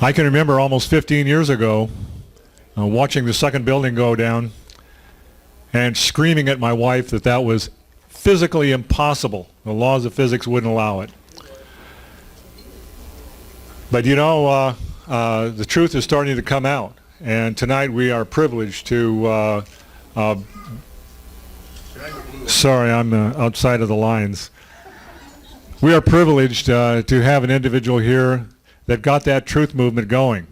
I can remember almost 15 years ago watching the second building go down and screaming at my wife that that was physically impossible. The laws of physics wouldn't allow it. But you know, the truth is starting to come out, and tonight we are privileged to sorry, I'm outside of the lines. We are privileged to have an individual here that got that truth movement going.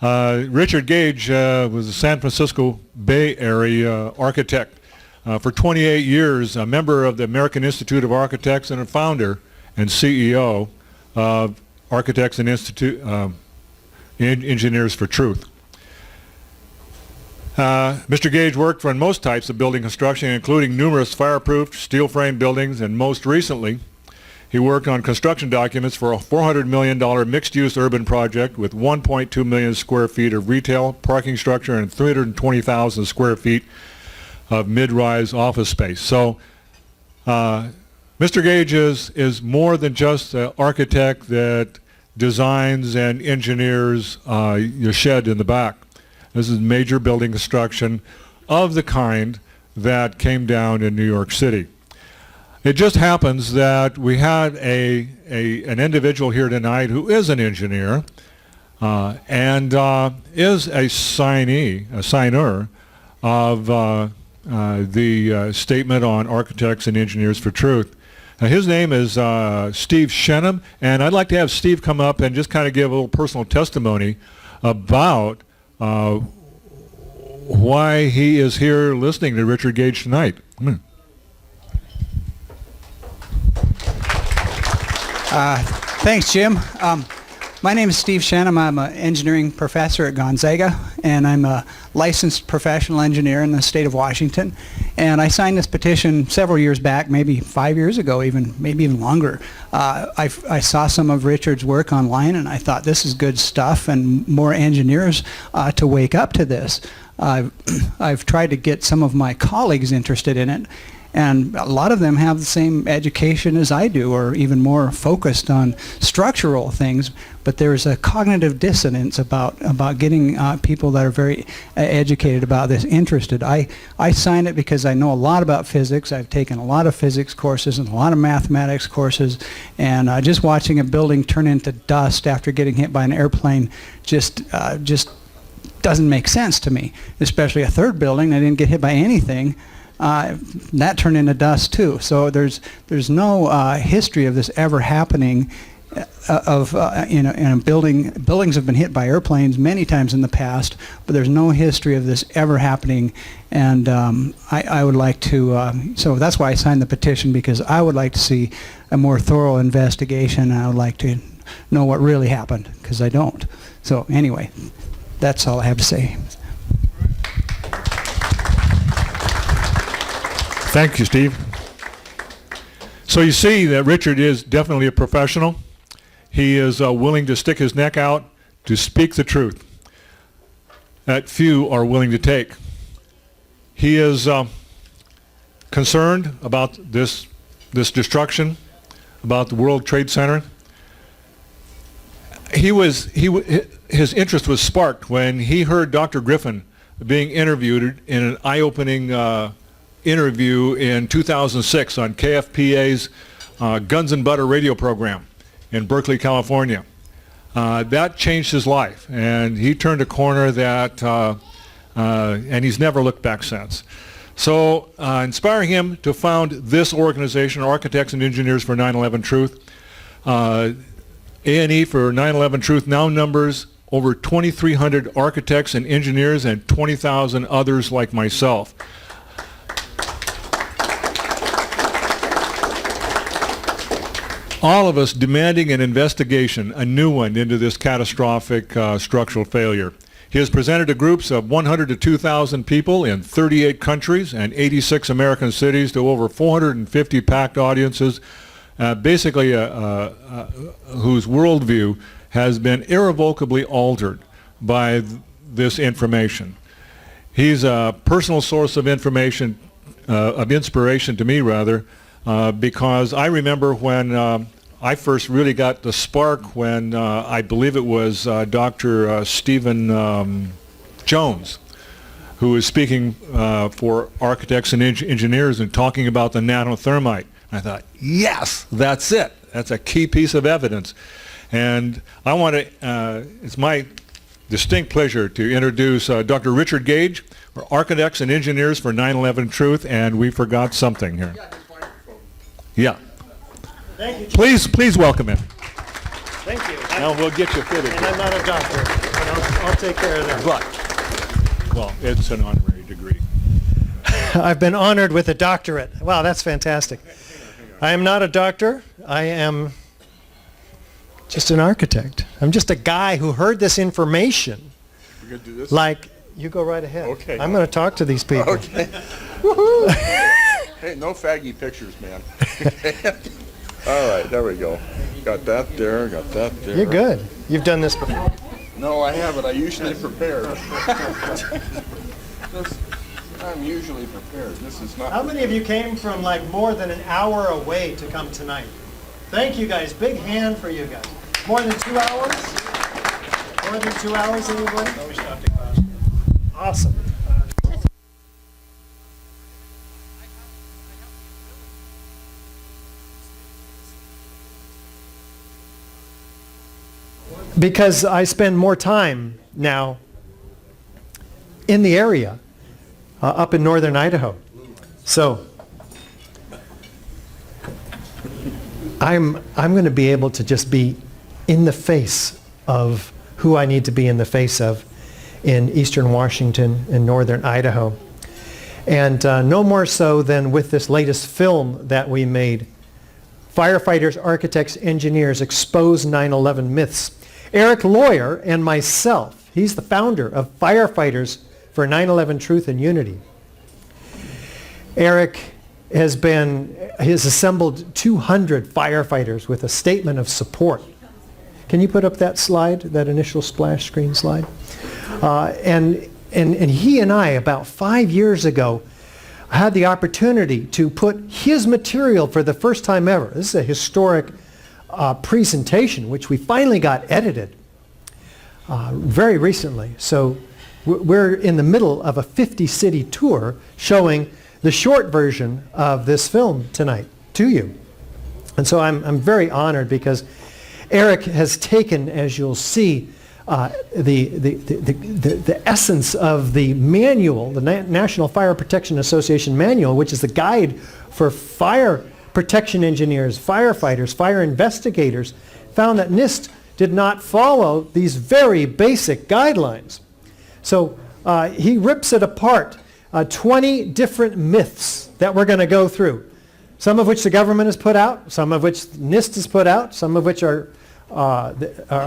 Richard Gage was a San Francisco Bay Area architect for 28 years, a member of the American Institute of Architects and a founder and CEO of Architects and Engineers for Truth. Mr. Gage worked on most types of building construction, including numerous fireproof steel frame buildings, and most recently he worked on construction documents for a $400 million mixed-use urban project with 1.2 million square feet of retail, parking structure, and 320,000 square feet of mid-rise office space. So Mr. Gage is more than just an architect that designs and engineers your shed in the back. This is major building construction of the kind that came down in New York City. It just happens that we had an individual here tonight who is an engineer and is a signer of the Statement on Architects and Engineers for Truth. His name is Steve Shenham, and I'd like to have Steve come up and just kind of give a little personal testimony about why he is here listening to Richard Gage tonight. Thanks, Jim. My name is Steve Shenham. I'm an engineering professor at Gonzaga, and I'm a licensed professional engineer in the state of Washington. And I signed this petition several years back, maybe 5 years ago, maybe even longer. I saw some of Richard's work online, and I thought this is good stuff, and more engineers to wake up to this. I've tried to get some of my colleagues interested in it, and a lot of them have the same education as I do, or even more focused on structural things, but there's a cognitive dissonance about getting people that are very educated about this interested. I signed it because I know a lot about physics. I've taken a lot of physics courses and a lot of mathematics courses, and just watching a building turn into dust after getting hit by an airplane just doesn't make sense to me, especially a third building that didn't get hit by anything. That turned into dust too. So there's no history of this ever happening. In a building. Buildings have been hit by airplanes many times in the past, but there's no history of this ever happening. And I would like to. So that's why I signed the petition, because I would like to see a more thorough investigation. I would like to know what really happened, because I don't. So anyway, that's all I have to say. Thank you, Steve. So you see that Richard is definitely a professional. He is willing to stick his neck out to speak the truth that few are willing to take. He is concerned about this destruction, about the World Trade Center. His interest was sparked when he heard Dr. Griffin being interviewed in an eye-opening interview in 2006 on KFPA's Guns and Butter radio program in Berkeley, California. That changed his life, and he turned a corner and he's never looked back since. So inspiring him to found this organization, Architects and Engineers for 9/11 Truth. A&E for 9/11 Truth now numbers over 2,300 architects and engineers and 20,000 others like myself. All of us demanding an investigation, a new one, into this catastrophic structural failure. He has presented to groups of 100 to 2,000 people in 38 countries and 86 American cities to over 450 packed audiences, basically whose worldview has been irrevocably altered by this information. He's a personal source of information, of inspiration to me rather, because I remember when I first really got the spark when I believe it was Dr. Stephen Jones, who was speaking for architects and engineers and talking about the nanothermite. I thought, yes, that's it. That's a key piece of evidence. And I want to, it's my distinct pleasure to introduce Dr. Richard Gage, for Architects and Engineers for 9/11 Truth, and we forgot something here. Yeah. Thank you. Please welcome him. Thank you. Now we'll get you fitted. And I'm not a doctor, but I'll take care of that. But, well, it's an honorary degree. I've been honored with a doctorate. Wow, that's fantastic. I am not a doctor. I am just an architect. I'm just a guy who heard this information. We're going to do this? Like, you go right ahead. Okay. I'm going to talk to these people. Okay. Hey, no faggy pictures, man. All right, there we go. Got that there, got that there. You're good. You've done this before. No, I haven't. I usually prepare. I'm usually prepared. This is not. How many of you came from like more than an hour away to come tonight? Thank you guys. Big hand for you guys. More than 2 hours? More than 2 hours, anybody? No, we stopped at class. Awesome. Because I spend more time now in the area, up in northern Idaho. So I'm going to be able to just be in the face of who I need to be in the face of in eastern Washington and northern Idaho. And no more so than with this latest film that we made, Firefighters, Architects, Engineers Expose 9/11 Myths. Eric Lawyer and myself, he's the founder of Firefighters for 9/11 Truth and Unity. Eric has assembled 200 firefighters with a statement of support. Can you put up that slide, that initial splash screen slide? And he and I, about 5 years ago, had the opportunity to put his material for the first time ever. This is a historic presentation, which we finally got edited very recently. So we're in the middle of a 50-city tour showing the short version of this film tonight to you. And so I'm very honored because Eric has taken, as you'll see, the essence of the manual, the National Fire Protection Association manual, which is the guide for fire protection engineers, firefighters, fire investigators, found that NIST did not follow these very basic guidelines. So he rips it apart, 20 different myths that we're going to go through, some of which the government has put out, some of which NIST has put out, some of which our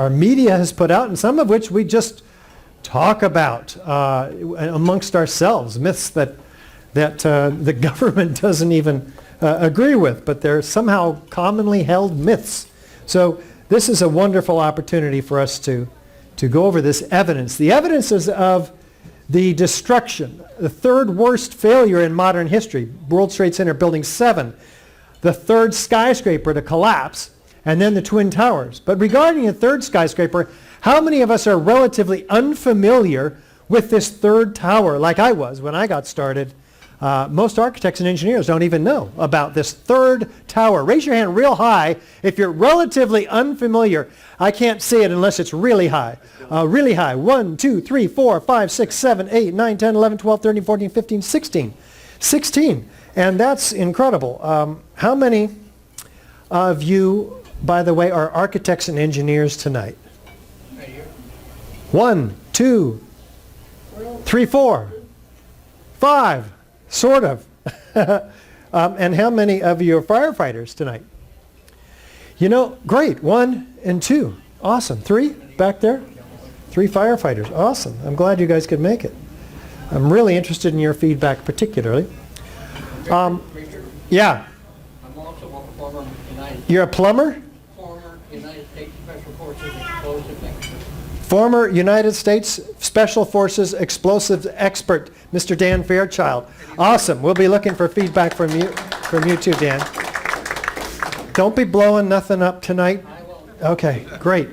media has put out, and some of which we just talk about amongst ourselves, myths that the government doesn't even agree with, but they're somehow commonly held myths. So this is a wonderful opportunity for us to go over this evidence. The evidence is of the destruction, the third worst failure in modern history, World Trade Center Building 7, the third skyscraper to collapse, and then the Twin Towers. But regarding the third skyscraper, how many of us are relatively unfamiliar with this third tower like I was when I got started? Most architects and engineers don't even know about this third tower. Raise your hand real high if you're relatively unfamiliar. I can't see it unless it's really high. Really high. 1, 2, 3, 4, 5, 6, 7, 8, 9, 10, 11, 12, 13, 14, 15, 16. 16. And that's incredible. How many of you, by the way, are architects and engineers tonight? 1, 2, 3, 4, 5. Sort of. And how many of you are firefighters tonight? You know, great. 1 and 2. Awesome. 3 back there? 3 firefighters. Awesome. I'm glad you guys could make it. I'm really interested in your feedback particularly. Yeah. I'm also a former You're a plumber? former United States Special Forces explosive expert. Former United States Special Forces explosives expert, Mr. Dan Fairchild. Awesome. We'll be looking for feedback from you too, Dan. Don't be blowing nothing up tonight. I won't. Okay, great.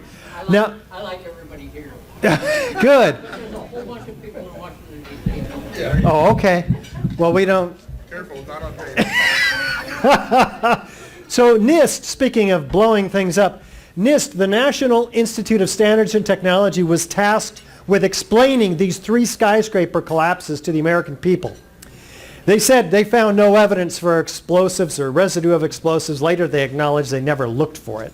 Now, I like everybody here. good. There's a whole bunch of people in Washington, D.C. Oh, okay. Well, we don't. Careful, it's not on tape. So NIST, speaking of blowing things up, NIST, the National Institute of Standards and Technology, was tasked with explaining these 3 skyscraper collapses to the American people. They said they found no evidence for explosives or residue of explosives. Later they acknowledged they never looked for it.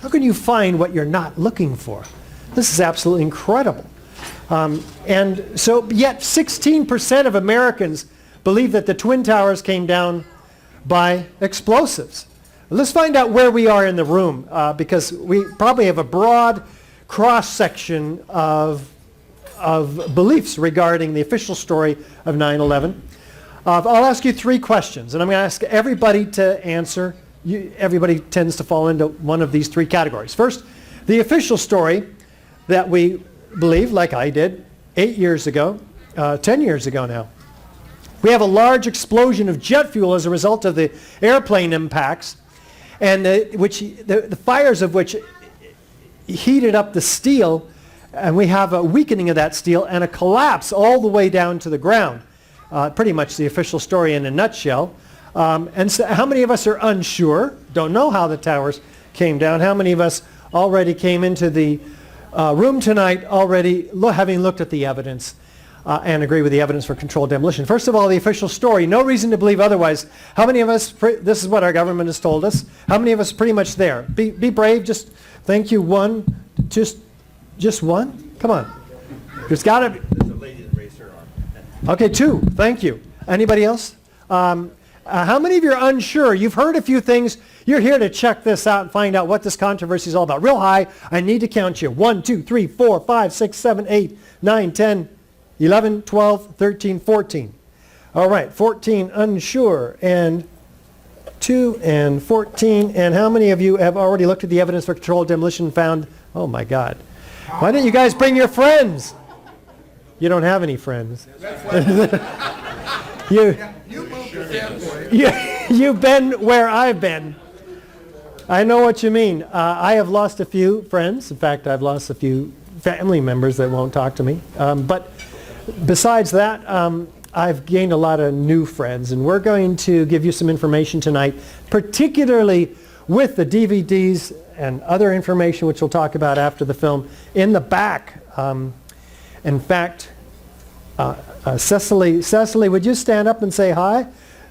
How can you find what you're not looking for? This is absolutely incredible. And so yet 16% of Americans believe that the Twin Towers came down by explosives. Let's find out where we are in the room, because we probably have a broad cross-section of beliefs regarding the official story of 9/11. I'll ask you 3 questions, and I'm going to ask everybody to answer. Everybody tends to fall into one of these 3 categories. First, the official story that we believe, like I did 8 years ago, 10 years ago now. We have a large explosion of jet fuel as a result of the airplane impacts, and the fires of which heated up the steel, and we have a weakening of that steel and a collapse all the way down to the ground. Pretty much the official story in a nutshell. And so how many of us are unsure, don't know how the towers came down? How many of us already came into the room tonight already having looked at the evidence and agree with the evidence for controlled demolition? First of all, the official story, no reason to believe otherwise. How many of us, this is what our government has told us, how many of us are pretty much there? Be brave, just, thank you, one, just one? Come on. There's got to be. There's a lady that raised her arm. Okay, 2, thank you. Anybody else? How many of you are unsure? You've heard a few things. You're here to check this out and find out what this controversy is all about. Real high, I need to count you. 1, 2, 3, 4, 5, 6, 7, 8, 9, 10, 11, 12, 13, 14. All right, 14 unsure, and 2 and 14. And how many of you have already looked at the evidence for controlled demolition and found, oh my God. Why didn't you guys bring your friends? You don't have any friends. You've been where I've been. I know what you mean. I have lost a few friends. In fact, I've lost a few family members that won't talk to me. But besides that, I've gained a lot of new friends. And we're going to give you some information tonight, particularly with the DVDs and other information, which we'll talk about after the film, in the back. In fact, Cecily, would you stand up and say hi?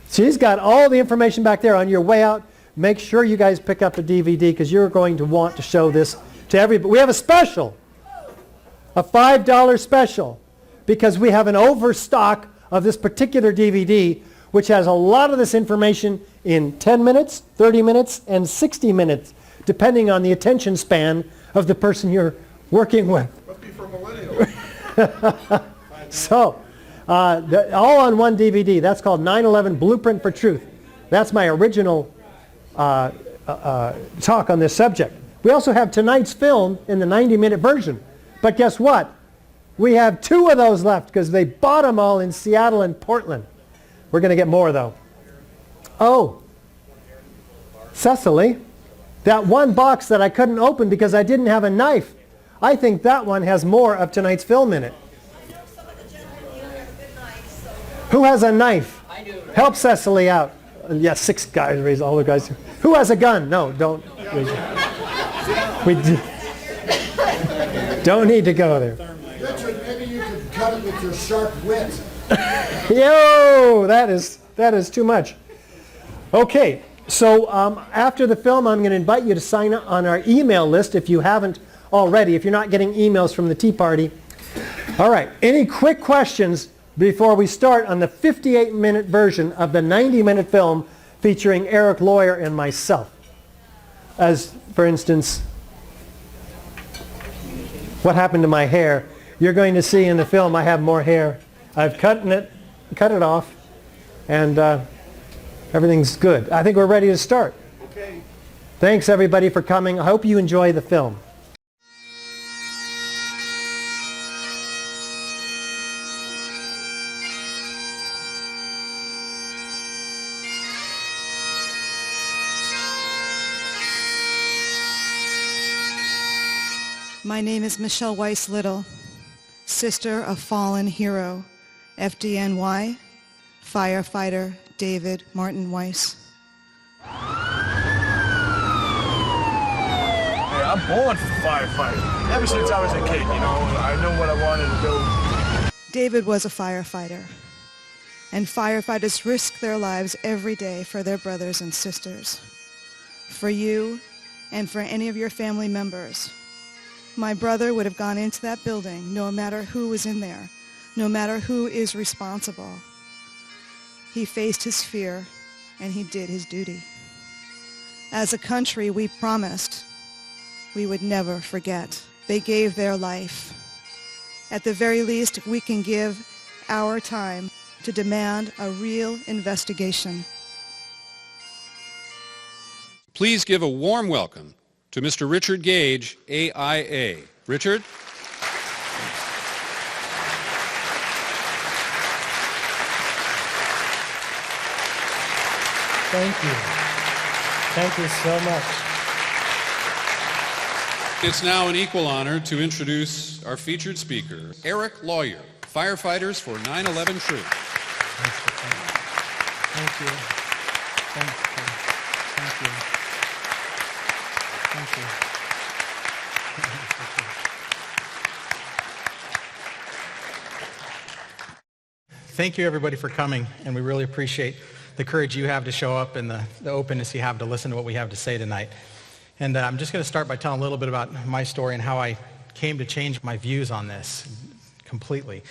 She's got all the information back there. On your way out, make sure you guys pick up a DVD, because you're going to want to show this to everybody. We have a special, a $5 special, because we have an overstock of this particular DVD, which has a lot of this information in 10 minutes, 30 minutes, and 60 minutes, depending on the attention span of the person you're working with. Must be for millennials. So, all on one DVD. That's called 9/11 Blueprint for Truth. That's my original talk on this subject. We also have tonight's film in the 90-minute version. But guess what? We have 2 of those left, because they bought them all in Seattle and Portland. We're going to get more, though. Oh, Cecily, that one box that I couldn't open because I didn't have a knife, I think that one has more of tonight's film in it. Who has a knife? I do. Help Cecily out. Yes, 6 guys raise, all the guys. Who has a gun? No, don't. We don't need to go there. Richard, maybe you could cut it with your sharp wit. Yo, that is too much. Okay, so after the film, I'm going to invite you to sign up on our email list if you haven't already, if you're not getting emails from the Tea Party. All right, any quick questions before we start on the 58-minute version of the 90-minute film featuring Eric Lawyer and myself? As, for instance, what happened to my hair? You're going to see in the film I have more hair. I've cut it off, and everything's good. I think we're ready to start. Okay. Thanks, everybody, for coming. I hope you enjoy the film. My name is Michelle Weiss Little, sister of fallen hero, FDNY, firefighter David Martin Weiss. Hey, I'm born for firefighting. Ever since I was a kid, you know, I knew what I wanted to do. David was a firefighter, and firefighters risk their lives every day for their brothers and sisters, for you and for any of your family members. My brother would have gone into that building no matter who was in there, no matter who is responsible. He faced his fear, and he did his duty. As a country, we promised we would never forget. They gave their life. At the very least, we can give our time to demand a real investigation. Please give a warm welcome to Mr. Richard Gage, AIA. Richard? Thank you. Thank you so much. It's now an equal honor to introduce our featured speaker, Eric Lawyer, Firefighters for 9/11 Truth. Thank you. Thank you. Thank you. Thank you. Thank you, everybody, for coming, and we really appreciate the courage you have to show up and the openness you have to listen to what we have to say tonight. And I'm just going to start by telling a little bit about my story and how I came to change my views on this completely.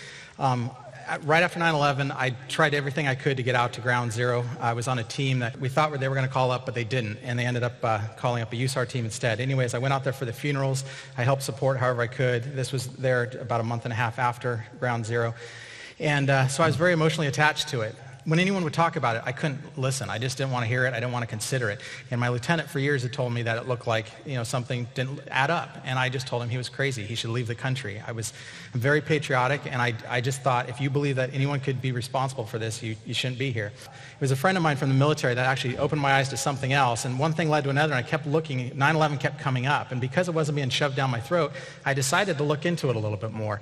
Right after 9/11, I tried everything I could to get out to Ground Zero. I was on a team that we thought they were going to call up, but they didn't, and they ended up calling up a USAR team instead. Anyways, I went out there for the funerals. I helped support however I could. This was there about a month and a half after Ground Zero. And so I was very emotionally attached to it. When anyone would talk about it, I couldn't listen. I just didn't want to hear it. I didn't want to consider it. And my lieutenant for years had told me that it looked like, something didn't add up. And I just told him he was crazy. He should leave the country. I'm very patriotic, and I just thought, if you believe that anyone could be responsible for this, you shouldn't be here. It was a friend of mine from the military that actually opened my eyes to something else. And one thing led to another, and I kept looking. 9/11 kept coming up. And because it wasn't being shoved down my throat, I decided to look into it a little bit more.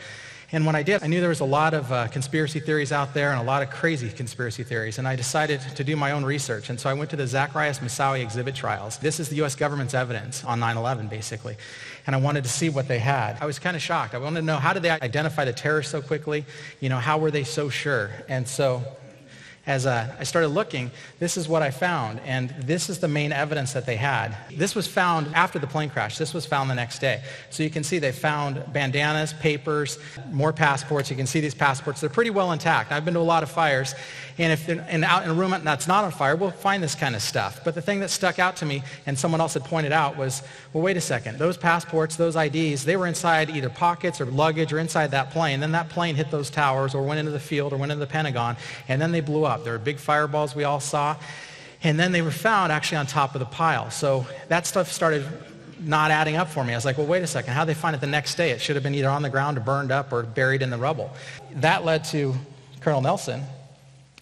And when I did, I knew there was a lot of conspiracy theories out there and a lot of crazy conspiracy theories, and I decided to do my own research. And so I went to the Zacharias Moussaoui exhibit trials. This is the U.S. government's evidence on 9/11, basically. And I wanted to see what they had. I was kind of shocked. I wanted to know, how did they identify the terrorists so quickly? How were they so sure? And so as I started looking, this is what I found, and this is the main evidence that they had. This was found after the plane crash. This was found the next day. So you can see they found bandanas, papers, more passports. You can see these passports. They're pretty well intact. I've been to a lot of fires, and if they're out in a room that's not on fire, we'll find this kind of stuff. But the thing that stuck out to me, and someone else had pointed out, was, well, wait a second. Those passports, those IDs, they were inside either pockets or luggage or inside that plane. Then that plane hit those towers or went into the field or went into the Pentagon, and then they blew up. There were big fireballs we all saw, and then they were found actually on top of the pile. So that stuff started not adding up for me. I was like, well, wait a second. How'd they find it the next day? It should have been either on the ground or burned up or buried in the rubble. That led to Colonel Nelson.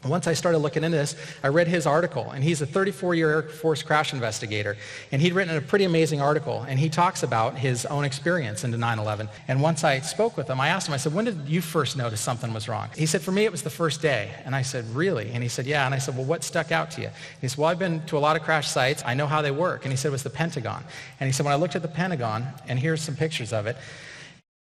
Once I started looking into this, I read his article, and he's a 34-year Air Force crash investigator, and he'd written a pretty amazing article, and he talks about his own experience into 9/11. And once I spoke with him, I asked him, I said, when did you first notice something was wrong? He said, for me, it was the first day. And I said, really? And he said, yeah. And I said, well, what stuck out to you? And he said, well, I've been to a lot of crash sites. I know how they work. And he said, it was the Pentagon. And he said, when I looked at the Pentagon, and here's some pictures of it,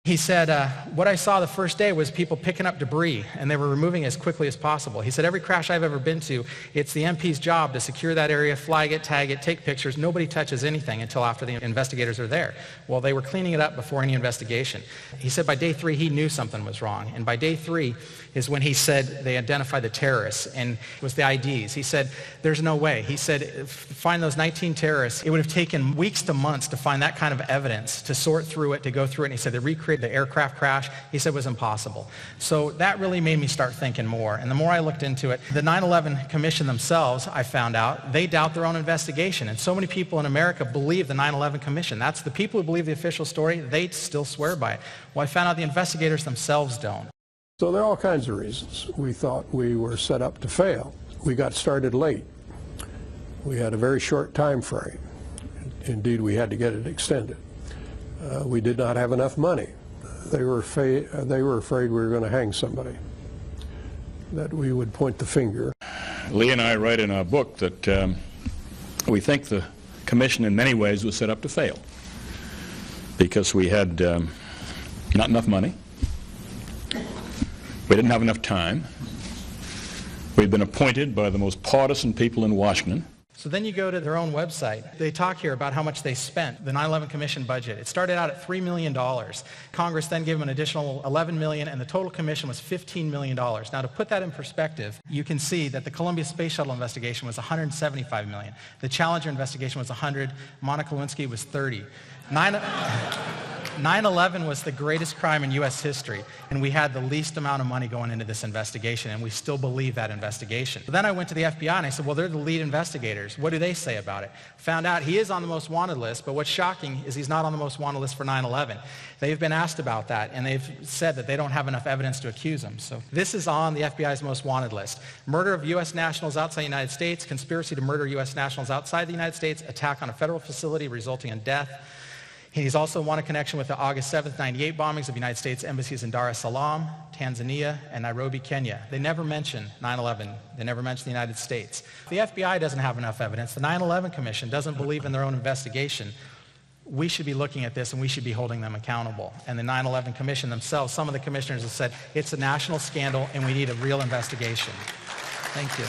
he said, what I saw the first day was people picking up debris, and they were removing it as quickly as possible. He said, every crash I've ever been to, it's the MP's job to secure that area, flag it, tag it, take pictures. Nobody touches anything until after the investigators are there. Well, they were cleaning it up before any investigation. He said by day 3, he knew something was wrong. And by day 3 is when he said they identified the terrorists, and it was the IDs. He said, there's no way. He said, find those 19 terrorists. It would have taken weeks to months to find that kind of evidence, to sort through it, to go through it. And he said, they recreated the aircraft crash. He said it was impossible. So that really made me start thinking more. And the more I looked into it, the 9/11 Commission themselves, I found out, they doubt their own investigation. And so many people in America believe the 9/11 Commission. That's the people who believe the official story, they still swear by it. Well, I found out the investigators themselves don't. So there are all kinds of reasons. We thought we were set up to fail. We got started late. We had a very short time frame. Indeed, we had to get it extended. We did not have enough money. They were afraid we were going to hang somebody, that we would point the finger. Lee and I write in our book that we think the commission in many ways was set up to fail because we had not enough money, we didn't have enough time, we'd been appointed by the most partisan people in Washington. So then you go to their own website. They talk here about how much they spent, the 9/11 Commission budget. It started out at $3 million. Congress then gave them an additional $11 million, and the total commission was $15 million. Now, to put that in perspective, you can see that the Columbia Space Shuttle investigation was $175 million. The Challenger investigation was $100. Monica Lewinsky was $30. 9/11 was the greatest crime in U.S. history, and we had the least amount of money going into this investigation, and we still believe that investigation. But then I went to the FBI, and I said, well, they're the lead investigators. What do they say about it? Found out he is on the most wanted list, but what's shocking is he's not on the most wanted list for 9/11. They've been asked about that, and they've said that they don't have enough evidence to accuse him. So this is on the FBI's most wanted list. Murder of U.S. nationals outside the United States, conspiracy to murder U.S. nationals outside the United States, attack on a federal facility resulting in death. He's also wanted connection with the August 7th, 98 bombings of United States embassies in Dar es Salaam, Tanzania, and Nairobi, Kenya. They never mention 9/11. They never mention the United States. The FBI doesn't have enough evidence. The 9/11 Commission doesn't believe in their own investigation. We should be looking at this, and we should be holding them accountable. And the 9/11 Commission themselves, some of the commissioners have said, it's a national scandal, and we need a real investigation. Thank you.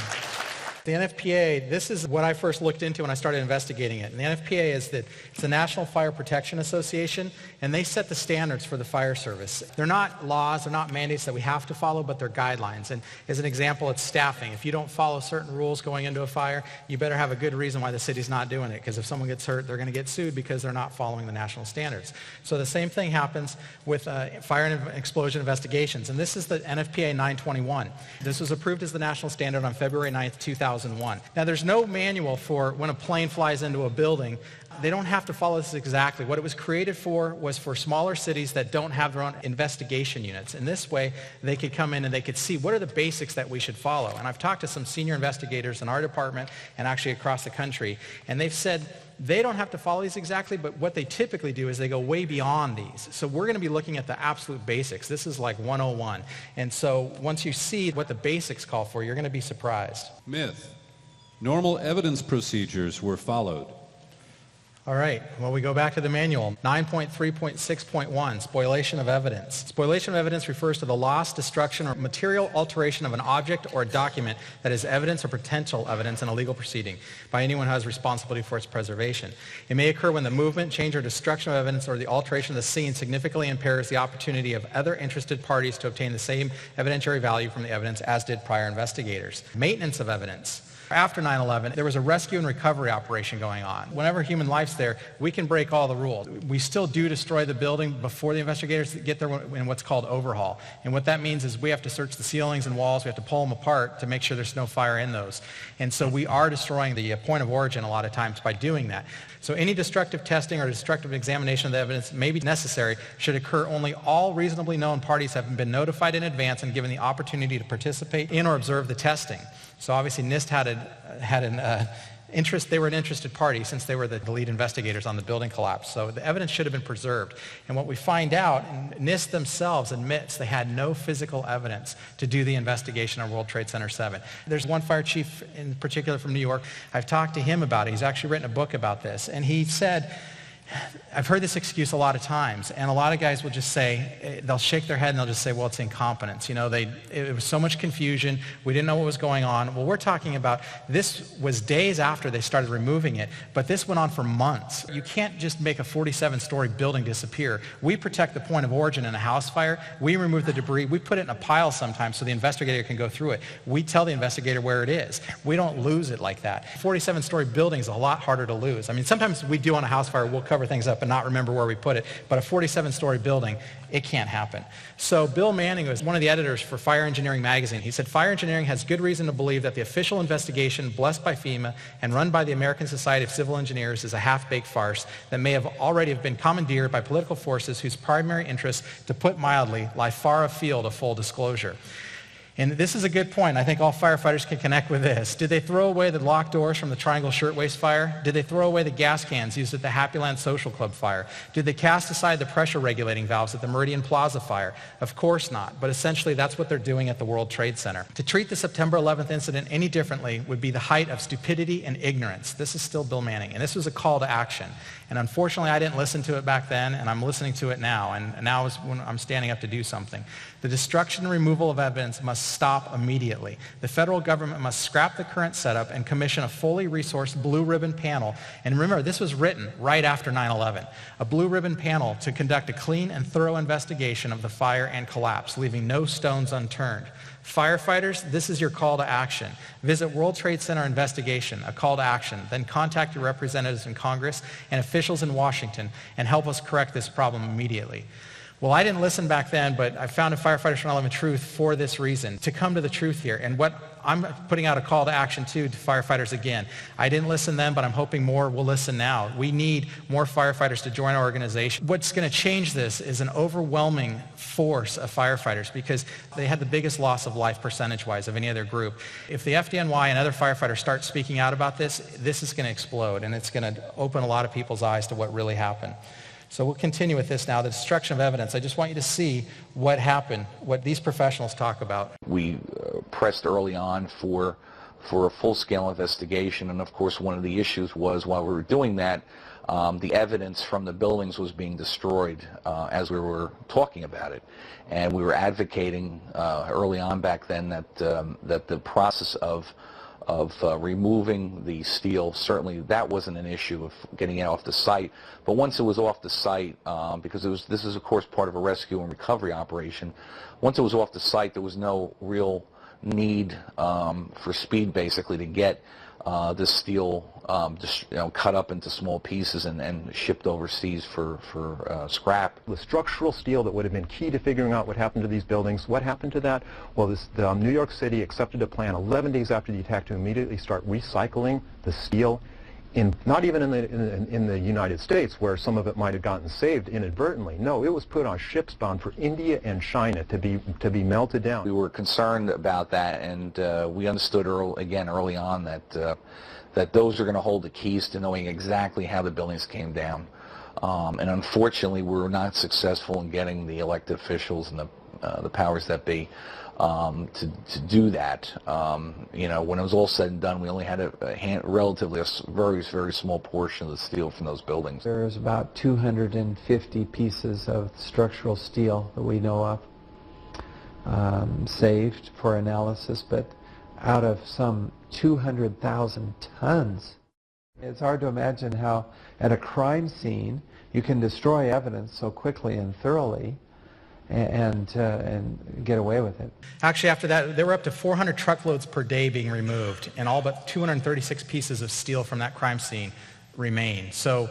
The NFPA, this is what I first looked into when I started investigating it. And the NFPA is that it's the National Fire Protection Association, and they set the standards for the fire service. They're not laws, they're not mandates that we have to follow, but they're guidelines. And as an example, it's staffing. If you don't follow certain rules going into a fire, you better have a good reason why the city's not doing it, because if someone gets hurt, they're going to get sued because they're not following the national standards. So the same thing happens with fire and explosion investigations. And this is the NFPA 921. This was approved as the national standard on February 9th, 2001. Now, there's no manual for when a plane flies into a building. They don't have to follow this exactly. What it was created for was for smaller cities that don't have their own investigation units. In this way, they could come in and they could see what are the basics that we should follow. And I've talked to some senior investigators in our department and actually across the country, and they've said they don't have to follow these exactly, but what they typically do is they go way beyond these. So we're going to be looking at the absolute basics. This is like 101. And so once you see what the basics call for, you're going to be surprised. Myth. Normal evidence procedures were followed. All right, well, we go back to the manual. 9.3.6.1, spoliation of evidence. Spoliation of evidence refers to the loss, destruction, or material alteration of an object or a document that is evidence or potential evidence in a legal proceeding by anyone who has responsibility for its preservation. It may occur when the movement, change, or destruction of evidence or the alteration of the scene significantly impairs the opportunity of other interested parties to obtain the same evidentiary value from the evidence as did prior investigators. Maintenance of evidence. After 9/11, there was a rescue and recovery operation going on. Whenever human life's there, we can break all the rules. We still do destroy the building before the investigators get there in what's called overhaul. And what that means is we have to search the ceilings and walls, we have to pull them apart to make sure there's no fire in those. And so we are destroying the point of origin a lot of times by doing that. So any destructive testing or destructive examination of the evidence may be necessary should occur only all reasonably known parties have been notified in advance and given the opportunity to participate in or observe the testing. So obviously NIST had an interest. They were an interested party since they were the lead investigators on the building collapse. So the evidence should have been preserved. And what we find out, and NIST themselves admits they had no physical evidence to do the investigation on World Trade Center 7. There's one fire chief in particular from New York. I've talked to him about it. He's actually written a book about this. And he said, I've heard this excuse a lot of times, and a lot of guys will just say, they'll shake their head and they'll just say, well, it's incompetence. You know, it was so much confusion, we didn't know what was going on. Well, we're talking about, this was days after they started removing it, but this went on for months. You can't just make a 47-story building disappear. We protect the point of origin in a house fire. We remove the debris. We put it in a pile sometimes so the investigator can go through it. We tell the investigator where it is. We don't lose it like that. 47-story building is a lot harder to lose. I mean, sometimes we do on a house fire, we'll cover things up and not remember where we put it, but a 47-story building, it can't happen. So Bill Manning was one of the editors for Fire Engineering magazine. He said, fire engineering has good reason to believe that the official investigation blessed by FEMA and run by the American Society of Civil Engineers is a half-baked farce that may have already been commandeered by political forces whose primary interests, to put mildly, lie far afield of full disclosure. And this is a good point. I think all firefighters can connect with this. Did they throw away the locked doors from the Triangle Shirtwaist fire? Did they throw away the gas cans used at the Happy Land Social Club fire? Did they cast aside the pressure regulating valves at the Meridian Plaza fire? Of course not. But essentially that's what they're doing at the World Trade Center. To treat the September 11th incident any differently would be the height of stupidity and ignorance. This is still Bill Manning. And this was a call to action. And unfortunately, I didn't listen to it back then, and I'm listening to it now. And now is when I'm standing up to do something. The destruction and removal of evidence must stop immediately. The federal government must scrap the current setup and commission a fully resourced blue ribbon panel. And remember, this was written right after 9/11. A blue ribbon panel to conduct a clean and thorough investigation of the fire and collapse, leaving no stones unturned. Firefighters, this is your call to action. Visit World Trade Center investigation, a call to action. Then contact your representatives in Congress and officials in Washington and help us correct this problem immediately. Well, I didn't listen back then, but I founded Firefighters for 9/11 Truth for this reason, to come to the truth here. And what I'm putting out a call to action to firefighters again. I didn't listen then, but I'm hoping more will listen now. We need more firefighters to join our organization. What's going to change this is an overwhelming force of firefighters, because they had the biggest loss of life percentage-wise of any other group. If the FDNY and other firefighters start speaking out about this, this is going to explode, and it's going to open a lot of people's eyes to what really happened. So we'll continue with this now, the destruction of evidence. I just want you to see what happened, what these professionals talk about. We pressed early on for a full-scale investigation, and of course one of the issues was, while we were doing that, the evidence from the buildings was being destroyed as we were talking about it. And we were advocating early on back then that the process of removing the steel, certainly that wasn't an issue of getting it off the site. But once it was off the site, because this is of course part of a rescue and recovery operation, once it was off the site, there was no real need for speed, basically, to get this steel just, cut up into small pieces and shipped overseas for scrap. The structural steel that would have been key to figuring out what happened to these buildings, what happened to that? Well, New York City accepted a plan 11 days after the attack to immediately start recycling the steel, not even in the United States, where some of it might have gotten saved inadvertently. No, it was put on ships bound for India and China to be melted down. We were concerned about that, and we understood early on that those are going to hold the keys to knowing exactly how the buildings came down. And unfortunately, we were not successful in getting the elected officials and the powers that be to do that. When it was all said and done, we only had a relatively very, very small portion of the steel from those buildings. There's about 250 pieces of structural steel that we know of saved for analysis, but out of some 200,000 tons. It's hard to imagine how at a crime scene you can destroy evidence so quickly and thoroughly and get away with it. Actually, after that, there were up to 400 truckloads per day being removed, and all but 236 pieces of steel from that crime scene remain. So,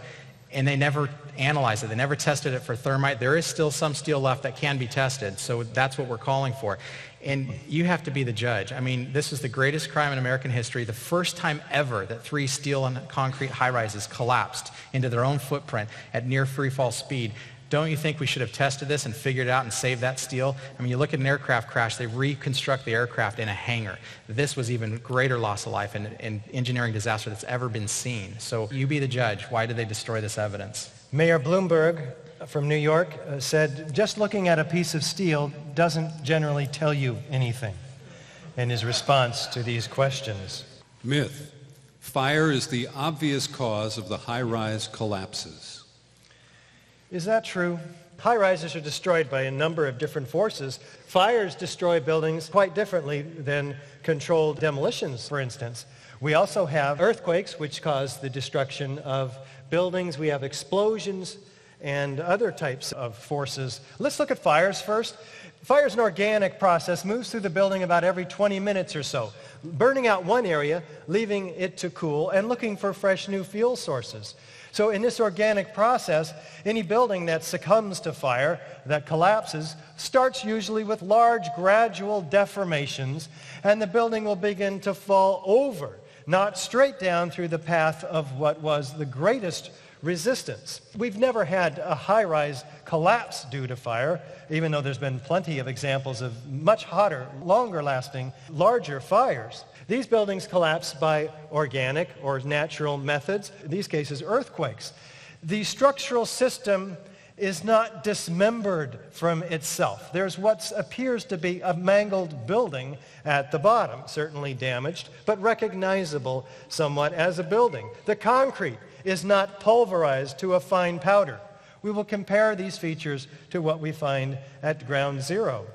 and they never analyzed it. They never tested it for thermite. There is still some steel left that can be tested, so that's what we're calling for. And you have to be the judge. I mean, this is the greatest crime in American history, the first time ever that 3 steel and concrete high-rises collapsed into their own footprint at near free-fall speed. Don't you think we should have tested this and figured it out and saved that steel? I mean, you look at an aircraft crash, they reconstruct the aircraft in a hangar. This was even greater loss of life and engineering disaster that's ever been seen. So you be the judge. Why did they destroy this evidence? Mayor Bloomberg from New York said, just looking at a piece of steel doesn't generally tell you anything, in his response to these questions. Myth. Fire is the obvious cause of the high-rise collapses. Is that true? High-rises are destroyed by a number of different forces. Fires destroy buildings quite differently than controlled demolitions, for instance. We also have earthquakes, which cause the destruction of buildings. We have explosions and other types of forces. Let's look at fires first. Fire is an organic process, moves through the building about every 20 minutes or so, burning out one area, leaving it to cool, and looking for fresh new fuel sources. So in this organic process, any building that succumbs to fire, that collapses, starts usually with large gradual deformations, and the building will begin to fall over, not straight down through the path of what was the greatest resistance. We've never had a high-rise collapse due to fire, even though there's been plenty of examples of much hotter, longer-lasting, larger fires. These buildings collapse by organic or natural methods, in these cases earthquakes. The structural system is not dismembered from itself. There's what appears to be a mangled building at the bottom, certainly damaged, but recognizable somewhat as a building. The concrete is not pulverized to a fine powder. We will compare these features to what we find at ground zero.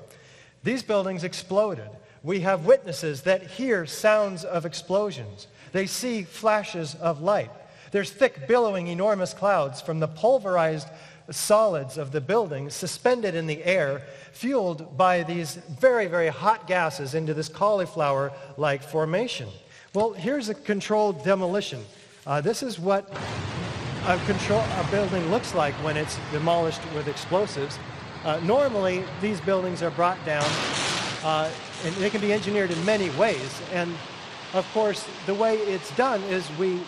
These buildings exploded. We have witnesses that hear sounds of explosions. They see flashes of light. There's thick, billowing, enormous clouds from the pulverized solids of the building suspended in the air, fueled by these very, very hot gases into this cauliflower-like formation. Well, here's a controlled demolition. This is what a building looks like when it's demolished with explosives. Normally, these buildings are brought down, and they can be engineered in many ways. And, of course, the way it's done is we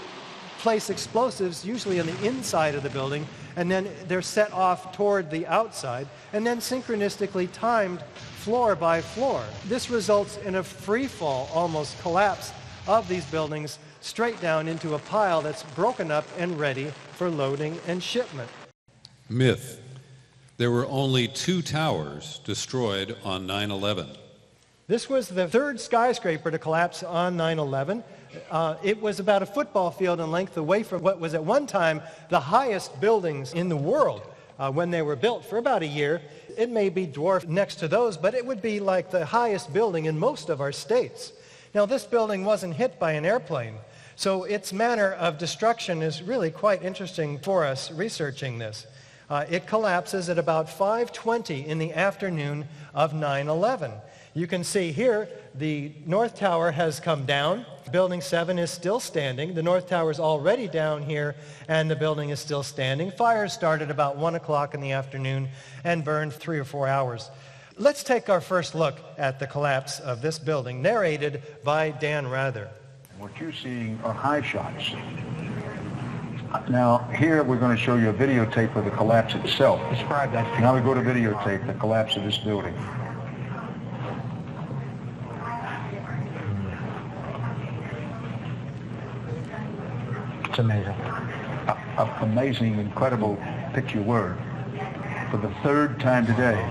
place explosives usually on the inside of the building, and then they're set off toward the outside, and then synchronistically timed floor by floor. This results in a free fall, almost collapse, of these buildings straight down into a pile that's broken up and ready for loading and shipment. Myth. There were only 2 towers destroyed on 9/11. This was the third skyscraper to collapse on 9/11. It was about a football field in length away from what was at one time the highest buildings in the world when they were built for about a year. It may be dwarfed next to those, but it would be like the highest building in most of our states. Now, this building wasn't hit by an airplane, so its manner of destruction is really quite interesting for us researching this. It collapses at about 5:20 in the afternoon of 9/11. You can see here the North Tower has come down. Building 7 is still standing. The North Tower is already down here, and the building is still standing. Fire started about 1 o'clock in the afternoon and burned 3 or 4 hours. Let's take our first look at the collapse of this building, narrated by Dan Rather. What you're seeing are high shots. Now, here we're going to show you a videotape of the collapse itself. Describe that. Now we go to videotape, the collapse of this building. It's amazing. Amazing, incredible picture word. For the third time today,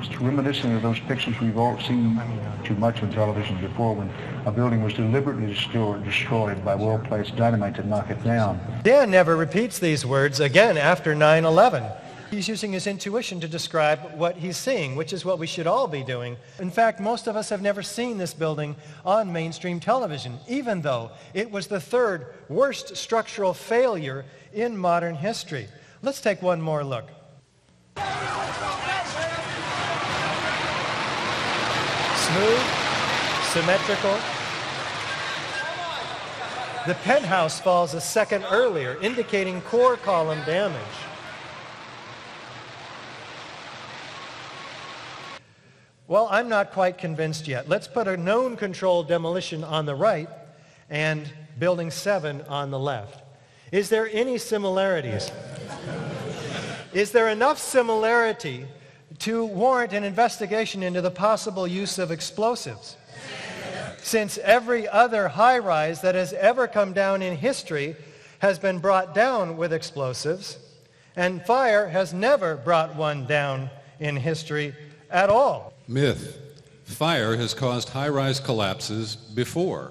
it's reminiscent of those pictures we've all seen too much on television before, when a building was deliberately destroyed by well-placed dynamite to knock it down. Dan never repeats these words again after 9/11. He's using his intuition to describe what he's seeing, which is what we should all be doing. In fact, most of us have never seen this building on mainstream television, even though it was the third worst structural failure in modern history. Let's take one more look. Smooth, symmetrical. The penthouse falls a second earlier, indicating core column damage. Well, I'm not quite convinced yet. Let's put a known controlled demolition on the right and building 7 on the left. Is there any similarities? Is there enough similarity to warrant an investigation into the possible use of explosives? Since every other high-rise that has ever come down in history has been brought down with explosives, and fire has never brought one down in history at all. Myth. Fire has caused high-rise collapses before.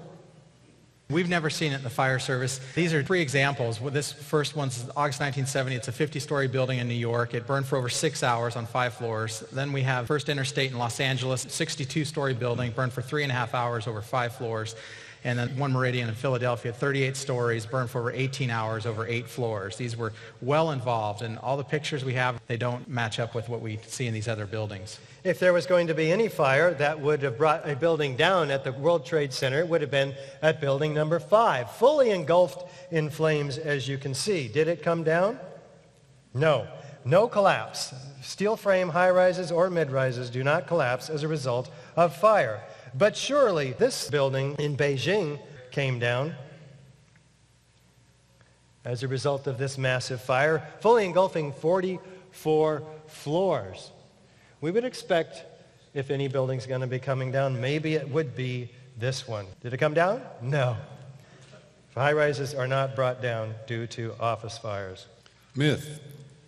We've never seen it in the fire service. These are 3 examples. This first one's August 1970. It's a 50-story building in New York. It burned for over 6 hours on 5 floors. Then we have First Interstate in Los Angeles, 62-story building, burned for 3.5 hours over 5 floors. And then One Meridian in Philadelphia, 38 stories, burned for over 18 hours over 8 floors. These were well involved, and all the pictures we have, they don't match up with what we see in these other buildings. If there was going to be any fire that would have brought a building down at the World Trade Center, it would have been at building number 5, fully engulfed in flames, as you can see. Did it come down? No. No collapse. Steel frame high-rises or mid-rises do not collapse as a result of fire. But surely this building in Beijing came down. as a result of this massive fire, fully engulfing 44 floors. We would expect, if any building's going to be coming down, maybe it would be this one. Did it come down? No. High-rises are not brought down due to office fires. Myth.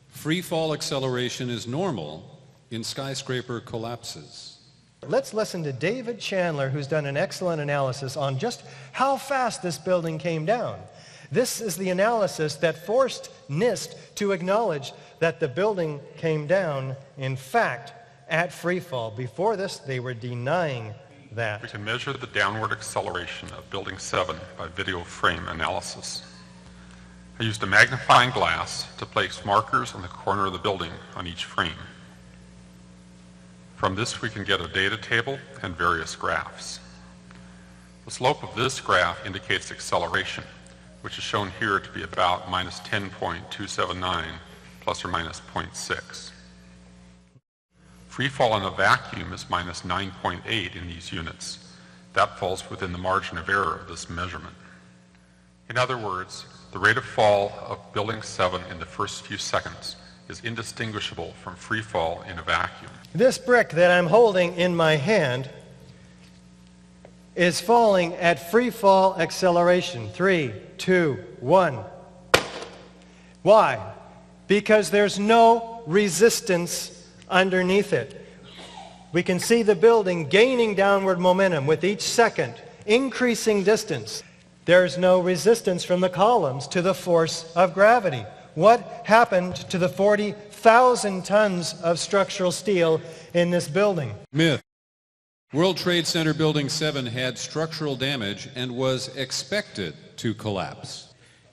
Free fall acceleration is normal in skyscraper collapses. Let's listen to David Chandler, who's done an excellent analysis on just how fast this building came down. This is the analysis that forced NIST to acknowledge that the building came down, in fact, at free fall. Before this, they were denying that. We can measure the downward acceleration of Building 7 by video frame analysis. I used a magnifying glass to place markers on the corner of the building on each frame. From this, we can get a data table and various graphs. The slope of this graph indicates acceleration, which is shown here to be about minus 10.279 plus or minus 0.6. Free fall in a vacuum is minus 9.8 in these units. That falls within the margin of error of this measurement. In other words, the rate of fall of Building 7 in the first few seconds is indistinguishable from free fall in a vacuum. This brick that I'm holding in my hand is falling at free fall acceleration. 3, 2, 1. Why? Because there's no resistance underneath it. We can see the building gaining downward momentum with each second, increasing distance. There's no resistance from the columns to the force of gravity. What happened to the 40,000 tons of structural steel in this building? Myth. World Trade Center Building 7 had structural damage and was expected to collapse.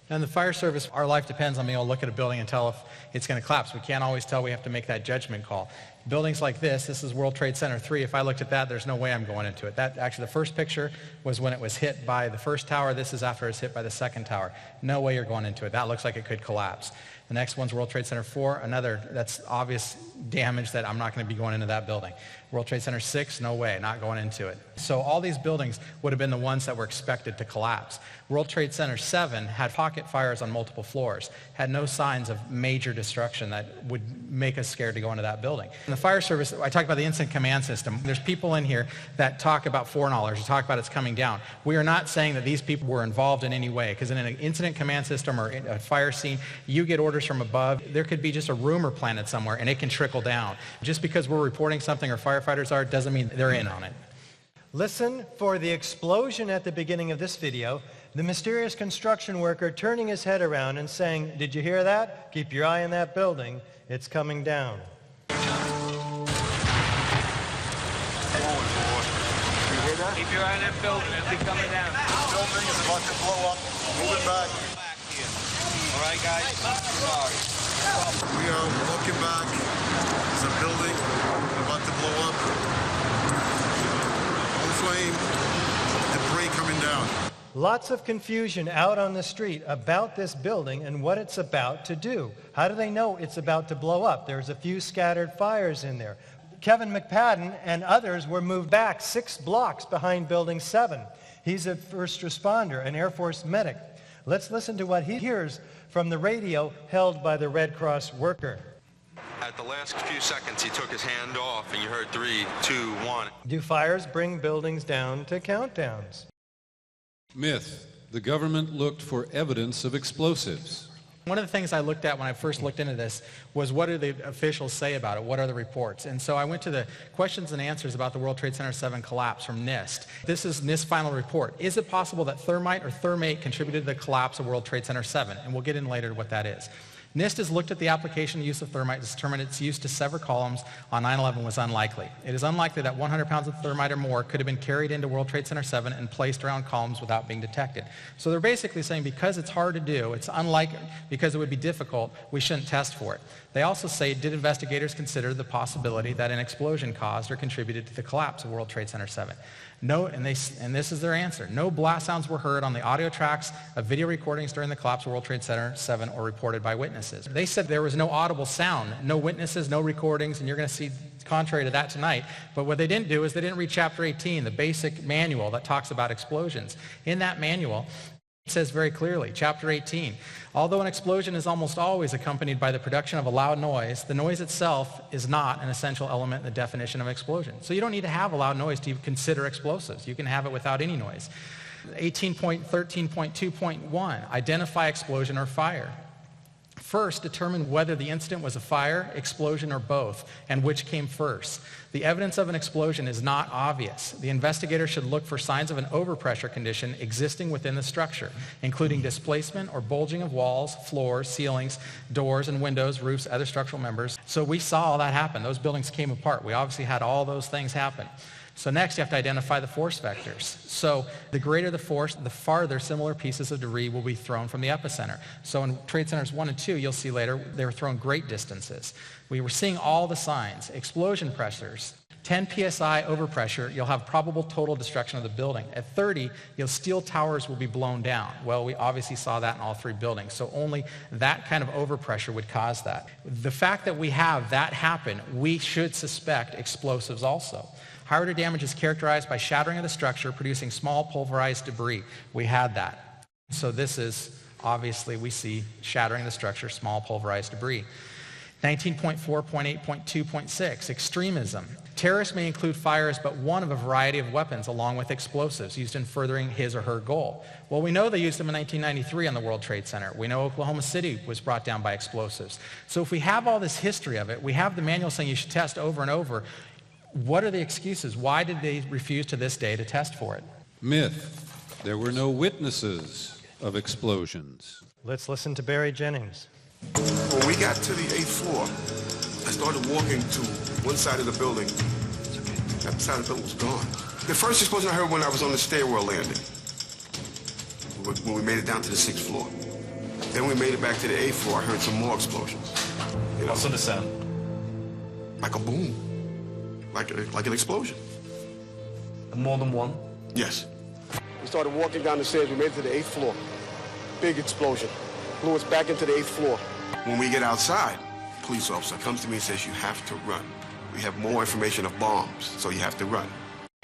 And the fire service, our life depends on being able to look at a building and tell if it's going to collapse. We can't always tell. We have to make that judgment call. Buildings like this is World Trade Center 3. If I looked at that, there's no way I'm going into it. That actually, the first picture was when it was hit by the first tower. This is after it's hit by the second tower. No way you're going into it. That looks like it could collapse. The next one's World Trade Center 4, another, that's obvious damage that I'm not going to be going into that building. World Trade Center 6, no way, not going into it. So all these buildings would have been the ones that were expected to collapse. World Trade Center 7 had pocket fires on multiple floors, had no signs of major destruction that would make us scared to go into that building. In the fire service, I talked about the incident command system. There's people in here that talk about foreknowledge, talk about it's coming down. We are not saying that these people were involved in any way, because in an incident command system or a fire scene, you get orders from above. There could be just a rumor planted somewhere, and it can trickle down. Just because we're reporting something or firefighters are, doesn't mean they're in on it. Listen for the explosion at the beginning of this video, the mysterious construction worker turning his head around and saying, "Did you hear that? Keep your eye on that building. It's coming down." You hear that? Keep your eye on that building. It'll be coming down. Building is about to blow up. Move it back. All right, guys? Sorry. We are looking back. There's a building about to blow up. On flame. Debris coming down. Lots of confusion out on the street about this building and what it's about to do. How do they know it's about to blow up? There's a few scattered fires in there. Kevin McPadden and others were moved back 6 blocks behind Building 7. He's a first responder, an Air Force medic. Let's listen to what he hears from the radio held by the Red Cross worker. At the last few seconds, he took his hand off, and you heard 3, 2, 1. Do fires bring buildings down to countdowns? Myth. The government looked for evidence of explosives. One of the things I looked at when I first looked into this was, what do the officials say about it? What are the reports? And so I went to the questions and answers about the World Trade Center 7 collapse from NIST. This is NIST's final report. Is it possible that thermite or thermate contributed to the collapse of World Trade Center 7? And we'll get in later what that is. NIST has looked at the application and use of thermite to determine its use to sever columns on 9/11 was unlikely. It is unlikely that 100 pounds of thermite or more could have been carried into World Trade Center 7 and placed around columns without being detected. So they're basically saying because it's hard to do, it's unlikely, because it would be difficult, we shouldn't test for it. They also say, did investigators consider the possibility that an explosion caused or contributed to the collapse of World Trade Center 7? No, and this is their answer. No blast sounds were heard on the audio tracks of video recordings during the collapse of World Trade Center 7 or reported by witnesses. They said there was no audible sound, no witnesses, no recordings, and you're going to see contrary to that tonight. But what they didn't do is they didn't read Chapter 18, the basic manual that talks about explosions. In that manual, It says very clearly, Chapter 18, although an explosion is almost always accompanied by the production of a loud noise, the noise itself is not an essential element in the definition of explosion. So you don't need to have a loud noise to consider explosives. You can have it without any noise. 18.13.2.1, identify explosion or fire. First, determine whether the incident was a fire, explosion, or both, and which came first. The evidence of an explosion is not obvious. The investigator should look for signs of an overpressure condition existing within the structure, including displacement or bulging of walls, floors, ceilings, doors and windows, roofs, other structural members. So we saw all that happen. Those buildings came apart. We obviously had all those things happen. So next you have to identify the force vectors. So the greater the force, the farther similar pieces of debris will be thrown from the epicenter. So in Trade Centers 1 and 2, you'll see later, they were thrown great distances. We were seeing all the signs. Explosion pressures, 10 psi overpressure, you'll have probable total destruction of the building. At 30, steel towers will be blown down. Well, we obviously saw that in all three buildings. So only that kind of overpressure would cause that. The fact that we have that happen, we should suspect explosives also. High order damage is characterized by shattering of the structure, producing small pulverized debris. We had that. So this is, obviously, we see shattering the structure, small pulverized debris. 19.4.8.2.6, extremism. Terrorists may include fire as but one of a variety of weapons along with explosives used in furthering his or her goal. Well, we know they used them in 1993 on the World Trade Center. We know Oklahoma City was brought down by explosives. So if we have all this history of it, we have the manual saying you should test over and over. What are the excuses? Why did they refuse to this day to test for it? Myth. There were no witnesses of explosions. Let's listen to Barry Jennings. When we got to the 8th floor, I started walking to one side of the building. That side of the building was gone. The first explosion I heard when I was on the stairwell landing, when we made it down to the 6th floor. Then we made it back to the 8th floor, I heard some more explosions. What's the sound? Like a boom. Like an explosion. More than one? Yes. We started walking down the stairs. We made it to the 8th floor. Big explosion. Blew us back into the 8th floor. When we get outside, a police officer comes to me and says, you have to run. We have more information of bombs, so you have to run.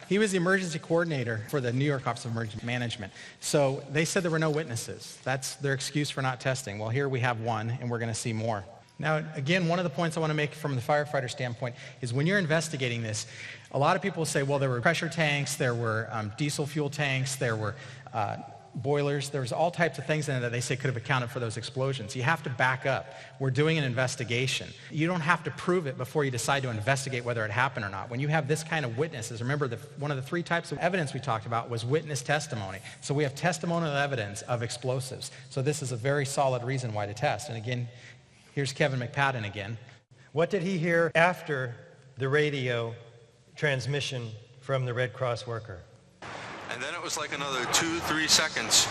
He was the emergency coordinator for the New York Office of Emergency Management. So they said there were no witnesses. That's their excuse for not testing. Well, here we have one, and we're going to see more. Now, again, one of the points I want to make from the firefighter standpoint is when you're investigating this, a lot of people say, well, there were pressure tanks, there were diesel fuel tanks, there were boilers, there was all types of things in it that they say could have accounted for those explosions. You have to back up. We're doing an investigation. You don't have to prove it before you decide to investigate whether it happened or not. When you have this kind of witnesses, remember one of the three types of evidence we talked about was witness testimony. So we have testimonial evidence of explosives. So this is a very solid reason why to test. And again, here's Kevin McPadden again. What did he hear after the radio transmission from the Red Cross worker? And then it was like another 2-3 seconds.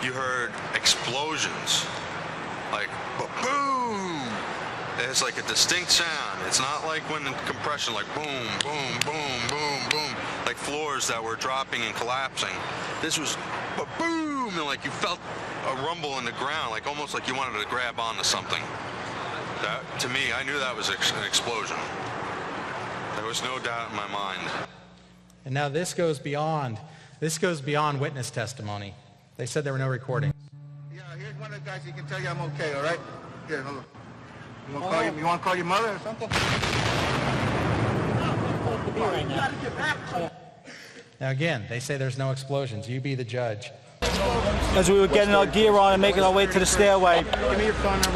You heard explosions. Like, boom! It's like a distinct sound. It's not like when in compression, like boom, boom, boom, boom, boom. Like floors that were dropping and collapsing. This was boom! And like you felt a rumble in the ground, like almost like you wanted to grab onto something. That, to me, I knew that was an explosion. There was no doubt in my mind. And now this goes beyond witness testimony. They said there were no recordings. Yeah, here's one of the guys who can tell you I'm okay, all right? Here, hold on. You want to call your mother or something? Now again, they say there's no explosions. You be the judge. As we were getting our gear on and making our way to the stairway,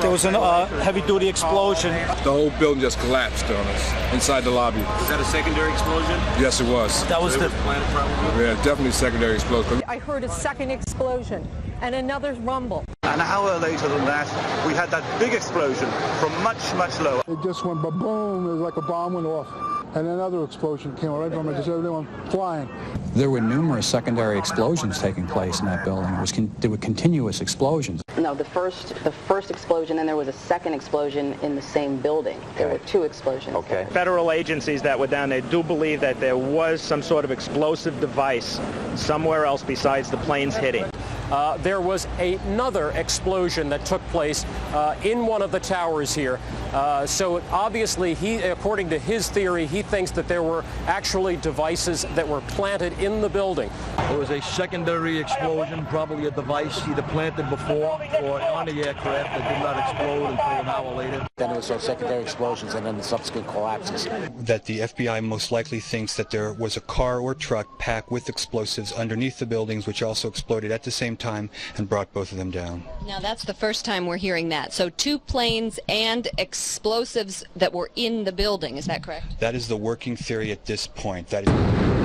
there was a heavy-duty explosion. The whole building just collapsed on us inside the lobby. Was that a secondary explosion? Yes, it was. That was the planet probably? Yeah, definitely secondary explosion. I heard a second explosion and another rumble. An hour later than that, we had that big explosion from much, much lower. It just went ba-boom. It was like a bomb went off. And another explosion came right from it, just everyone flying. There were numerous secondary explosions taking place in that building. There were continuous explosions. No, the first explosion, and there was a second explosion in the same building. There were two explosions. Okay. Federal agencies that were down there do believe that there was some sort of explosive device somewhere else besides the planes hitting. there was another explosion that took place in one of the towers here. So obviously, according to his theory, he thinks that there were actually devices that were planted in the building. There was a secondary explosion, probably a device either planted before or on the aircraft that did not explode until an hour later. Then there was those secondary explosions and then the subsequent collapses. That the FBI most likely thinks that there was a car or truck packed with explosives underneath the buildings, which also exploded at the same time and brought both of them down. Now that's the first time we're hearing that. So 2 planes and explosives that were in the building, is that correct? That is the working theory at this point. That is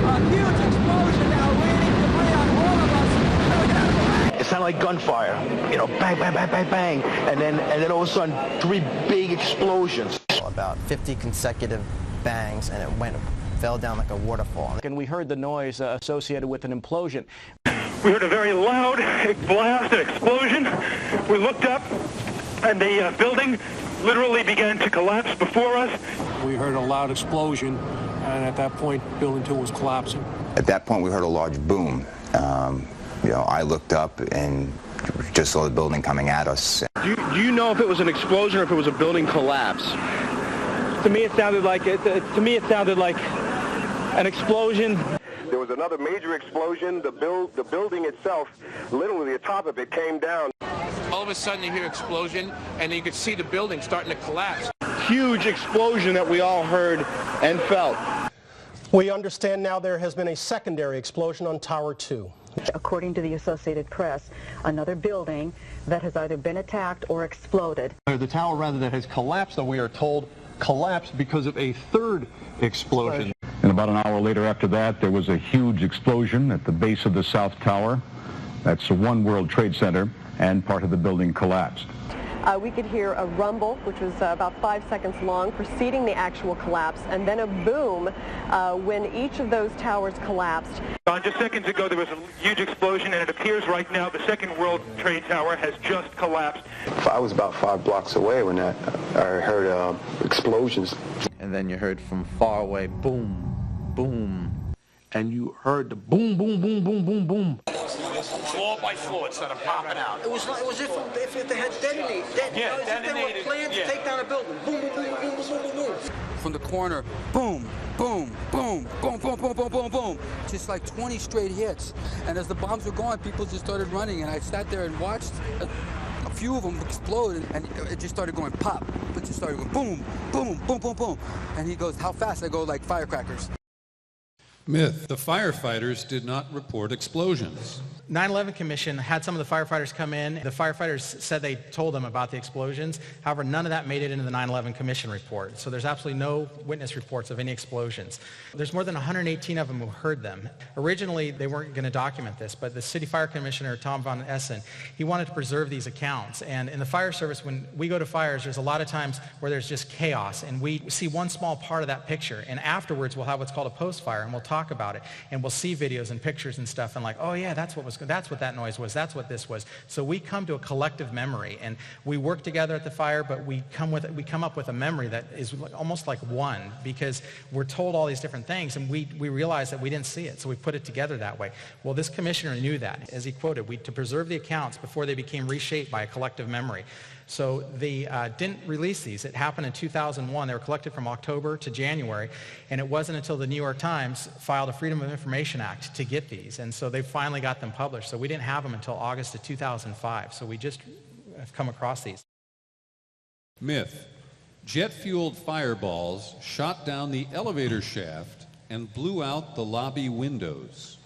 A huge explosion now, raining debris on all of us. It sounded like gunfire, you know, bang, bang, bang, bang, bang, and then all of a sudden 3 big explosions. About 50 consecutive bangs, and it fell down like a waterfall. And we heard the noise associated with an implosion. We heard a very loud blast, an explosion. We looked up, and the building literally began to collapse before us. We heard a loud explosion, and at that point, Building 2 was collapsing. At that point, we heard a large boom. You know, I looked up and just saw the building coming at us. Do you know if it was an explosion or if it was a building collapse? To me, it sounded like an explosion. There was another major explosion. The building itself, literally the top of it, came down. All of a sudden you hear explosion, and you could see the building starting to collapse. Huge explosion that we all heard and felt. We understand now there has been a secondary explosion on Tower 2. According to the Associated Press, another building that has either been attacked or exploded. The tower, rather, that has collapsed, though we are told, collapsed because of a third explosion. And about an hour later after that, there was a huge explosion at the base of the South Tower. That's One World Trade Center, and part of the building collapsed. We could hear a rumble, which was about 5 seconds long, preceding the actual collapse, and then a boom when each of those towers collapsed. Just seconds ago, there was a huge explosion, and it appears right now the Second World Trade Tower has just collapsed. I was about 5 blocks away when I heard explosions. And then you heard from far away, boom, boom. And you heard the boom, boom, boom, boom, boom, boom. Floor by floor, it started popping out. It was if they had detonated. If they were planned to take down a building. Boom, boom, boom, boom, boom, boom, boom. From the corner, boom, boom, boom, boom, boom, boom, boom, boom, boom. Just like 20 straight hits. And as the bombs were going, people just started running. And I sat there and watched a few of them explode, and it just started going pop. It just started going boom, boom, boom, boom, boom. And he goes, how fast? I go, like firecrackers. Myth. The firefighters did not report explosions. 9/11 Commission had some of the firefighters come in. The firefighters said they told them about the explosions. However, none of that made it into the 9/11 Commission report. So there's absolutely no witness reports of any explosions. There's more than 118 of them who heard them. Originally, they weren't going to document this, but the City Fire Commissioner, Tom Von Essen, he wanted to preserve these accounts. And in the fire service, when we go to fires, there's a lot of times where there's just chaos, and we see one small part of that picture. And afterwards, we'll have what's called a post-fire, and we'll talk about it. And we'll see videos and pictures and stuff, and like, oh yeah, that's what that noise was, that's what this was. So we come to a collective memory, and we work together at the fire, but we come up with a memory that is almost like one, because we're told all these different things, and we realize that we didn't see it, so we put it together that way. Well, this commissioner knew that. As he quoted, to preserve the accounts before they became reshaped by a collective memory. So they didn't release these. It happened in 2001. They were collected from October to January, and it wasn't until the New York Times filed a Freedom of Information Act to get these, and so they finally got them published. So we didn't have them until August of 2005, so we just have come across these. Myth. Jet-fueled fireballs shot down the elevator shaft and blew out the lobby windows.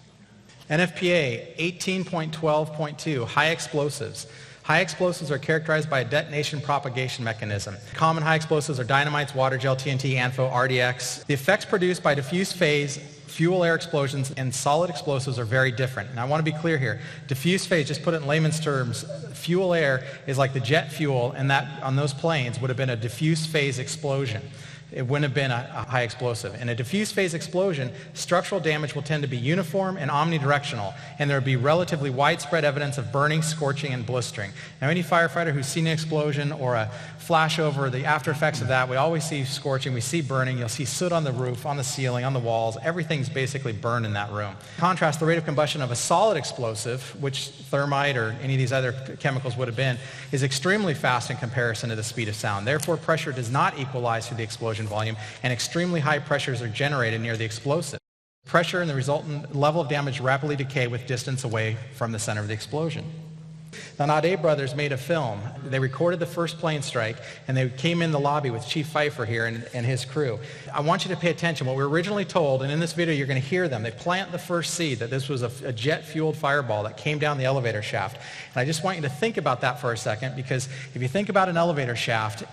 NFPA 18.12.2, high explosives. High explosives are characterized by a detonation propagation mechanism. Common high explosives are dynamites, water gel, TNT, ANFO, RDX. The effects produced by diffuse phase, fuel air explosions, and solid explosives are very different. And I want to be clear here. Diffuse phase, just put it in layman's terms, fuel air is like the jet fuel, and that on those planes would have been a diffuse phase explosion. it wouldn't have been a high explosive. In a diffuse phase explosion, structural damage will tend to be uniform and omnidirectional, and there would be relatively widespread evidence of burning, scorching, and blistering. Now, any firefighter who's seen an explosion or a flashover, the after effects of that, we always see scorching, we see burning, you'll see soot on the roof, on the ceiling, on the walls, everything's basically burned in that room. In contrast, the rate of combustion of a solid explosive, which thermite or any of these other chemicals would have been, is extremely fast in comparison to the speed of sound. Therefore, pressure does not equalize through the explosion volume, and extremely high pressures are generated near the explosive. Pressure and the resultant level of damage rapidly decay with distance away from the center of the explosion. The AIA brothers made a film. They recorded the first plane strike, and they came in the lobby with Chief Fifer here and his crew. I want you to pay attention. What we were originally told, and in this video you're going to hear them, they plant the first seed that this was a jet-fueled fireball that came down the elevator shaft. And I just want you to think about that for a second, because if you think about an elevator shaft,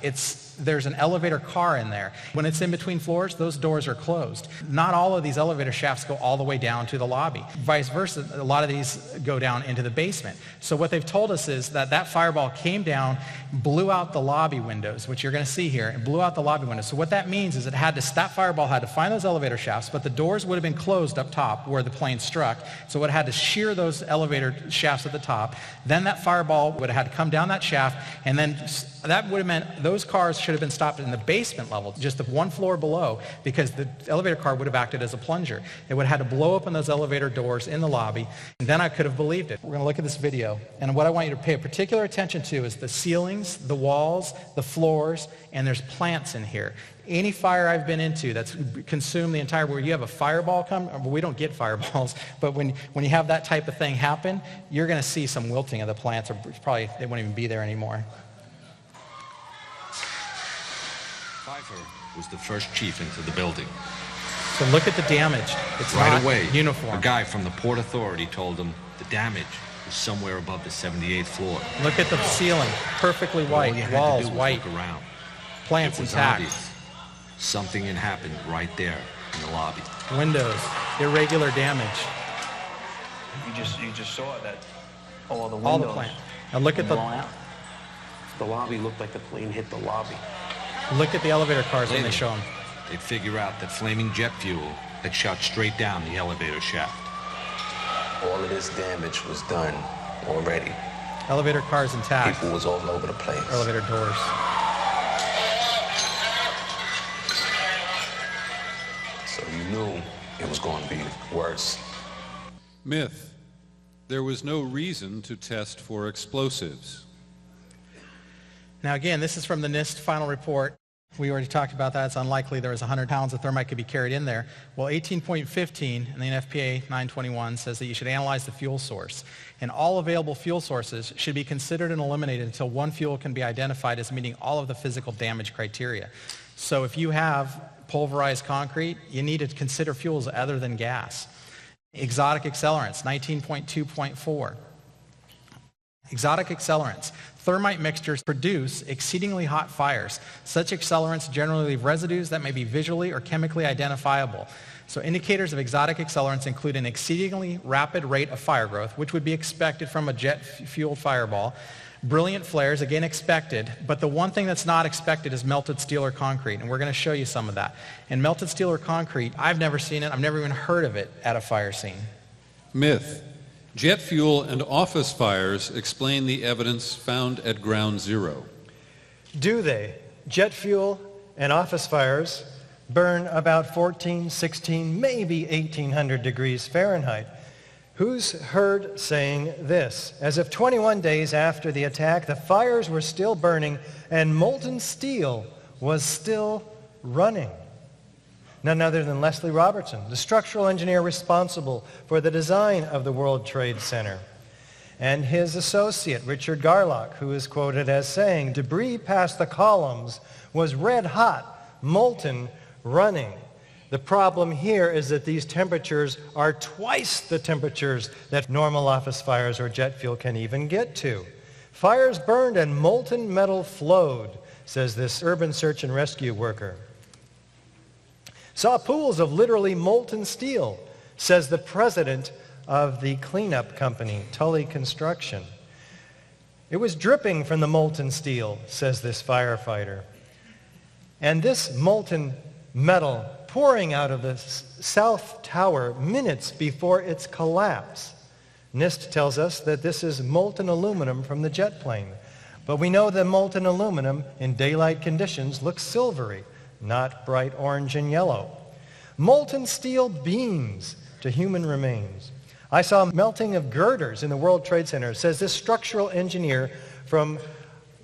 there's an elevator car in there. When it's in between floors, those doors are closed. Not all of these elevator shafts go all the way down to the lobby. Vice versa, a lot of these go down into the basement. So what they've told us is that that fireball came down, blew out the lobby windows, which you're going to see here, and blew out the lobby windows. So what that means is that fireball had to find those elevator shafts, but the doors would have been closed up top where the plane struck, so it had to shear those elevator shafts at the top. Then that fireball would have had to come down that shaft, and then that would have meant those cars should have been stopped in the basement level, just the one floor below, because the elevator car would have acted as a plunger. It would have had to blow open those elevator doors in the lobby, and then I could have believed it. We're going to look at this video, and what I want you to pay particular attention to is the ceilings, the walls, the floors, and there's plants in here. Any fire I've been into that's consumed the entire, where you have a fireball come, well, we don't get fireballs, but when you have that type of thing happen, you're going to see some wilting of the plants, or probably they won't even be there anymore. Pfeiffer was the first chief into the building. So look at the damage. It's right not away, uniform. A guy from the Port Authority told him the damage was somewhere above the 78th floor. Look at the ceiling, perfectly white, walls white, around. Plants intact. Obvious. Something had happened right there in the lobby. Windows, irregular damage. You just saw that all the windows. All the plant. Now look at the lobby looked like the plane hit the lobby. Look at the elevator cars when they show them. They'd figure out that flaming jet fuel had shot straight down the elevator shaft. All of this damage was done already. Elevator cars intact. People was all over the place. Elevator doors. So you knew it was going to be worse. Myth. There was no reason to test for explosives. Now again, this is from the NIST final report. We already talked about that. It's unlikely there was 100 pounds of thermite could be carried in there. Well, 18.15 in the NFPA 921 says that you should analyze the fuel source. And all available fuel sources should be considered and eliminated until one fuel can be identified as meeting all of the physical damage criteria. So if you have pulverized concrete, you need to consider fuels other than gas. Exotic accelerants, 19.2.4. Exotic accelerants. Thermite mixtures produce exceedingly hot fires. Such accelerants generally leave residues that may be visually or chemically identifiable. So indicators of exotic accelerants include an exceedingly rapid rate of fire growth, which would be expected from a jet-fueled fireball. Brilliant flares, again expected, but the one thing that's not expected is melted steel or concrete, and we're going to show you some of that. And melted steel or concrete, I've never seen it, I've never even heard of it at a fire scene. Myth. Jet fuel and office fires explain the evidence found at Ground Zero. Do they? Jet fuel and office fires burn about 14, 16, maybe 1800 degrees Fahrenheit. Who's heard saying this? As if 21 days after the attack, the fires were still burning and molten steel was still running. None other than Leslie Robertson, the structural engineer responsible for the design of the World Trade Center, and his associate, Richard Garlock, who is quoted as saying, debris past the columns was red hot, molten, running. The problem here is that these temperatures are twice the temperatures that normal office fires or jet fuel can even get to. Fires burned and molten metal flowed, says this urban search and rescue worker. Saw pools of literally molten steel, says the president of the cleanup company, Tully Construction. It was dripping from the molten steel, says this firefighter. And this molten metal pouring out of the south tower minutes before its collapse. NIST tells us that this is molten aluminum from the jet plane. But we know that molten aluminum in daylight conditions looks silvery, not bright orange and yellow. Molten steel beams to human remains. I saw melting of girders in the World Trade Center, says this structural engineer from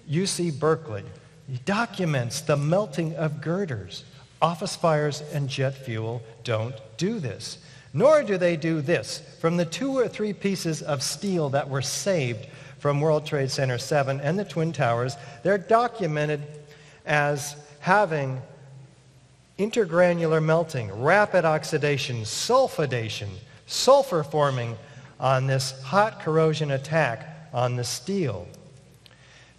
UC Berkeley. He documents the melting of girders. Office fires and jet fuel don't do this. Nor do they do this. From the 2 or 3 pieces of steel that were saved from World Trade Center 7 and the Twin Towers, they're documented as having intergranular melting, rapid oxidation, sulfidation, sulfur forming on this hot corrosion attack on the steel,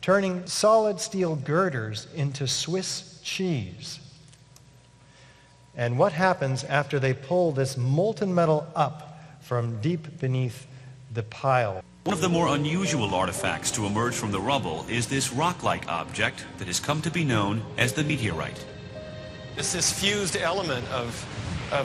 turning solid steel girders into Swiss cheese. And what happens after they pull this molten metal up from deep beneath the pile? One of the more unusual artifacts to emerge from the rubble is this rock-like object that has come to be known as the meteorite. It's this fused element of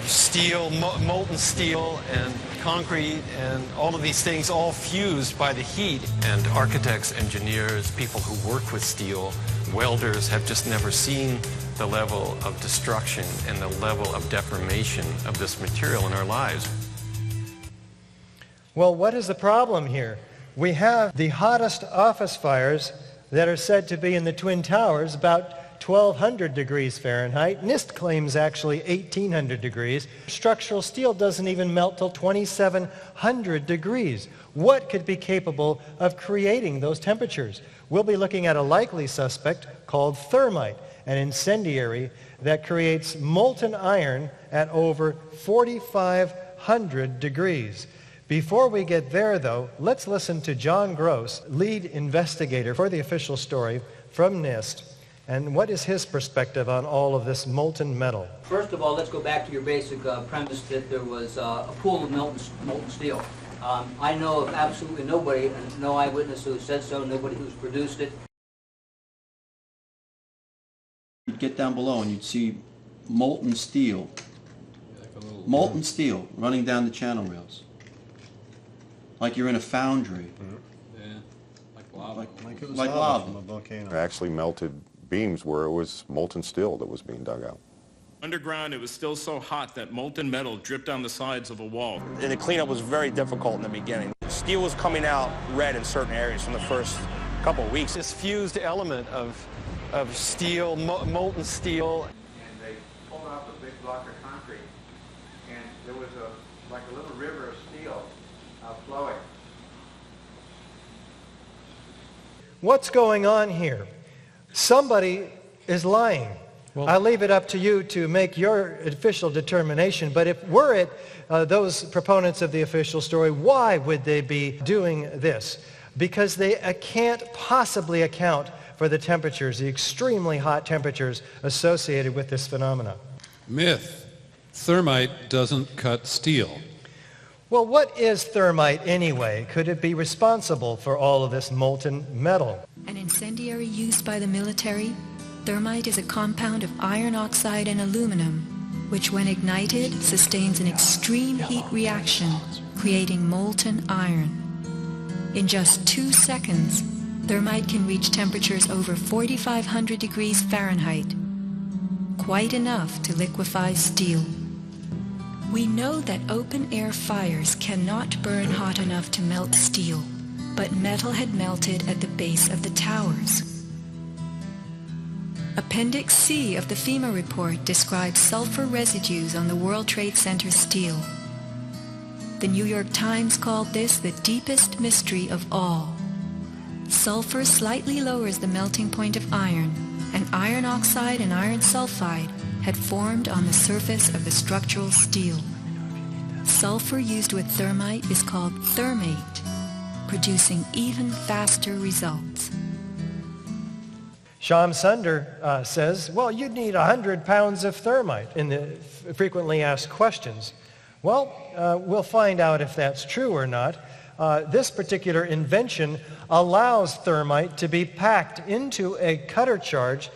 steel, molten steel and concrete and all of these things all fused by the heat. And architects, engineers, people who work with steel, welders have just never seen the level of destruction and the level of deformation of this material in our lives. Well, what is the problem here? We have the hottest office fires that are said to be in the Twin Towers, about 1,200 degrees Fahrenheit. NIST claims actually 1,800 degrees. Structural steel doesn't even melt till 2,700 degrees. What could be capable of creating those temperatures? We'll be looking at a likely suspect called thermite, an incendiary that creates molten iron at over 4,500 degrees. Before we get there, though, let's listen to John Gross, lead investigator for the official story from NIST, and what is his perspective on all of this molten metal? First of all, let's go back to your basic premise that there was a pool of molten steel. I know of absolutely nobody, and no eyewitness who said so, nobody who's produced it. You'd get down below and you'd see molten steel running down the channel rails. Like you're in a foundry. Yeah, like lava. Like it was like lava lava from a volcano. Actually melted beams where it was molten steel that was being dug out. Underground, it was still so hot that molten metal dripped down the sides of a wall. And the cleanup was very difficult in the beginning. Steel was coming out red in certain areas from the first couple of weeks. This fused element of steel, molten steel. And they pulled off a big block of concrete, and there was like a little river of steel flowing. What's going on here? Somebody is lying. Well, I'll leave it up to you to make your official determination, but if we're it, those proponents of the official story, why would they be doing this? Because they can't possibly account for the temperatures, the extremely hot temperatures associated with this phenomenon. Myth. Thermite doesn't cut steel. Well, what is thermite anyway? Could it be responsible for all of this molten metal? An incendiary used by the military, thermite is a compound of iron oxide and aluminum, which when ignited sustains an extreme heat reaction, creating molten iron. In just 2 seconds, thermite can reach temperatures over 4,500 degrees Fahrenheit, quite enough to liquefy steel. We know that open-air fires cannot burn hot enough to melt steel, but metal had melted at the base of the towers. Appendix C of the FEMA report describes sulfur residues on the World Trade Center steel. The New York Times called this the deepest mystery of all. Sulfur slightly lowers the melting point of iron, and iron oxide and iron sulfide had formed on the surface of the structural steel. Sulfur used with thermite is called thermate, producing even faster results. Shyam Sunder says, well, you'd need 100 pounds of thermite in the frequently asked questions. Well, we'll find out if that's true or not. This particular invention allows thermite to be packed into a cutter charge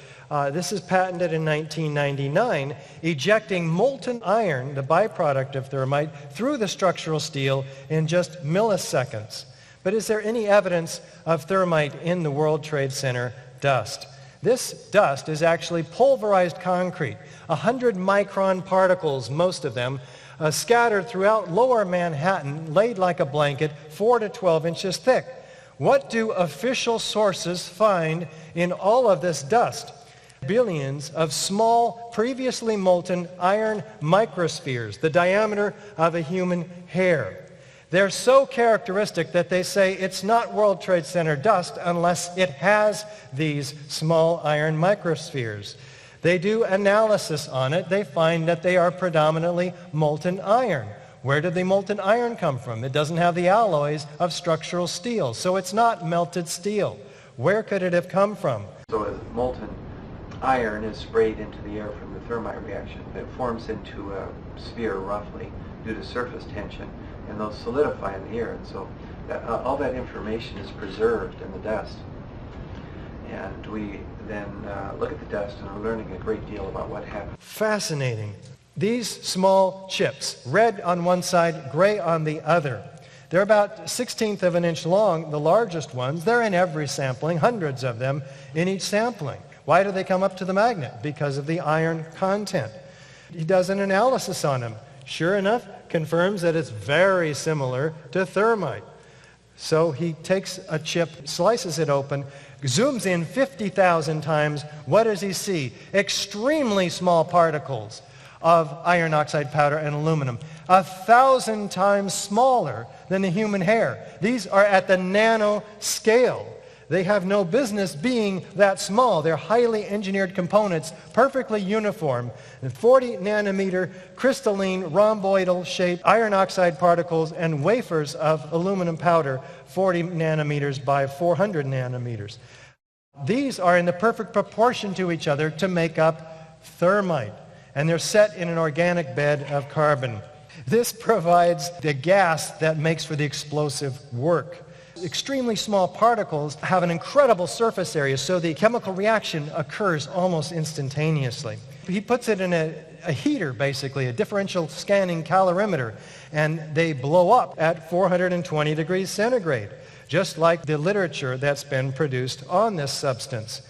This is patented in 1999, ejecting molten iron, the byproduct of thermite, through the structural steel in just milliseconds. But is there any evidence of thermite in the World Trade Center dust? This dust is actually pulverized concrete, 100-micron particles, most of them, scattered throughout lower Manhattan, laid like a blanket, 4 to 12 inches thick. What do official sources find in all of this dust? Billions of small, previously molten iron microspheres, the diameter of a human hair. They're so characteristic that they say it's not World Trade Center dust unless it has these small iron microspheres. They do analysis on it. They find that they are predominantly molten iron. Where did the molten iron come from? It doesn't have the alloys of structural steel, so it's not melted steel. Where could it have come from? So as molten iron is sprayed into the air from the thermite reaction, it forms into a sphere roughly due to surface tension, and those solidify in the air. And so all that information is preserved in the dust. And we then look at the dust and are learning a great deal about what happened. Fascinating. These small chips, red on one side, gray on the other. They're about 1/16 of an inch long, the largest ones. They're in every sampling, hundreds of them in each sampling. Why do they come up to the magnet? Because of the iron content. He does an analysis on them. Sure enough, confirms that it's very similar to thermite. So he takes a chip, slices it open, zooms in 50,000 times. What does he see? Extremely small particles of iron oxide powder and aluminum, 1,000 times smaller than the human hair. These are at the nano scale. They have no business being that small. They're highly engineered components, perfectly uniform. 40 nanometer crystalline rhomboidal shaped iron oxide particles and wafers of aluminum powder, 40 nanometers by 400 nanometers. These are in the perfect proportion to each other to make up thermite, and they're set in an organic bed of carbon. This provides the gas that makes for the explosive work. Extremely small particles have an incredible surface area, so the chemical reaction occurs almost instantaneously. He puts it in a heater, basically, a differential scanning calorimeter, and they blow up at 420 degrees centigrade, just like the literature that's been produced on this substance.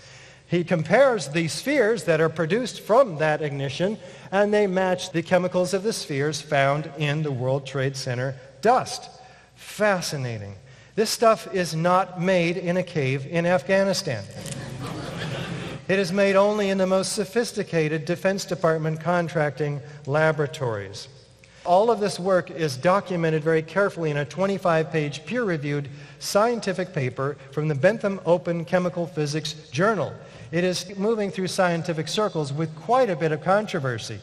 He compares the spheres that are produced from that ignition, and they match the chemicals of the spheres found in the World Trade Center dust. Fascinating. This stuff is not made in a cave in Afghanistan. It is made only in the most sophisticated Defense Department contracting laboratories. All of this work is documented very carefully in a 25-page peer-reviewed scientific paper from the Bentham Open Chemical Physics Journal. It is moving through scientific circles with quite a bit of controversy.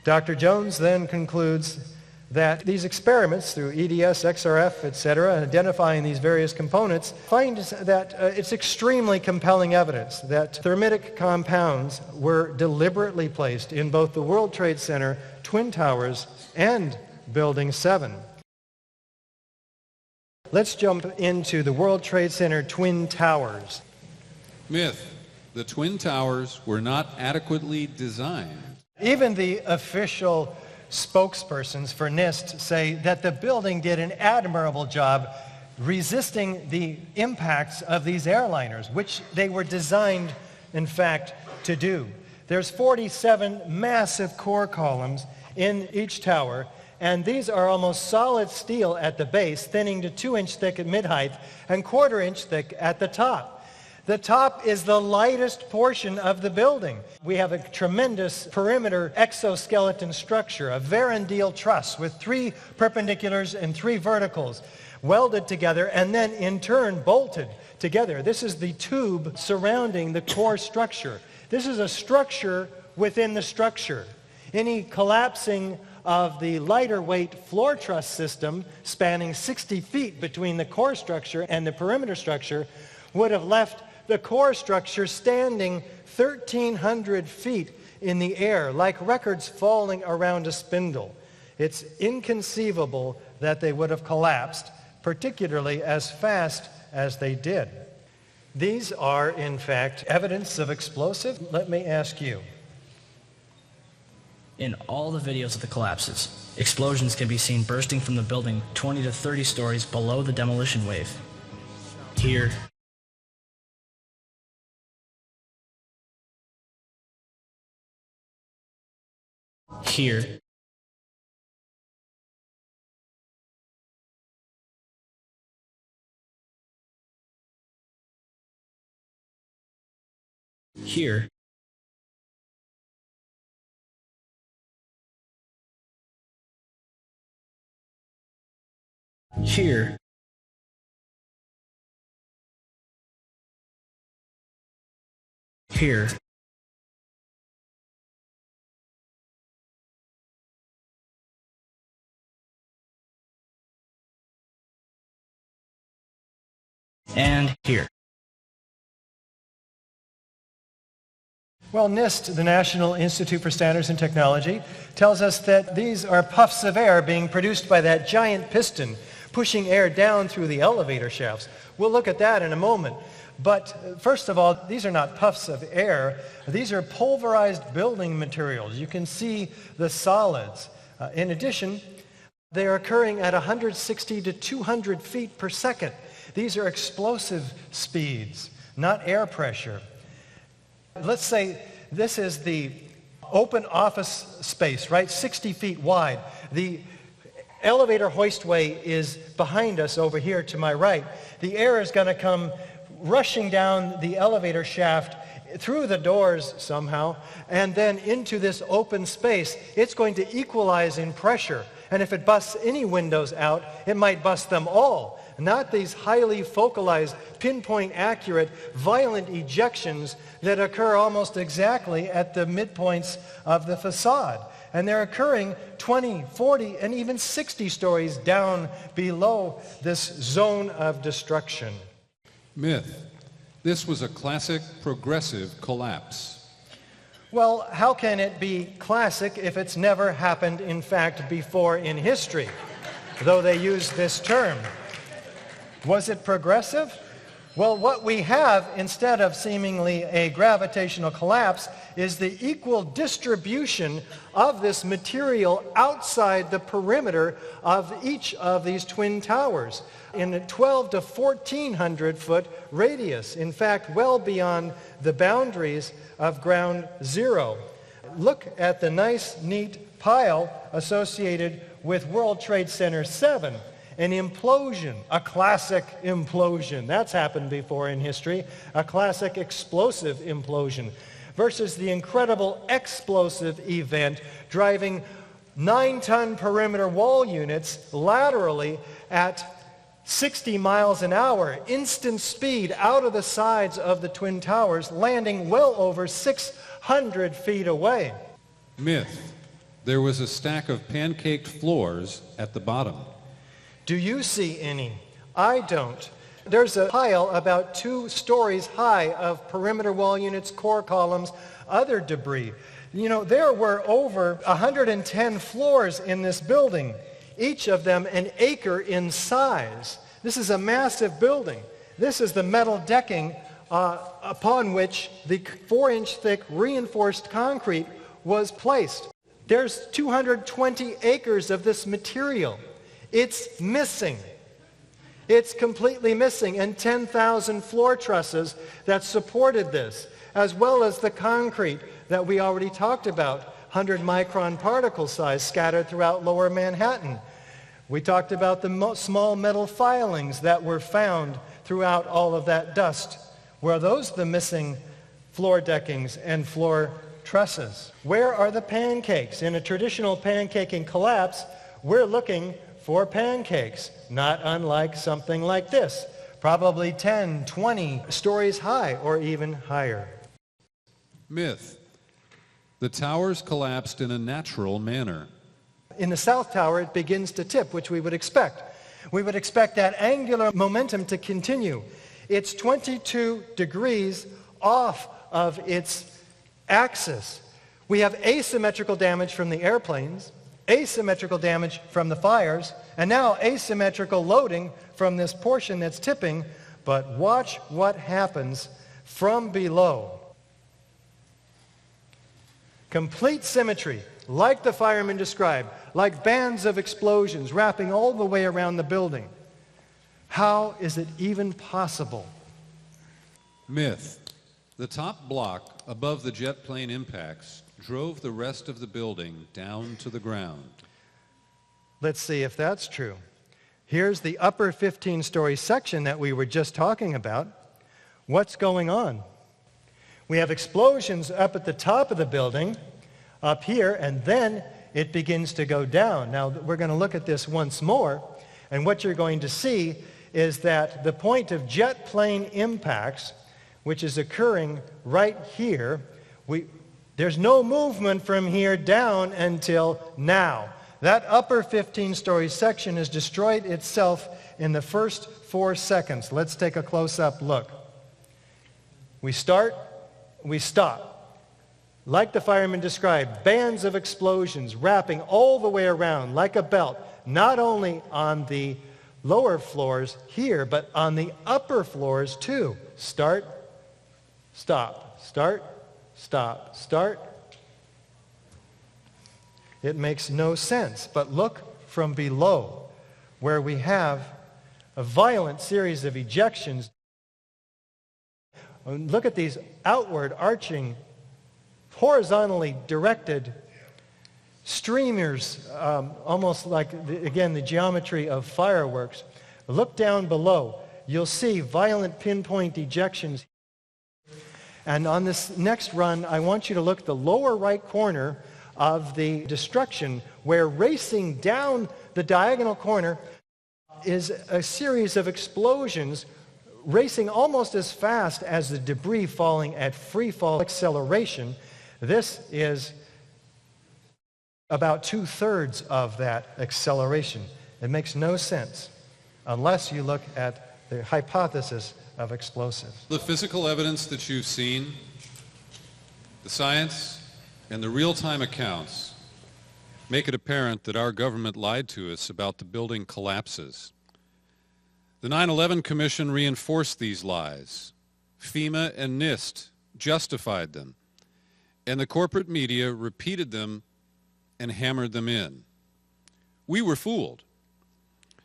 Dr. Jones then concludes that these experiments through EDS, XRF, etc., identifying these various components, find that it's extremely compelling evidence that thermitic compounds were deliberately placed in both the World Trade Center, Twin Towers, and Building 7. Let's jump into the World Trade Center Twin Towers. Myth. The Twin Towers were not adequately designed. Even the official spokespersons for NIST say that the building did an admirable job resisting the impacts of these airliners, which they were designed, in fact, to do. There's 47 massive core columns in each tower, and these are almost solid steel at the base, thinning to 2-inch thick at mid-height and 1/4-inch thick at the top. The top is the lightest portion of the building. We have a tremendous perimeter exoskeleton structure, a Varandeel truss with 3 perpendiculars and 3 verticals welded together and then in turn bolted together. This is the tube surrounding the core structure. This is a structure within the structure. Any collapsing of the lighter weight floor truss system spanning 60 feet between the core structure and the perimeter structure would have left the core structure standing 1,300 feet in the air, like records falling around a spindle. It's inconceivable that they would have collapsed, particularly as fast as they did. These are, in fact, evidence of explosive. Let me ask you. In all the videos of the collapses, explosions can be seen bursting from the building 20 to 30 stories below the demolition wave. Here, here, here, here, here, and here. Well, NIST, the National Institute for Standards and Technology, tells us that these are puffs of air being produced by that giant piston pushing air down through the elevator shafts. We'll look at that in a moment. But first of all, these are not puffs of air. These are pulverized building materials. You can see the solids. In addition, they are occurring at 160 to 200 feet per second. These are explosive speeds, not air pressure. Let's say this is the open office space, right? 60 feet wide. The elevator hoistway is behind us over here to my right. The air is going to come rushing down the elevator shaft through the doors somehow and then into this open space. It's going to equalize in pressure. And if it busts any windows out, it might bust them all. Not these highly focalized, pinpoint accurate, violent ejections that occur almost exactly at the midpoints of the facade. And they're occurring 20, 40, and even 60 stories down below this zone of destruction. Myth. This was a classic progressive collapse. Well, how can it be classic if it's never happened, in fact, before in history, though they use this term? Was it progressive? Well, what we have, instead of seemingly a gravitational collapse, is the equal distribution of this material outside the perimeter of each of these twin towers in a 12 to 1,400 foot radius. In fact, well beyond the boundaries of ground zero. Look at the nice, neat pile associated with World Trade Center 7. An implosion, a classic implosion. That's happened before in history. A classic explosive implosion versus the incredible explosive event driving 9-ton perimeter wall units laterally at 60 miles an hour, instant speed out of the sides of the Twin Towers, landing well over 600 feet away. Myth. There was a stack of pancaked floors at the bottom. Do you see any? I don't. There's a pile about 2 stories high of perimeter wall units, core columns, other debris. You know, there were over 110 floors in this building, each of them an acre in size. This is a massive building. This is the metal decking upon which the 4-inch thick reinforced concrete was placed. There's 220 acres of this material. It's missing. It's completely missing. And 10,000 floor trusses that supported this, as well as the concrete that we already talked about, 100-micron particle size scattered throughout lower Manhattan. We talked about the small metal filings that were found throughout all of that dust. Were those the missing floor deckings and floor trusses? Where are the pancakes? In a traditional pancaking collapse, we're looking for pancakes, not unlike something like this, probably 10, 20 stories high or even higher. Myth. The towers collapsed in a natural manner. In the south tower, it begins to tip, which we would expect. We would expect that angular momentum to continue. It's 22 degrees off of its axis. We have asymmetrical damage from the airplanes, asymmetrical damage from the fires, and now asymmetrical loading from this portion that's tipping, But watch what happens from below. Complete symmetry, like the firemen described, like bands of explosions wrapping all the way around the building. How is it even possible? Myth. The top block above the jet plane impacts drove the rest of the building down to the ground. Let's see if that's true. Here's the upper 15-story section that we were just talking about. What's going on? We have explosions up at the top of the building, up here, and then it begins to go down. Now, we're going to look at this once more, and what you're going to see is that the point of jet plane impacts, which is occurring right here, there's no movement from here down until now. That upper 15-story section has destroyed itself in the first 4 seconds. Let's take a close-up look. We start, we stop. Like the firemen described, bands of explosions wrapping all the way around like a belt, not only on the lower floors here, but on the upper floors too. Start, stop, start, stop, start. It makes no sense. But look from below, where we have a violent series of ejections. Look at these outward arching, horizontally directed streamers, almost like, again, the geometry of fireworks. Look down below. You'll see violent pinpoint ejections. And on this next run, I want you to look at the lower right corner of the destruction, where racing down the diagonal corner is a series of explosions racing almost as fast as the debris falling at free fall acceleration. This is about 2/3 of that acceleration. It makes no sense unless you look at the hypothesis of explosives. The physical evidence that you've seen, the science, and the real-time accounts make it apparent that our government lied to us about the building collapses. The 9/11 Commission reinforced these lies. FEMA and NIST justified them, and the corporate media repeated them and hammered them in. We were fooled.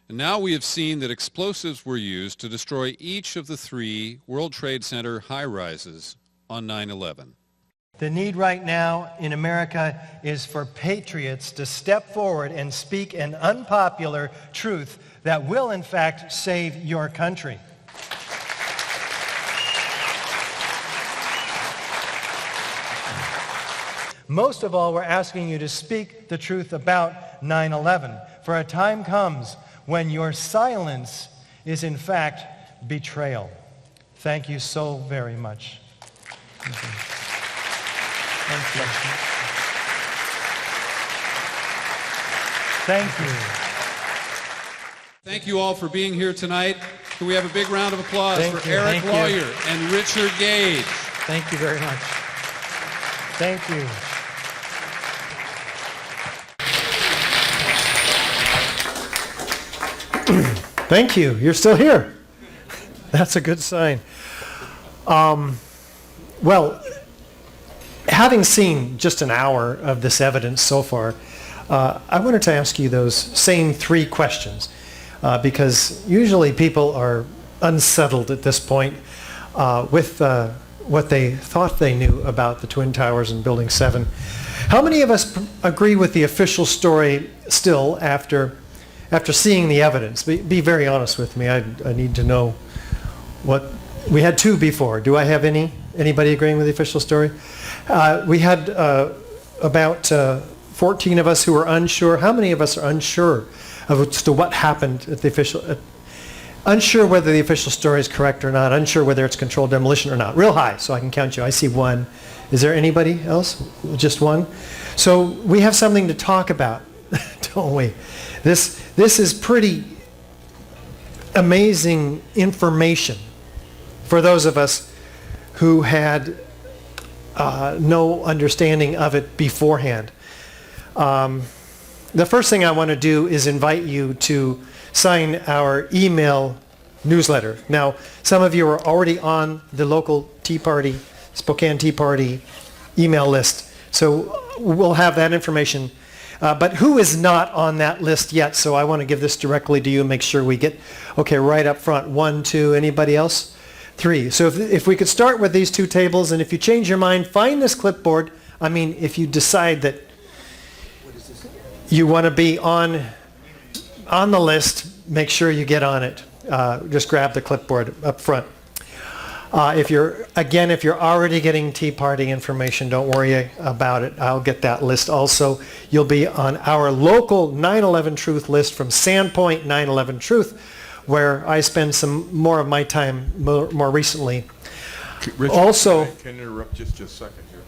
And now we have seen that explosives were used to destroy each of the 3 World Trade Center high-rises on 9/11. The need right now in America is for patriots to step forward and speak an unpopular truth that will, in fact, save your country. Most of all, we're asking you to speak the truth about 9/11. For a time comes when your silence is, in fact, betrayal. Thank you so very much. Thank you. Thank you. Thank you all for being here tonight. Can we have a big round of applause Thank for you. Eric Thank Lawyer you. and Richard Gage. Thank you very much. Thank you. Thank you. You're still here. That's a good sign. Well, having seen just an hour of this evidence so far, I wanted to ask you those same 3 questions because usually people are unsettled at this point with what they thought they knew about the Twin Towers and Building 7. How many of us agree with the official story still after seeing the evidence? Be very honest with me. I need to know what... We had 2 before. Do I have anybody agreeing with the official story? We had about 14 of us who were unsure. How many of us are unsure as to what happened at the official... unsure whether the official story is correct or not, unsure whether it's controlled demolition or not? Real high, so I can count you. I see 1. Is there anybody else? Just 1? So we have something to talk about, don't we? This is pretty amazing information for those of us who had no understanding of it beforehand. The first thing I want to do is invite you to sign our email newsletter. Now, some of you are already on the local Tea Party, Spokane Tea Party email list, so we'll have that information. But who is not on that list yet? So I want to give this directly to you and make sure we get, okay, right up front. 1, 2, anybody else? 3. So if we could start with these 2 tables, and if you change your mind, find this clipboard. I mean, if you decide that you want to be on the list, make sure you get on it. Just grab the clipboard up front. If you're already getting Tea Party information, don't worry about it. I'll get that list also. You'll be on our local 9/11 Truth list from Sandpoint 9/11 Truth, where I spend some more of my time more recently. Richard, also, can I interrupt just a second here?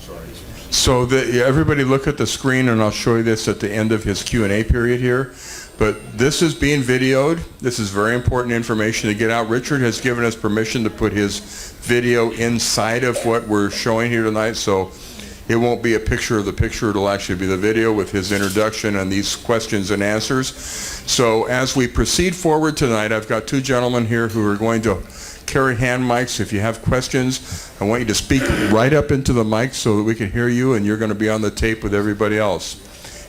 Sorry. So everybody look at the screen, and I'll show you this at the end of his Q&A period here. But this is being videoed. This is very important information to get out. Richard has given us permission to put his video inside of what we're showing here tonight, so it won't be a picture of the picture. It'll actually be the video with his introduction and these questions and answers. So as we proceed forward tonight, I've got 2 gentlemen here who are going to carry hand mics. If you have questions, I want you to speak right up into the mic so that we can hear you, and you're going to be on the tape with everybody else.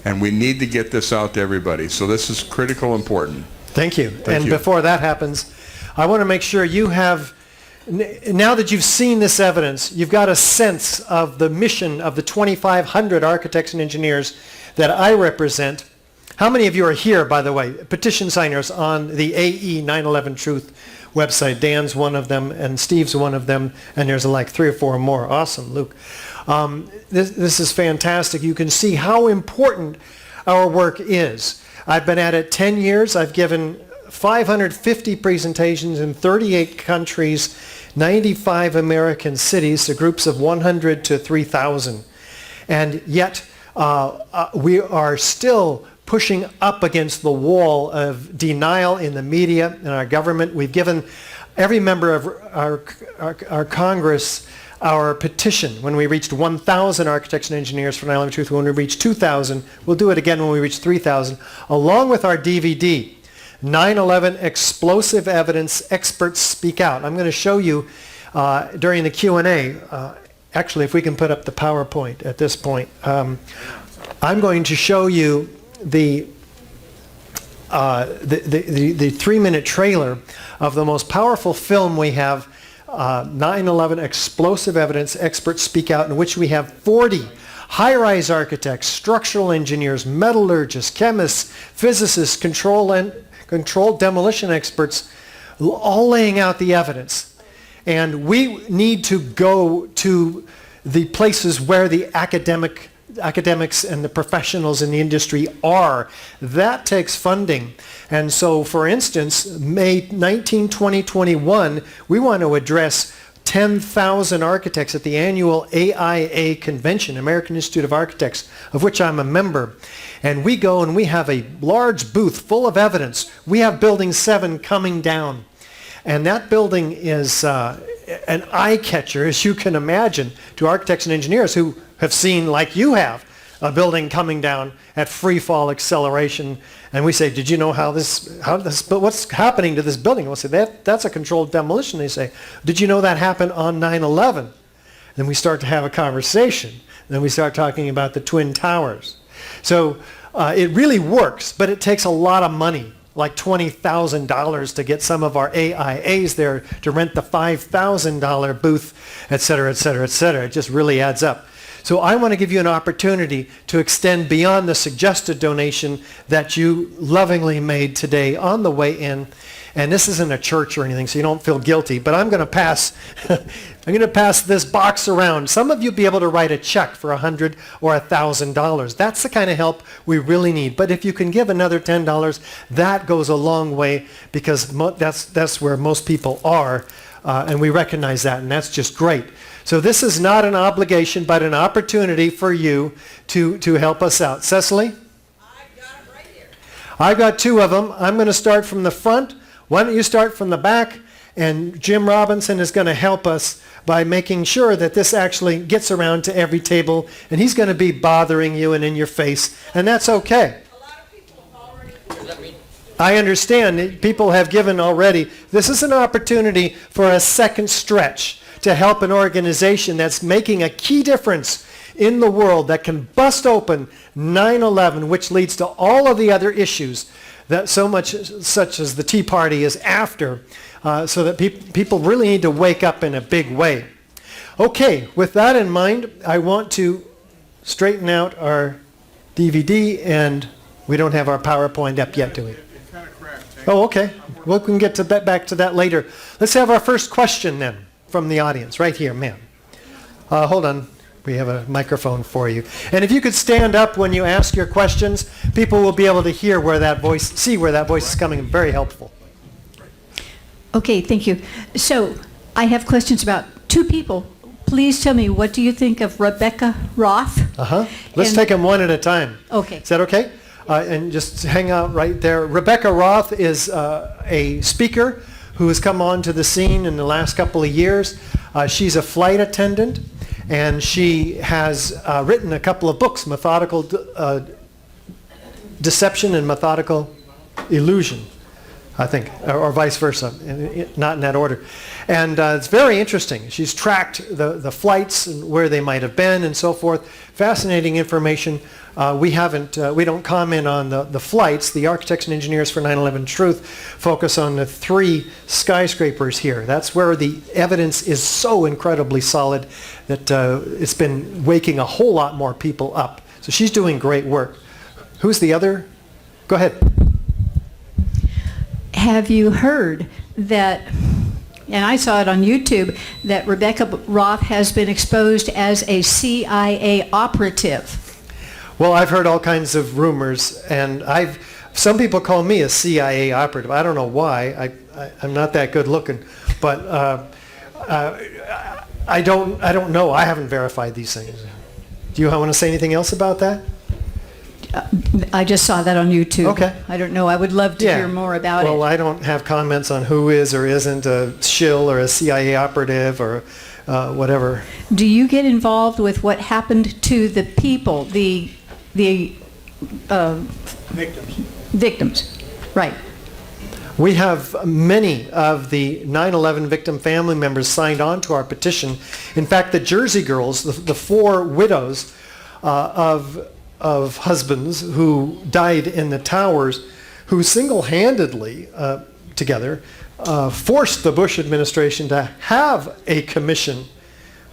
And we need to get this out to everybody. So this is critical important. Thank you. And before that happens, I want to make sure you have, now that you've seen this evidence, you've got a sense of the mission of the 2,500 architects and engineers that I represent. How many of you are here, by the way, petition signers on the AE 9/11 Truth website? Dan's one of them, and Steve's one of them, and there's like 3 or 4 more. Awesome, Luke. This is fantastic. You can see how important our work is. I've been at it 10 years. I've given 550 presentations in 38 countries, 95 American cities, to groups of 100 to 3,000. And yet we are still pushing up against the wall of denial in the media and our government. We've given every member of our Congress our petition when we reached 1,000 architects and engineers for 9/11 Truth. When we reach 2,000, we'll do it again when we reach 3,000, along with our DVD, 9/11 Explosive Evidence Experts Speak Out. I'm going to show you during the Q&A, actually if we can put up the PowerPoint at this point, I'm going to show you the 3-minute trailer of the most powerful film we have, 9/11 Explosive Evidence Experts Speak Out, in which we have 40 high-rise architects, structural engineers, metallurgists, chemists, physicists, controlled demolition experts, all laying out the evidence. And we need to go to the places where the academics and the professionals in the industry are. That takes funding. And so, for instance, May 19, 2021, we want to address 10,000 architects at the annual AIA convention, American Institute of Architects, of which I'm a member. And we go and we have a large booth full of evidence. We have Building 7 coming down. And that building is an eye catcher, as you can imagine, to architects and engineers who have seen, like you have, a building coming down at free fall acceleration. And we say, did you know what's happening to this building? We'll say, that's a controlled demolition. They say, did you know that happened on 9/11? Then we start to have a conversation. Then we start talking about the Twin Towers. So it really works, but it takes a lot of money, like $20,000 to get some of our AIAs there to rent the $5,000 booth, et cetera, et cetera, et cetera. It just really adds up. So I want to give you an opportunity to extend beyond the suggested donation that you lovingly made today on the way in. And this isn't a church or anything, so you don't feel guilty. But I'm going to pass this box around. Some of you will be able to write a check for $100 or $1,000. That's the kind of help we really need. But if you can give another $10, that goes a long way, because that's where most people are, and we recognize that, and that's just great. So this is not an obligation, but an opportunity for you to help us out. Cecily? I've got it right here. I've got 2 of them. I'm going to start from the front. Why don't you start from the back? And Jim Robinson is going to help us by making sure that this actually gets around to every table. And he's going to be bothering you and in your face. And that's okay. I understand that people have given already. This is an opportunity for a second stretch to help an organization that's making a key difference in the world, that can bust open 9/11, which leads to all of the other issues that so much, such as the Tea Party, is after, so that people really need to wake up in a big way. Okay, with that in mind, I want to straighten out our DVD, and we don't have our PowerPoint up yet, do we? Oh, okay. We can get to that, back to that later. Let's have our first question then from the audience. Right here, ma'am. Hold on. We have a microphone for you. And if you could stand up when you ask your questions, people will be able to hear where that voice, see where that voice is coming. Very helpful. Okay, thank you. So I have questions about two people. Please tell me, what do you think of Rebecca Roth? Let's take them one at a time. Okay. Is that okay? And just hang out right there. Rebecca Roth is a speaker who has come onto the scene in the last couple of years. She's a flight attendant, and she has written a couple of books, Methodical Deception and Methodical Illusion, I think, or vice versa, not in that order. And it's very interesting. She's tracked the flights and where they might have been and so forth. Fascinating information. We don't comment on the flights. The architects and engineers for 9/11 Truth focus on the 3 skyscrapers here. That's where the evidence is so incredibly solid that it's been waking a whole lot more people up. So she's doing great work. Who's the other? Go ahead. Have you heard that, and I saw it on YouTube, that Rebecca Roth has been exposed as a CIA operative? Well, I've heard all kinds of rumors, and some people call me a CIA operative. I don't know why. I'm not that good looking, but I don't know. I haven't verified these things. Do you want to say anything else about that? I just saw that on YouTube. Okay. I don't know. I would love to hear more about it. Well, I don't have comments on who is or isn't a shill or a CIA operative or whatever. Do you get involved with what happened to the people, the victims? Right. We have many of the 9/11 victim family members signed on to our petition. In fact, the Jersey girls, the 4 widows of husbands who died in the towers, who single-handedly together forced the Bush administration to have a commission,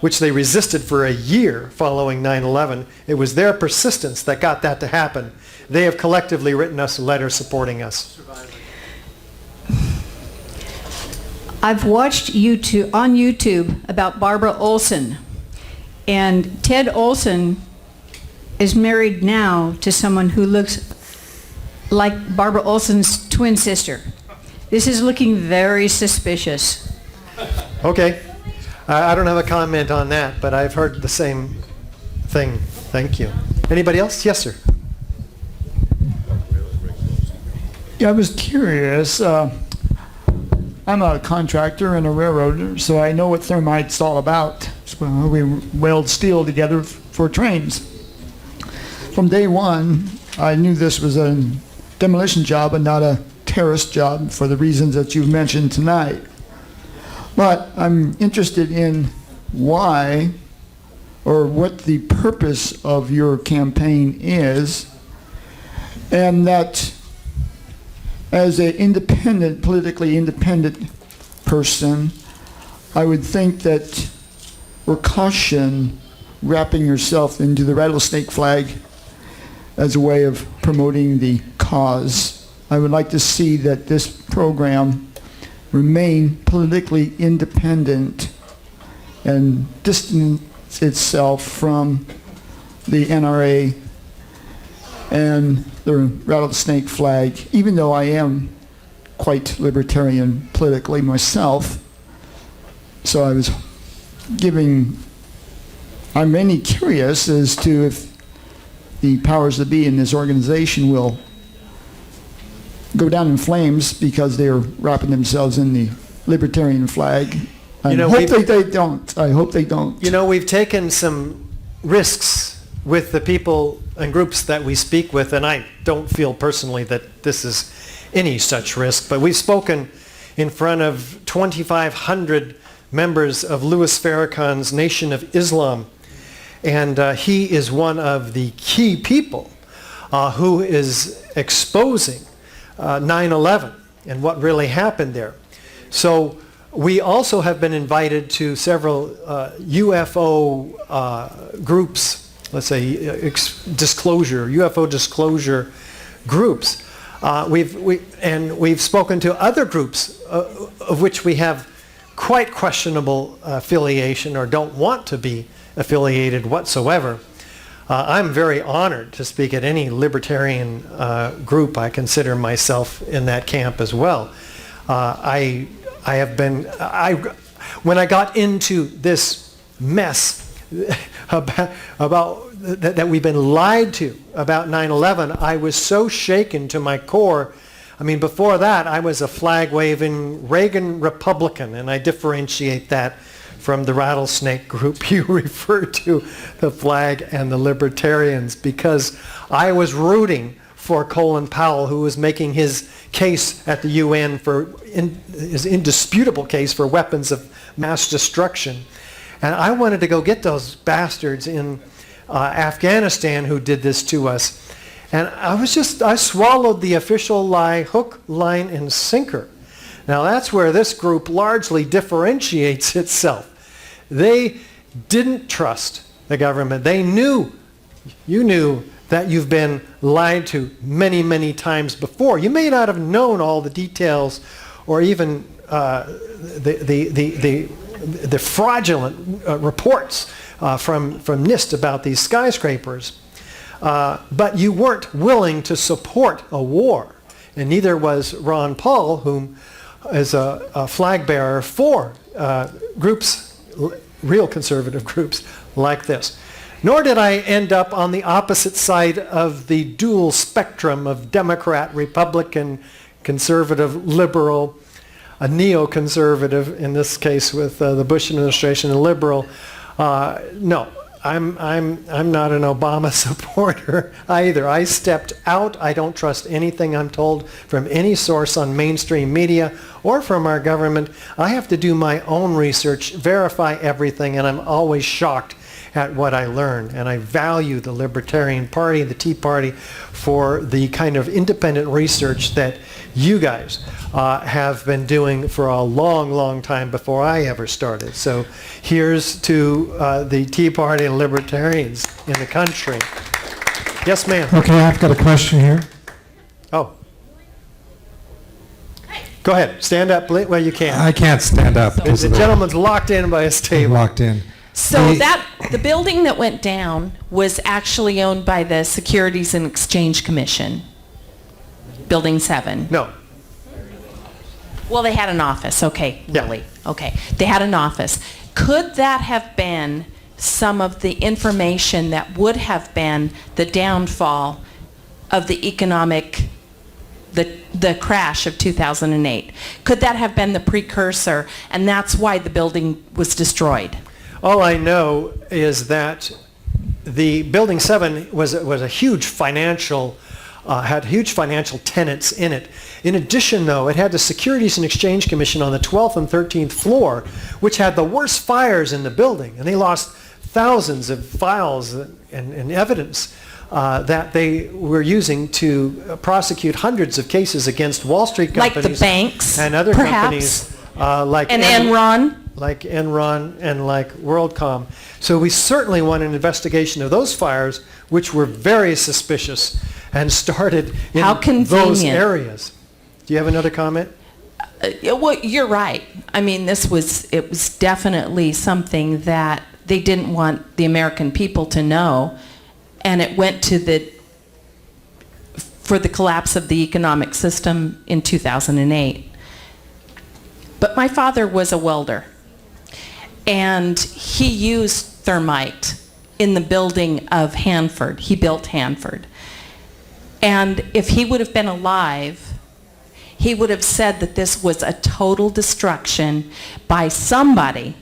which they resisted for a year following 9/11. It was their persistence that got that to happen. They have collectively written us a letter supporting us. I've watched on YouTube about Barbara Olson, and Ted Olson is married now to someone who looks like Barbara Olson's twin sister. This is looking very suspicious. Okay. I don't have a comment on that, but I've heard the same thing. Thank you. Anybody else? Yes, sir. Yeah, I was curious. I'm a contractor and a railroader, so I know what thermite's all about. Well, we weld steel together for trains. From day one, I knew this was a demolition job and not a terrorist job for the reasons that you've mentioned tonight. But I'm interested in why or what the purpose of your campaign is, and that as an independent, politically independent person, I would think that, or caution wrapping yourself into the rattlesnake flag as a way of promoting the cause. I would like to see that this program remain politically independent and distance itself from the NRA and the rattlesnake flag, even though I am quite libertarian politically myself. So I'm mainly curious as to if the powers that be in this organization will go down in flames because they're wrapping themselves in the libertarian flag. I hope they don't. I hope they don't. You know, we've taken some risks with the people and groups that we speak with, and I don't feel personally that this is any such risk. But we've spoken in front of 2,500 members of Louis Farrakhan's Nation of Islam, and he is one of the key people who is exposing 9/11 and what really happened there. So we also have been invited to several UFO groups, let's say UFO disclosure groups. We've spoken to other groups of which we have quite questionable affiliation or don't want to be affiliated whatsoever. I'm very honored to speak at any libertarian group. I consider myself in that camp as well. When I got into this mess about that we've been lied to about 9/11, I was so shaken to my core. I mean, before that, I was a flag-waving Reagan Republican, and I differentiate that from the rattlesnake group you refer to, the Flag and the Libertarians, because I was rooting for Colin Powell, who was making his case at the UN for his indisputable case for weapons of mass destruction. And I wanted to go get those bastards in Afghanistan who did this to us. And I swallowed the official lie, hook, line, and sinker. Now that's where this group largely differentiates itself. They didn't trust the government. They knew, you knew, that you've been lied to many, many times before. You may not have known all the details or even the fraudulent reports from NIST about these skyscrapers, but you weren't willing to support a war, and neither was Ron Paul, whom is a flag bearer for groups, real conservative groups like this. Nor did I end up on the opposite side of the dual spectrum of Democrat, Republican, conservative, liberal, a neoconservative, in this case with the Bush administration, a liberal. No, I'm not an Obama supporter either. I stepped out. I don't trust anything I'm told from any source on mainstream media or from our government. I have to do my own research, verify everything, and I'm always shocked at what I learn. And I value the Libertarian Party, the Tea Party, for the kind of independent research that you guys have been doing for a long, long time before I ever started. So here's to the Tea Party and Libertarians in the country. Yes, ma'am. Okay, I've got a question here. Oh. Go ahead. Stand up. Well, you can. I can't stand up. The gentleman's locked in by his table. Locked in. So the building that went down was actually owned by the Securities and Exchange Commission, Building 7. No. Well, they had an office, okay, really, okay. They had an office. Could that have been some of the information that would have been the downfall of the economic, the crash of 2008? Could that have been the precursor, and that's why the building was destroyed? All I know is that the Building 7 was a huge financial, had huge financial tenants in it. In addition, though, it had the Securities and Exchange Commission on the 12th and 13th floor, which had the worst fires in the building. And they lost thousands of files and evidence that they were using to prosecute hundreds of cases against Wall Street companies. Like the banks, and other perhaps? companies like Enron? Like Enron and like WorldCom. So we certainly want an investigation of those fires, which were very suspicious and started in those areas. Do you have another comment? Well, you're right. I mean, it was definitely something that they didn't want the American people to know, and it went to for the collapse of the economic system in 2008. But my father was a welder, and he used thermite in the building of Hanford. He built Hanford. And if he would have been alive, he would have said that this was a total destruction by somebody,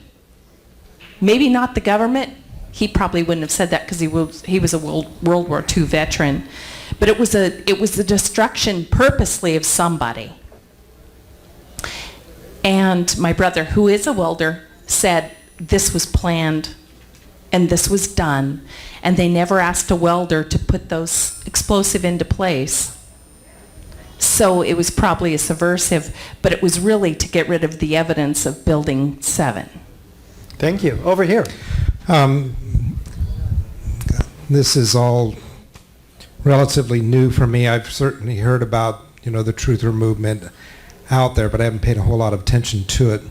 maybe not the government. He probably wouldn't have said that because he was a World War II veteran. But it was the destruction purposely of somebody. And my brother, who is a welder, said this was planned and this was done, and they never asked a welder to put those explosive into place. So it was probably a subversive, but it was really to get rid of the evidence of Building 7. Thank you. Over here. This is all relatively new for me. I've certainly heard about, the truther movement out there, but I haven't paid a whole lot of attention to it.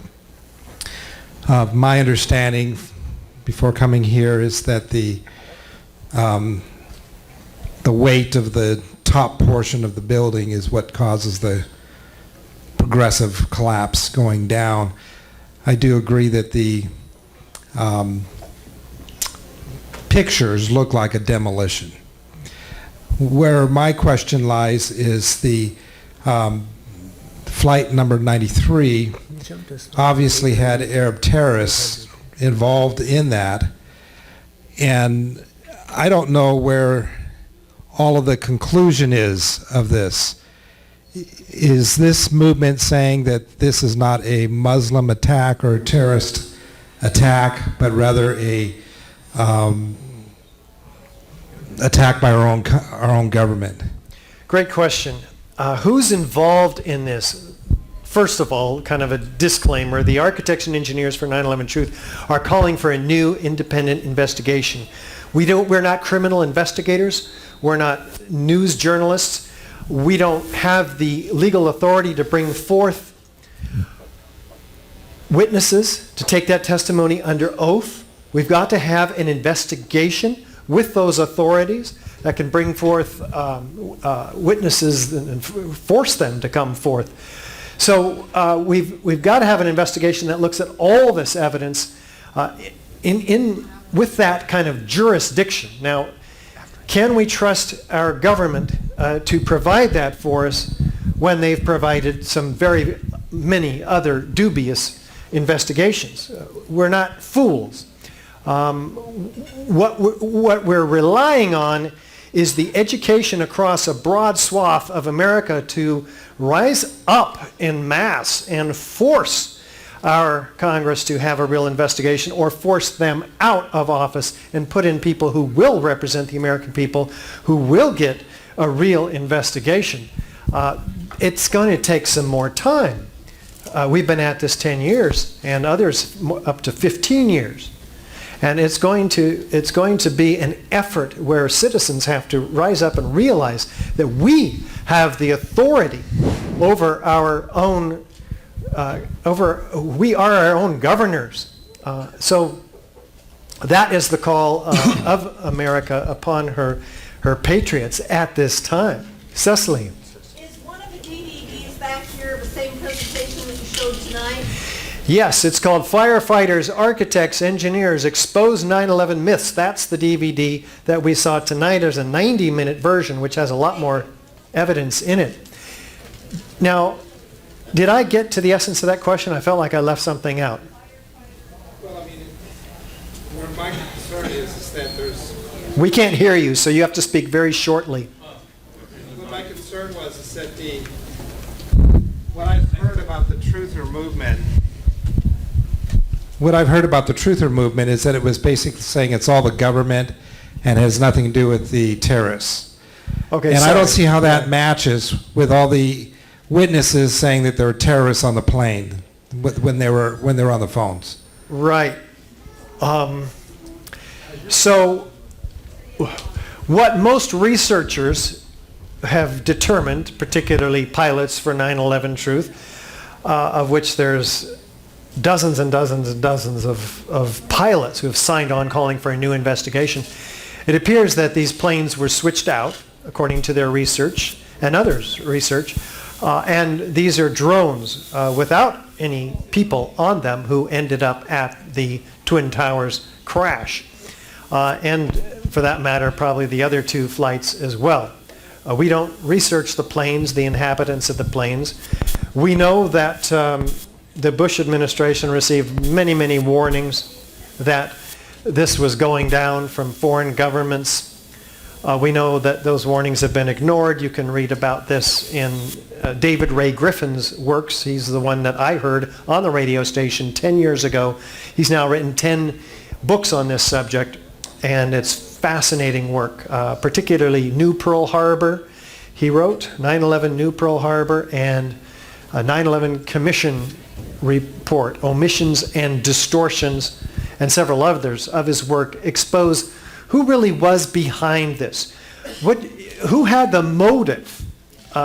My understanding before coming here is that the weight of the top portion of the building is what causes the progressive collapse going down. I do agree that the pictures look like a demolition. Where my question lies is the flight number 93 obviously had Arab terrorists involved in that, and I don't know where all of the conclusion is of this. Is this movement saying that this is not a Muslim attack or a terrorist attack, but rather a attack by our own government? Great question. Who's involved in this? First of all, kind of a disclaimer, the architects and engineers for 9/11 Truth are calling for a new independent investigation. We're not criminal investigators. We're not news journalists. We don't have the legal authority to bring forth witnesses to take that testimony under oath. We've got to have an investigation with those authorities that can bring forth witnesses and force them to come forth. So we've got to have an investigation that looks at all this evidence with that kind of jurisdiction. Now, can we trust our government to provide that for us when they've provided some very many other dubious investigations? We're not fools. What we're relying on is the education across a broad swath of America to rise up en masse and force our Congress to have a real investigation, or force them out of office and put in people who will represent the American people, who will get a real investigation. It's going to take some more time. We've been at this 10 years, and others up to 15 years. And it's going to be an effort where citizens have to rise up and realize that we have the authority over our own, we are our own governors. So that is the call of America upon her patriots at this time. Cecily. Is one of the DVDs back here the same presentation that you showed tonight? Yes, it's called Firefighters, Architects, Engineers, Expose 9/11 Myths. That's the DVD that we saw tonight. There's a 90-minute version, which has a lot more evidence in it. Now, did I get to the essence of that question? I felt like I left something out. Well, I mean, where my concern is that there's... We can't hear you, so you have to speak very shortly. What my concern was is that what I've heard about the truther movement... What I've heard about the truther movement is that it was basically saying it's all the government and has nothing to do with the terrorists. Okay, and sorry. I don't see how that matches with all the witnesses saying that there were terrorists on the plane when they were on the phones. Right. So what most researchers have determined, particularly pilots for 9/11 Truth, of which there's dozens and dozens and dozens of pilots who have signed on calling for a new investigation. It appears that these planes were switched out, according to their research and others' research, and these are drones without any people on them who ended up at the Twin Towers crash. And for that matter, probably the other two flights as well. We don't research the planes, the inhabitants of the planes. We know that the Bush administration received many, many warnings that this was going down from foreign governments. We know that those warnings have been ignored. You can read about this in David Ray Griffin's works. He's the one that I heard on the radio station 10 years ago. He's now written 10 books on this subject, and it's fascinating work, particularly New Pearl Harbor. He wrote 9/11 New Pearl Harbor and a 9/11 Commission report, Omissions and Distortions, and several others of his work expose who really was behind this. Who had the motive?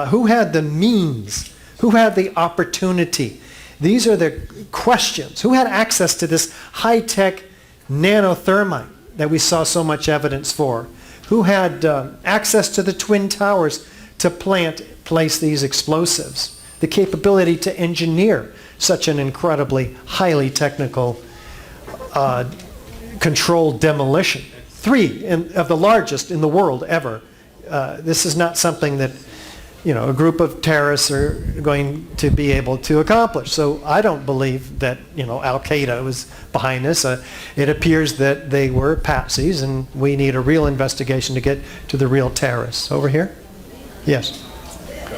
Who had the means? Who had the opportunity? These are the questions. Who had access to this high-tech nanothermite that we saw so much evidence for? Who had access to the Twin Towers to place these explosives? The capability to engineer such an incredibly highly technical controlled demolition. 3 of the largest in the world ever. This is not something that, a group of terrorists are going to be able to accomplish. So I don't believe that, Al-Qaeda was behind this. It appears that they were patsies, and we need a real investigation to get to the real terrorists. Over here? Yes.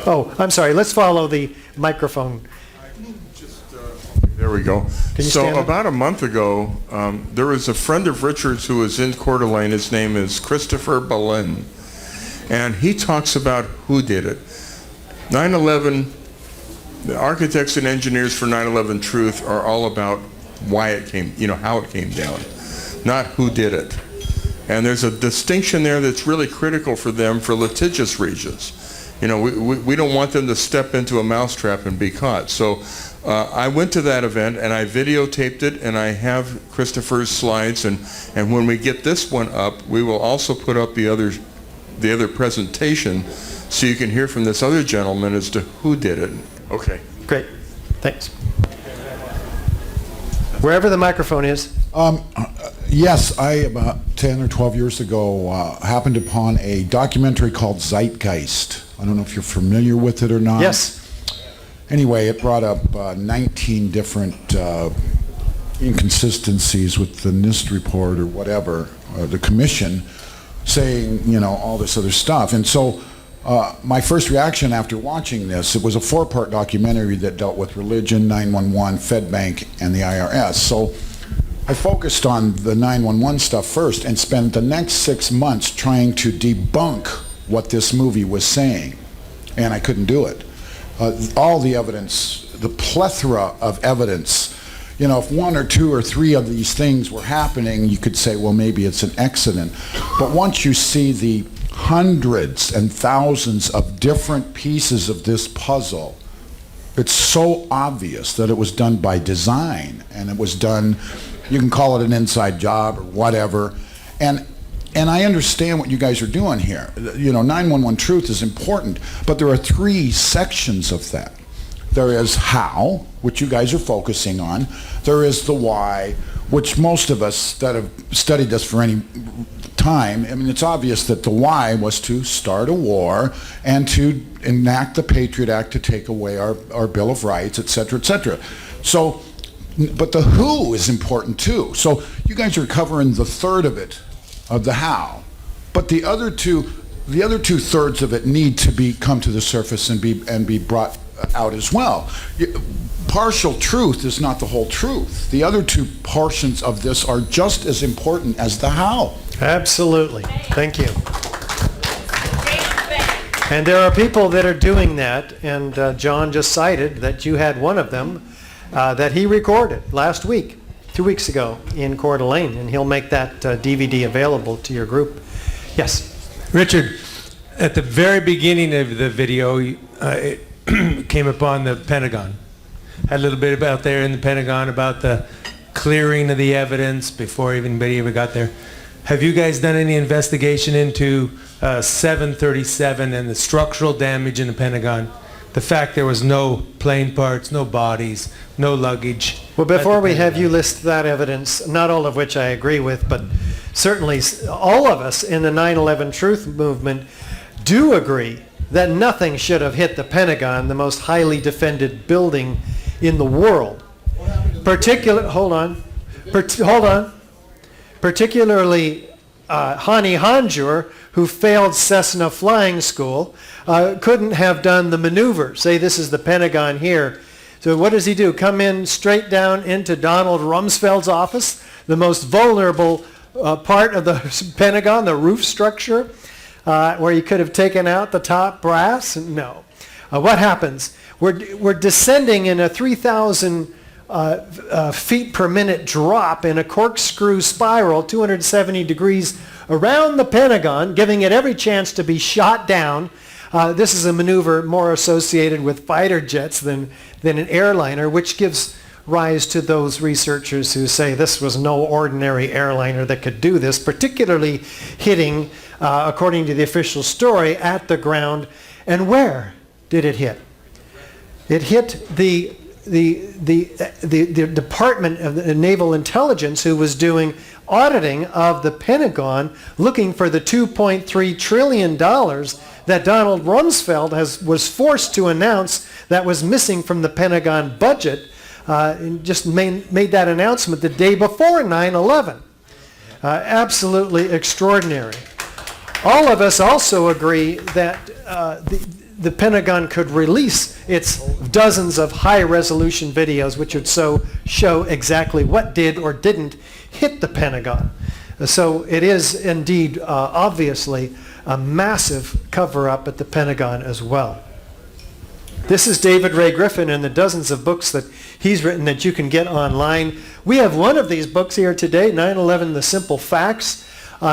Oh, I'm sorry. Let's follow the microphone. There we go. Can you So stand up? about a month ago, there was a friend of Richard's who was in Coeur d'Alene. His name is Christopher Boleyn. And he talks about who did it. 9/11, the architects and engineers for 9/11 Truth are all about why it came, how it came down, not who did it. And there's a distinction there that's really critical for them for litigious reasons. We don't want them to step into a mousetrap and be caught. So I went to that event and I videotaped it, and I have Christopher's slides, and when we get this one up, we will also put up the other presentation so you can hear from this other gentleman as to who did it. Okay. Great. Thanks. Wherever the microphone is. Yes, I, about 10 or 12 years ago, happened upon a documentary called Zeitgeist. I don't know if you're familiar with it or not. Yes. Anyway, it brought up 19 different inconsistencies with the NIST report or whatever, the commission, saying, all this other stuff. And so my first reaction after watching this, it was a 4-part documentary that dealt with religion, 911, FedBank, and the IRS. So I focused on the 911 stuff first and spent the next 6 months trying to debunk what this movie was saying, and I couldn't do it. All the evidence, the plethora of evidence, if 1 or 2 or 3 of these things were happening, you could say, well, maybe it's an accident. But once you see the hundreds and thousands of different pieces of this puzzle, it's so obvious that it was done by design, and it was done, you can call it an inside job or whatever. And I understand what you guys are doing here. 911 Truth is important, but there are 3 sections of that. There is how, which you guys are focusing on. There is the why, which most of us that have studied this for any time, it's obvious that the why was to start a war and to enact the Patriot Act to take away our Bill of Rights, et cetera, et cetera. So, but the who is important too. So you guys are covering the third of it, of the how, but the other two thirds of it need to come to the surface and be brought out as well. Partial truth is not the whole truth. The other 2 portions of this are just as important as the how. Absolutely. Thank you. And there are people that are doing that, and John just cited that you had one of them that he recorded last week, 2 weeks ago in Coeur d'Alene, and he'll make that DVD available to your group. Yes? Richard, at the very beginning of the video, it came upon the Pentagon. Had a little bit about there in the Pentagon about the clearing of the evidence before anybody ever got there. Have you guys done any investigation into 737 and the structural damage in the Pentagon? The fact there was no plane parts, no bodies, no luggage. Well, before we have you list that evidence, not all of which I agree with, but certainly all of us in the 9/11 Truth movement do agree that nothing should have hit the Pentagon, the most highly defended building in the world. Particularly Hani Hanjour, who failed Cessna flying school, couldn't have done the maneuver. Say this is the Pentagon here. So what does he do? Come in straight down into Donald Rumsfeld's office, the most vulnerable part of the Pentagon, the roof structure, where you could have taken out the top brass? No. What happens? We're descending in a 3,000 feet per minute drop in a corkscrew spiral, 270 degrees around the Pentagon, giving it every chance to be shot down. This is a maneuver more associated with fighter jets than an airliner, which gives rise to those researchers who say this was no ordinary airliner that could do this, particularly hitting, according to the official story, at the ground. And where did it hit? It hit the Department of the Naval Intelligence, who was doing auditing of the Pentagon, looking for the $2.3 trillion that Donald Rumsfeld was forced to announce that was missing from the Pentagon budget. Just made that announcement the day before 9/11. Absolutely extraordinary. All of us also agree that the Pentagon could release its dozens of high-resolution videos which would show exactly what did or didn't hit the Pentagon. So it is indeed obviously a massive cover-up at the Pentagon as well. This is David Ray Griffin and the dozens of books that he's written that you can get online. We have one of these books here today, 9/11: The Simple Facts.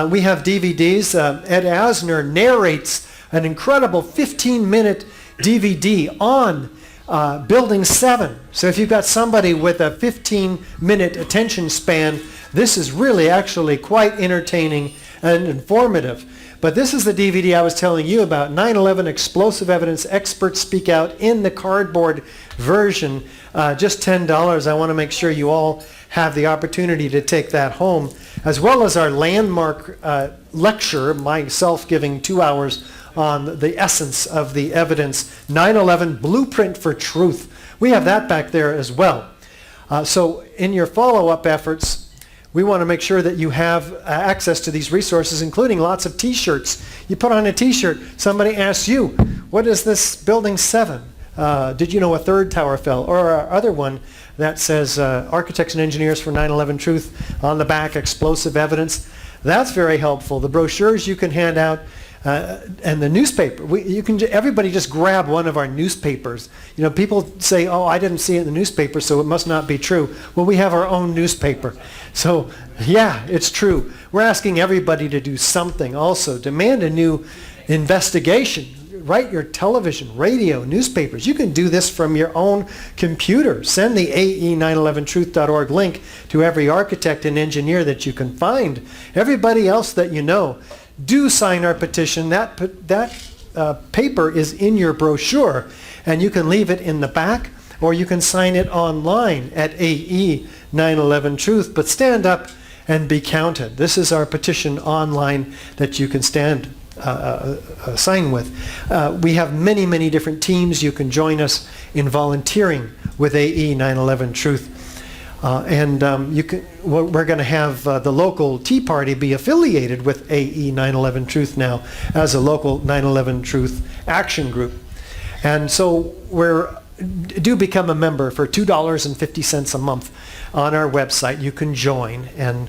We have DVDs. Ed Asner narrates an incredible 15-minute DVD on Building 7. So if you've got somebody with a 15-minute attention span, this is really actually quite entertaining and informative. But this is the DVD I was telling you about, 9/11 Explosive Evidence Experts Speak Out, in the cardboard version, just $10. I want to make sure you all have the opportunity to take that home, as well as our landmark lecture, myself giving 2 hours on the essence of the evidence, 9/11 Blueprint for Truth. We have that back there as well. So in your follow-up efforts, we want to make sure that you have access to these resources, including lots of t-shirts. You put on a t-shirt, somebody asks you, what is this Building 7? Did you know a third tower fell? Or our other one that says Architects and Engineers for 9/11 Truth, on the back, explosive evidence. That's very helpful. The brochures you can hand out, and the newspaper. Everybody just grab one of our newspapers. You know, people say, oh, I didn't see it in the newspaper, so it must not be true. Well, we have our own newspaper. So, yeah, it's true. We're asking everybody to do something also. Demand a new investigation. Write your television, radio, newspapers. You can do this from your own computer. Send the AE911truth.org link to every architect and engineer that you can find. Everybody else that you know. Do sign our petition. That paper is in your brochure, and you can leave it in the back, or you can sign it online at AE911Truth. But stand up and be counted. This is our petition online that you can sign with. We have many, many different teams. You can join us in volunteering with AE911Truth. We're going to have the local Tea Party be affiliated with AE911 Truth now as a local 9/11 Truth action group. And so do become a member for $2.50 a month on our website. You can join, and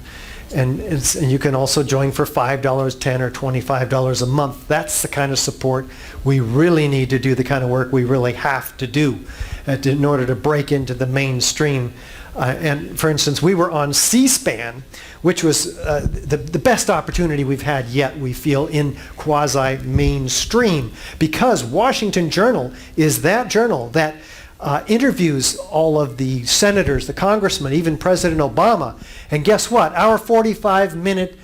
you can also join for $5, $10, or $25 a month. That's the kind of support we really need to do the kind of work we really have to do in order to break into the mainstream. And for instance, we were on C-SPAN, which was the best opportunity we've had yet, we feel, in quasi-mainstream, because Washington Journal is that journal that interviews all of the senators, the congressmen, even President Obama. And guess what? Our 45-minute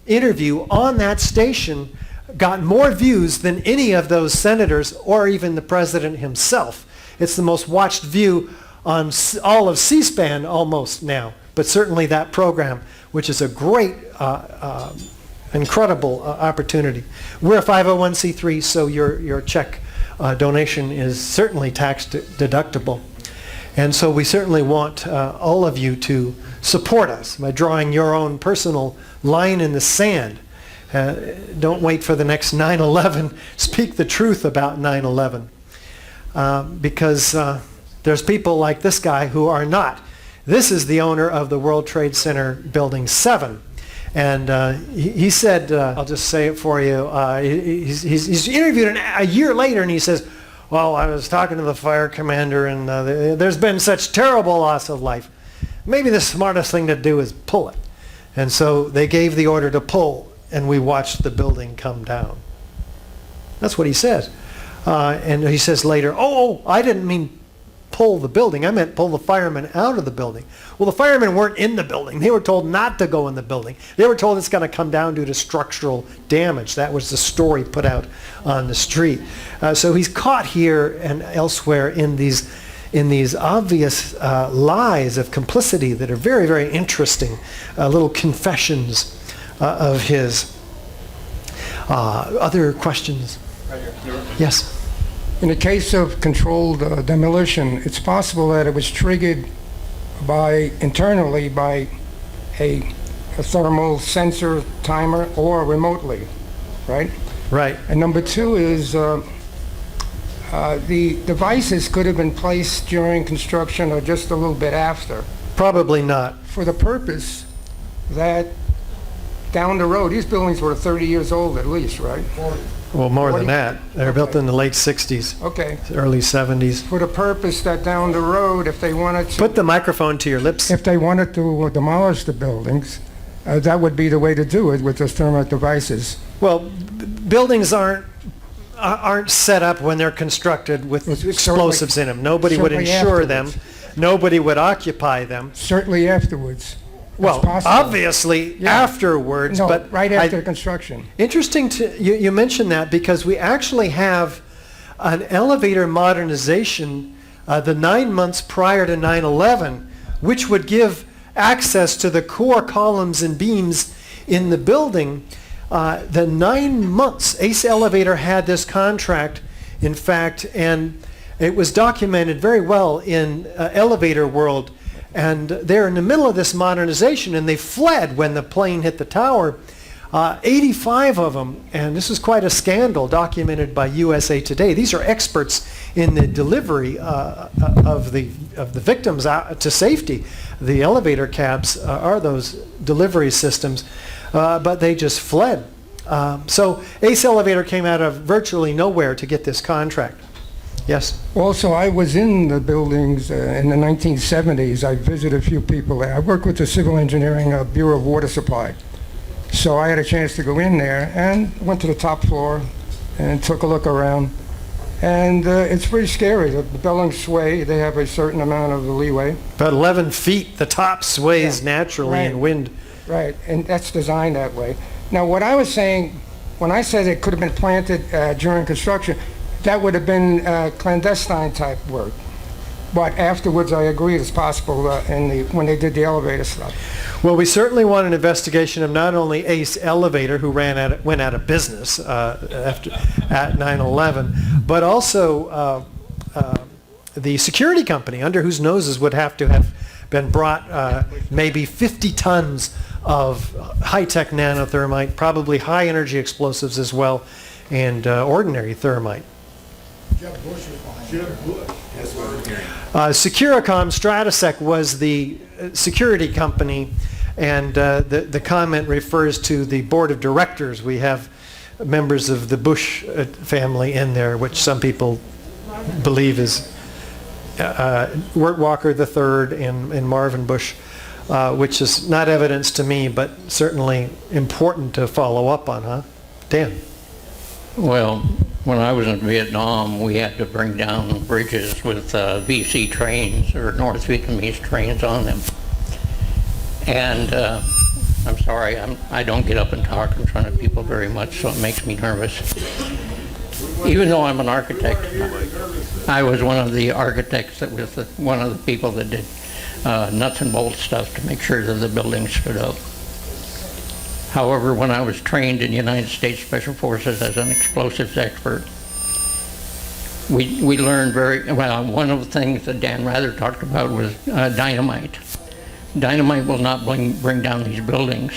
interview on that station got more views than any of those senators or even the president himself. It's the most watched view on all of C-SPAN almost now, but certainly that program, which is a great, incredible opportunity. We're a 501c3, so your check donation is certainly tax deductible. And so we certainly want all of you to support us by drawing your own personal line in the sand Don't wait for the next 9/11. Speak the truth about 9/11. Because there's people like this guy who are not. This is the owner of the World Trade Center Building 7. And he said, I'll just say it for you, he's interviewed a year later, and he says, well, I was talking to the fire commander, and there's been such terrible loss of life. Maybe the smartest thing to do is pull it. And so they gave the order to pull, and we watched the building come down. That's what he says. And he says later, oh, I didn't mean pull the building. I meant pull the firemen out of the building. Well, the firemen weren't in the building. They were told not to go in the building. They were told it's going to come down due to structural damage. That was the story put out on the street. So he's caught here and elsewhere in these obvious lies of complicity that are very, very interesting, little confessions of his. Other questions? Yes. In the case of controlled demolition, it's possible that it was triggered internally by a thermal sensor timer or remotely, right? Right. And number two is the devices could have been placed during construction or just a little bit after. Probably not. For the purpose that down the road, these buildings were 30 years old at least, right? Well, more than that. They were built in the late 60s. Okay. Early 70s. For the purpose that down the road, if they wanted to... Put the microphone to your lips. If they wanted to demolish the buildings, that would be the way to do it with the thermite devices. Well, buildings aren't set up when they're constructed with explosives in them. Nobody would insure them. Nobody would occupy them. Certainly afterwards. Well, obviously afterwards, no, but right after construction. Interesting you mentioned that, because we actually have an elevator modernization the 9 months prior to 9/11, which would give access to the core columns and beams in the building. The 9 months Ace Elevator had this contract, in fact, and it was documented very well in elevator world. And they're in the middle of this modernization, and they fled when the plane hit the tower. 85 of them, and this is quite a scandal documented by USA Today. These are experts in the delivery of the victims out to safety. The elevator cabs are those delivery systems, but they just fled. So Ace Elevator came out of virtually nowhere to get this contract. Yes. Also, I was in the buildings in the 1970s. I visited a few people there. I worked with the Civil Engineering Bureau of Water Supply. So I had a chance to go in there and went to the top floor and took a look around. And it's pretty scary. The buildings sway. They have a certain amount of leeway. About 11 feet. The top sways naturally in wind. Right, and that's designed that way. Now, what I was saying, when I said it could have been planted during construction, that would have been clandestine type work. But afterwards, I agree it's possible when they did the elevator stuff. Well, we certainly want an investigation of not only Ace Elevator, who went out of business at 9/11, but also the security company, under whose noses would have to have been brought maybe 50 tons of high-tech nanothermite, probably high-energy explosives as well, and ordinary thermite. Jeb Bush was behind Jeb Bush. That's what I'm hearing. Securicom Stratosec was the security company, and the comment refers to the board of directors. We have members of the Bush family in there, which some people believe is Wirt Walker III and Marvin Bush, which is not evidence to me, but certainly important to follow up on, huh? Dan? Well, when I was in Vietnam, we had to bring down bridges with VC trains, or North Vietnamese trains on them. And I'm sorry, I don't get up and talk in front of people very much, so it makes me nervous. Even though I'm an architect, I was one of the architects that was one of the people that did nuts and bolts stuff to make sure that the building stood up. However, when I was trained in the United States Special Forces as an explosives expert, we learned very well. One of the things that Dan Rather talked about was dynamite. Dynamite will not bring down these buildings.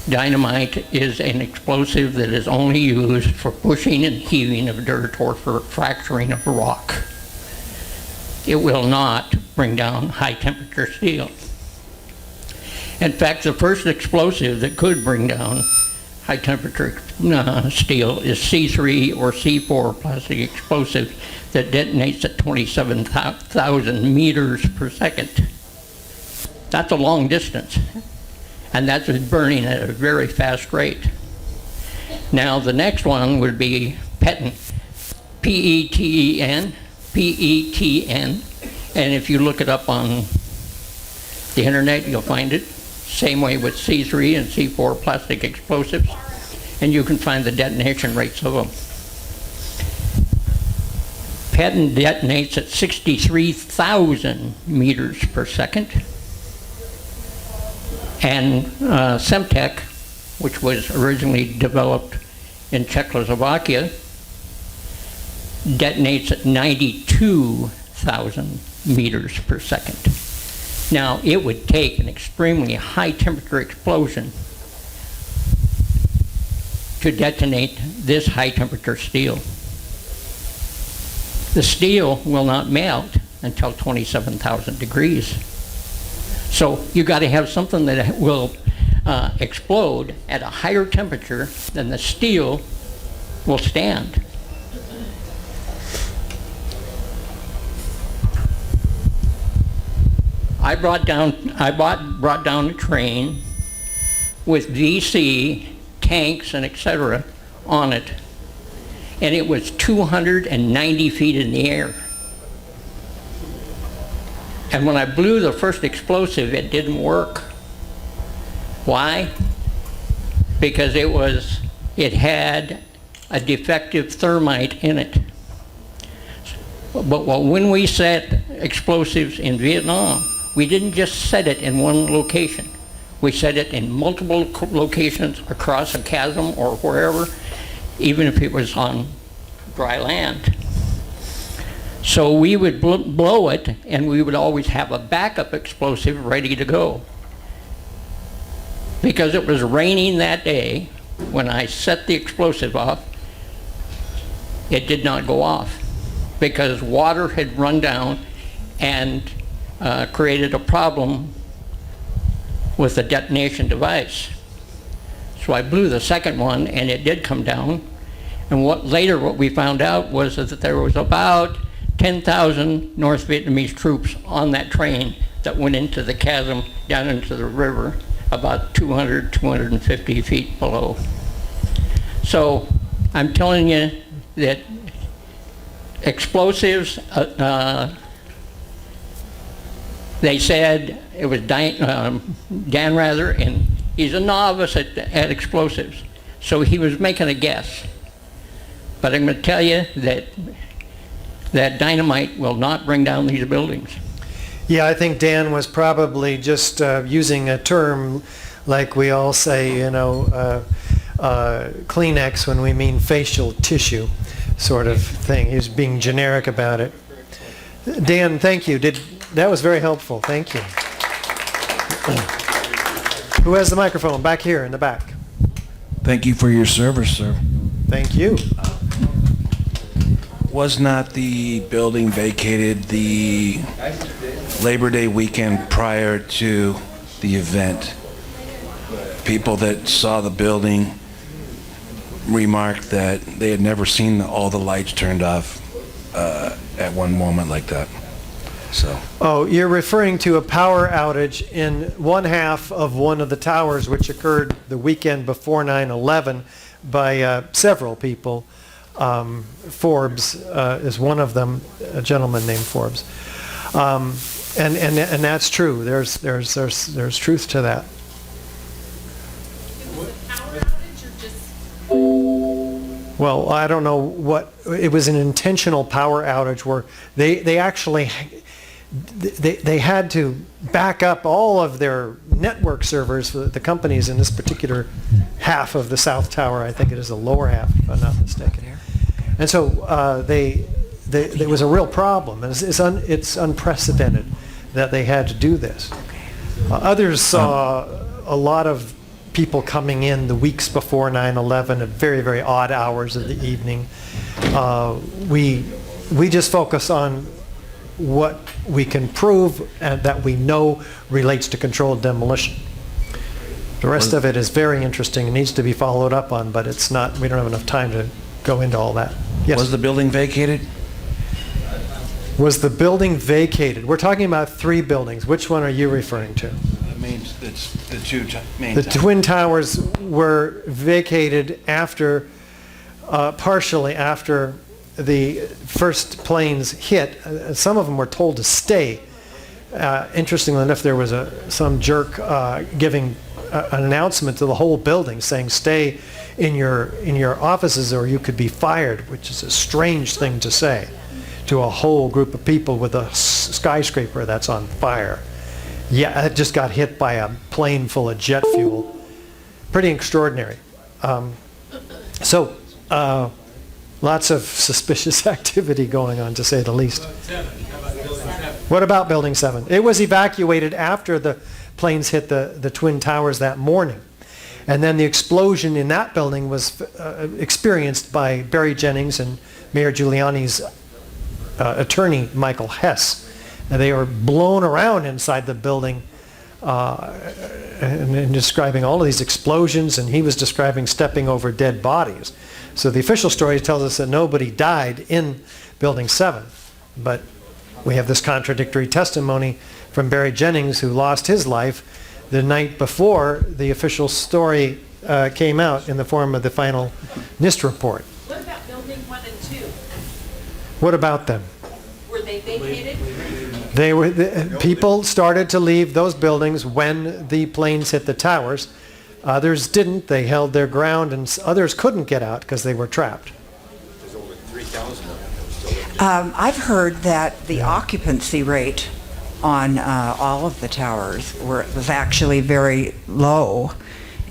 Dynamite is an explosive that is only used for pushing and heaving of dirt or for fracturing of rock. It will not bring down high temperature steel. In fact, the first explosive that could bring down high temperature steel is C3 or C4 plastic explosive that detonates at 27,000 meters per second. That's a long distance, and that's burning at a very fast rate. Now the next one would be PETN, P-E-T-E-N, P-E-T-N, and if you look it up on the internet, you'll find it. Same way with C3 and C4 plastic explosives, and you can find the detonation rates of them. PETN detonates at 63,000 meters per second, and Semtech, which was originally developed in Czechoslovakia, detonates at 92,000 meters per second. Now, it would take an extremely high temperature explosion to detonate this high temperature steel. The steel will not melt until 27,000 degrees. So you got to have something that will explode at a higher temperature than the steel will stand. I brought down a train with VC, tanks, and etc. on it, and it was 290 feet in the air. And when I blew the first explosive, it didn't work. Why? Because it had a defective thermite in it. But when we set explosives in Vietnam, we didn't just set it in one location. We set it in multiple locations across a chasm or wherever, even if it was on dry land. So we would blow it, and we would always have a backup explosive ready to go. Because it was raining that day, when I set the explosive off, it did not go off because water had run down and created a problem with the detonation device. So I blew the second one, and it did come down. And what we found out was that there was about 10,000 North Vietnamese troops on that train that went into the chasm down into the river about 250 feet below. So I'm telling you that explosives, they said it was Dan Rather, and he's a novice at explosives, so he was making a guess. But I'm going to tell you that dynamite will not bring down these buildings. Yeah, I think Dan was probably just using a term like we all say, Kleenex when we mean facial tissue sort of thing. He was being generic about it. Dan, thank you. That was very helpful. Thank you. Who has the microphone? Back here in the back. Thank you for your service, sir. Thank you. Was not the building vacated the Labor Day weekend prior to the event? People that saw the building remarked that they had never seen all the lights turned off at one moment like that. So. Oh, you're referring to a power outage in one half of one of the towers, which occurred the weekend before 9/11 by several people. Forbes is one of them, a gentleman named Forbes, and that's true. There's truth to that. Well, I don't know what it was. An intentional power outage where they actually they had to back up all of their network servers for the companies in this particular half of the South Tower. I think it is the lower half, if I'm not mistaken. And so there was a real problem. It's unprecedented that they had to do this. Others saw a lot of people coming in the weeks before 9/11 at very, very odd hours of the evening. We just focus on what we can prove and that we know relates to controlled demolition. The rest of it is very interesting and needs to be followed up on, but it's not, we don't have enough time to go into all that. Yes? Was the building vacated? Was the building vacated? We're talking about 3 buildings. Which one are you referring to? I mean, it's the two main The Twin Towers were vacated after, partially after the first planes hit. Some of them were told to stay. Interestingly enough, there was some jerk giving an announcement to the whole building saying, "Stay in your offices or you could be fired," which is a strange thing to say to a whole group of people with a skyscraper that's on fire. Yeah, it just got hit by a plane full of jet fuel. Pretty extraordinary. Lots of suspicious activity going on, to say the least. What about Building 7? It was evacuated after the planes hit the Twin Towers that morning. And then the explosion in that building was experienced by Barry Jennings and Mayor Giuliani's attorney, Michael Hess. And they were blown around inside the building and describing all of these explosions, and he was describing stepping over dead bodies. So the official story tells us that nobody died in Building 7, but we have this contradictory testimony from Barry Jennings, who lost his life the night before the official story came out in the form of the final NIST report. What about Building 1 and 2? What about them? Were they vacated? People started to leave those buildings when the planes hit the towers. Others didn't. They held their ground, and others couldn't get out because they were trapped. I've heard that the occupancy rate on all of the towers was actually very low,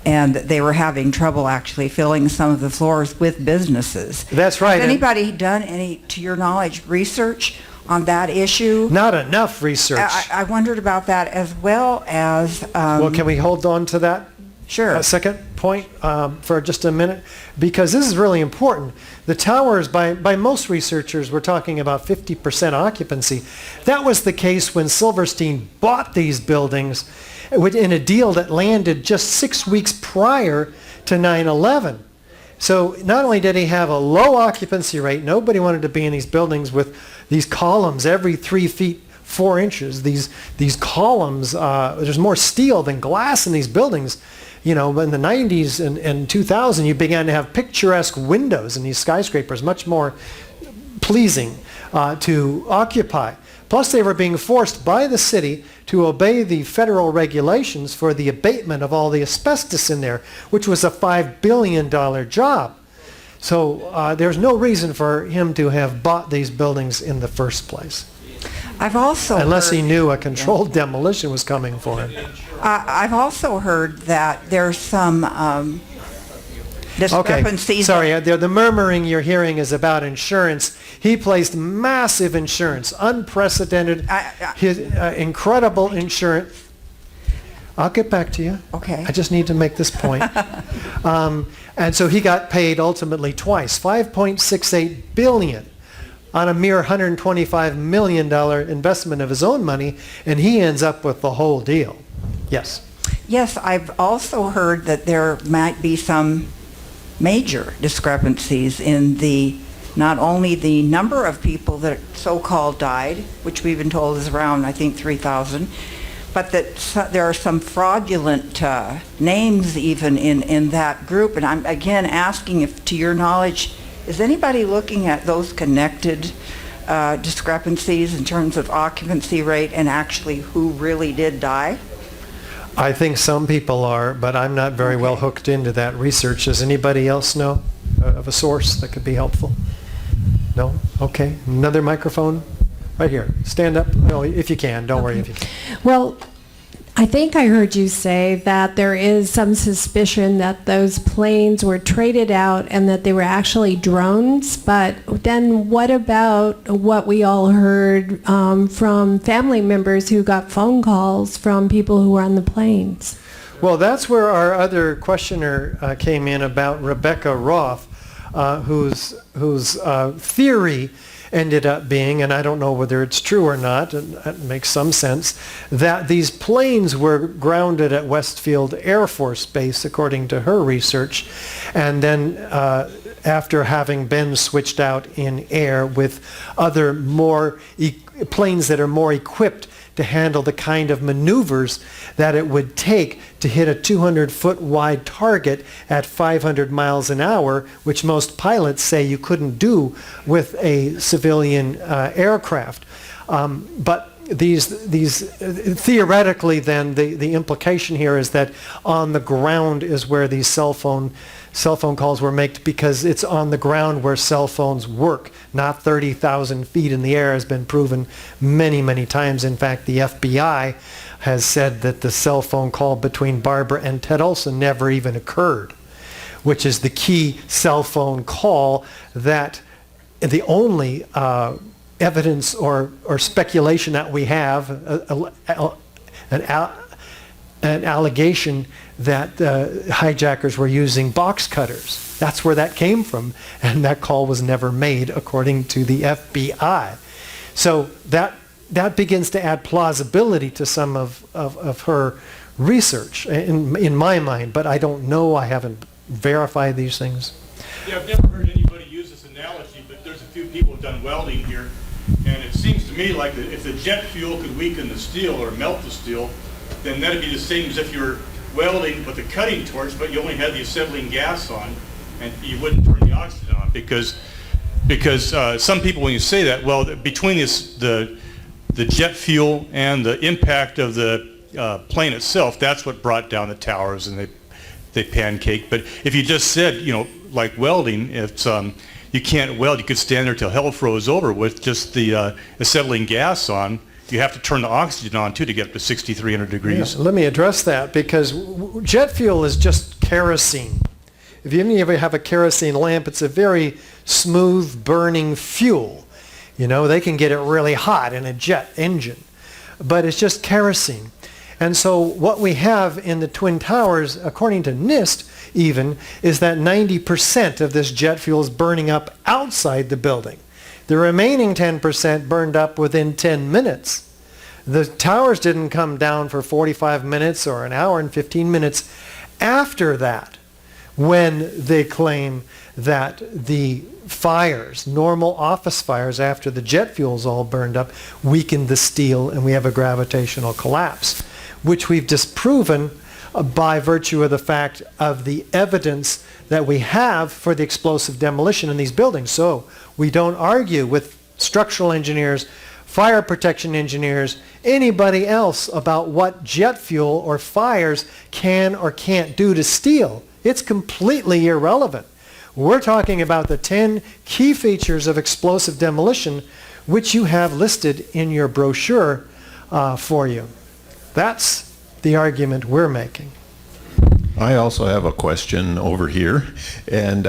and they were having trouble actually filling some of the floors with businesses. That's right. Has anybody done any, to your knowledge, research on that issue? Not enough research. I wondered about that, as well as... well, can we hold on to that? Sure. A second point for just a minute, because this is really important. The towers, by most researchers, we're talking about 50% occupancy. That was the case when Silverstein bought these buildings in a deal that landed just 6 weeks prior to 9/11. So not only did he have a low occupancy rate, nobody wanted to be in these buildings with these columns every 3 feet 4 inches. These columns, there's more steel than glass in these buildings. You know, in the 90s and 2000, you began to have picturesque windows in these skyscrapers, much more pleasing to occupy. Plus, they were being forced by the city to obey the federal regulations for the abatement of all the asbestos in there, which was a $5 billion job. So there's no reason for him to have bought these buildings in the first place. I've also unless he knew a controlled demolition was coming for him. I've also heard that there's some discrepancies. Okay, sorry, the murmuring you're hearing is about insurance. He placed massive insurance, unprecedented, incredible insurance. I'll get back to you. Okay. I just need to make this point. And so he got paid ultimately twice, $5.68 billion on a mere $125 million investment of his own money, and he ends up with the whole deal. Yes. Yes, I've also heard that there might be some major discrepancies in not only the number of people that so-called died, which we've been told is around, I think, 3,000, but that there are some fraudulent names even in that group. And I'm again asking if, to your knowledge, is anybody looking at those connected discrepancies in terms of occupancy rate and actually who really did die? I think some people are, but I'm not very well hooked into that research. Does anybody else know of a source that could be helpful? No? Okay. Another microphone? Right here. Stand up. No, if you can. Don't worry if you can. Well, I think I heard you say that there is some suspicion that those planes were traded out and that they were actually drones, but then what about what we all heard from family members who got phone calls from people who were on the planes? Well, that's where our other questioner came in about Rebecca Roth, whose theory ended up being, and I don't know whether it's true or not, and that makes some sense, that these planes were grounded at Westfield Air Force Base, according to her research, and then after having been switched out in air with other planes that are more equipped to handle the kind of maneuvers that it would take to hit a 200-foot wide target at 500 miles an hour, which most pilots say you couldn't do with a civilian aircraft. But these theoretically, then the implication here is that on the ground is where these cell phone calls were made, because it's on the ground where cell phones work, not 30,000 feet in the air has been proven many, many times. In fact, the FBI has said that the cell phone call between Barbara and Ted Olson never even occurred, which is the key cell phone call that the only evidence or speculation that we have, an allegation that hijackers were using box cutters. That's where that came from, and that call was never made, according to the FBI. So that begins to add plausibility to some of her research, in my mind, but I don't know, I haven't verified these things. Yeah, I've never heard anybody use this analogy, but there's a few people who've done welding here, and it seems to me like that if the jet fuel could weaken the steel or melt the steel, then that'd be the same as if you were welding with a cutting torch, but you only had the acetylene gas on, and you wouldn't turn the oxygen on, because some people, when you say that, well, between the jet fuel and the impact of the plane itself, that's what brought down the towers, and they pancaked. But if you just said, like welding, it's you can't weld, you could stand there till hell froze over with just the acetylene gas on. You have to turn the oxygen on too to get up to 6,300 degrees. Yeah, let me address that, because jet fuel is just kerosene. If you ever have a kerosene lamp, it's a very smooth burning fuel. They can get it really hot in a jet engine, but it's just kerosene. And so what we have in the Twin Towers, according to NIST even, is that 90% of this jet fuel is burning up outside the building. The remaining 10% burned up within 10 minutes. The towers didn't come down for 45 minutes or an hour and 15 minutes after that, when they claim that the fires, normal office fires after the jet fuel's all burned up, weakened the steel and we have a gravitational collapse, which we've disproven by virtue of the fact of the evidence that we have for the explosive demolition in these buildings. So we don't argue with structural engineers, fire protection engineers, anybody else about what jet fuel or fires can or can't do to steel. It's completely irrelevant. We're talking about the 10 key features of explosive demolition, which you have listed in your brochure for you. That's the argument we're making. I also have a question over here, and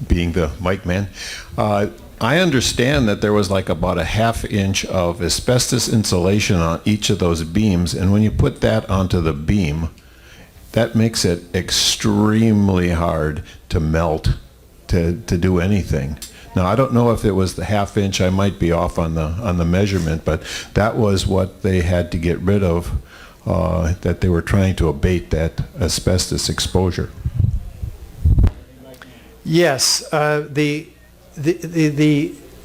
being the mic man, I understand that there was like about a ½ inch of asbestos insulation on each of those beams, and when you put that onto the beam, that makes it extremely hard to melt, to do anything. Now, I don't know if it was the ½ inch, I might be off on the measurement, but that was what they had to get rid of, that they were trying to abate that asbestos exposure. Yes, the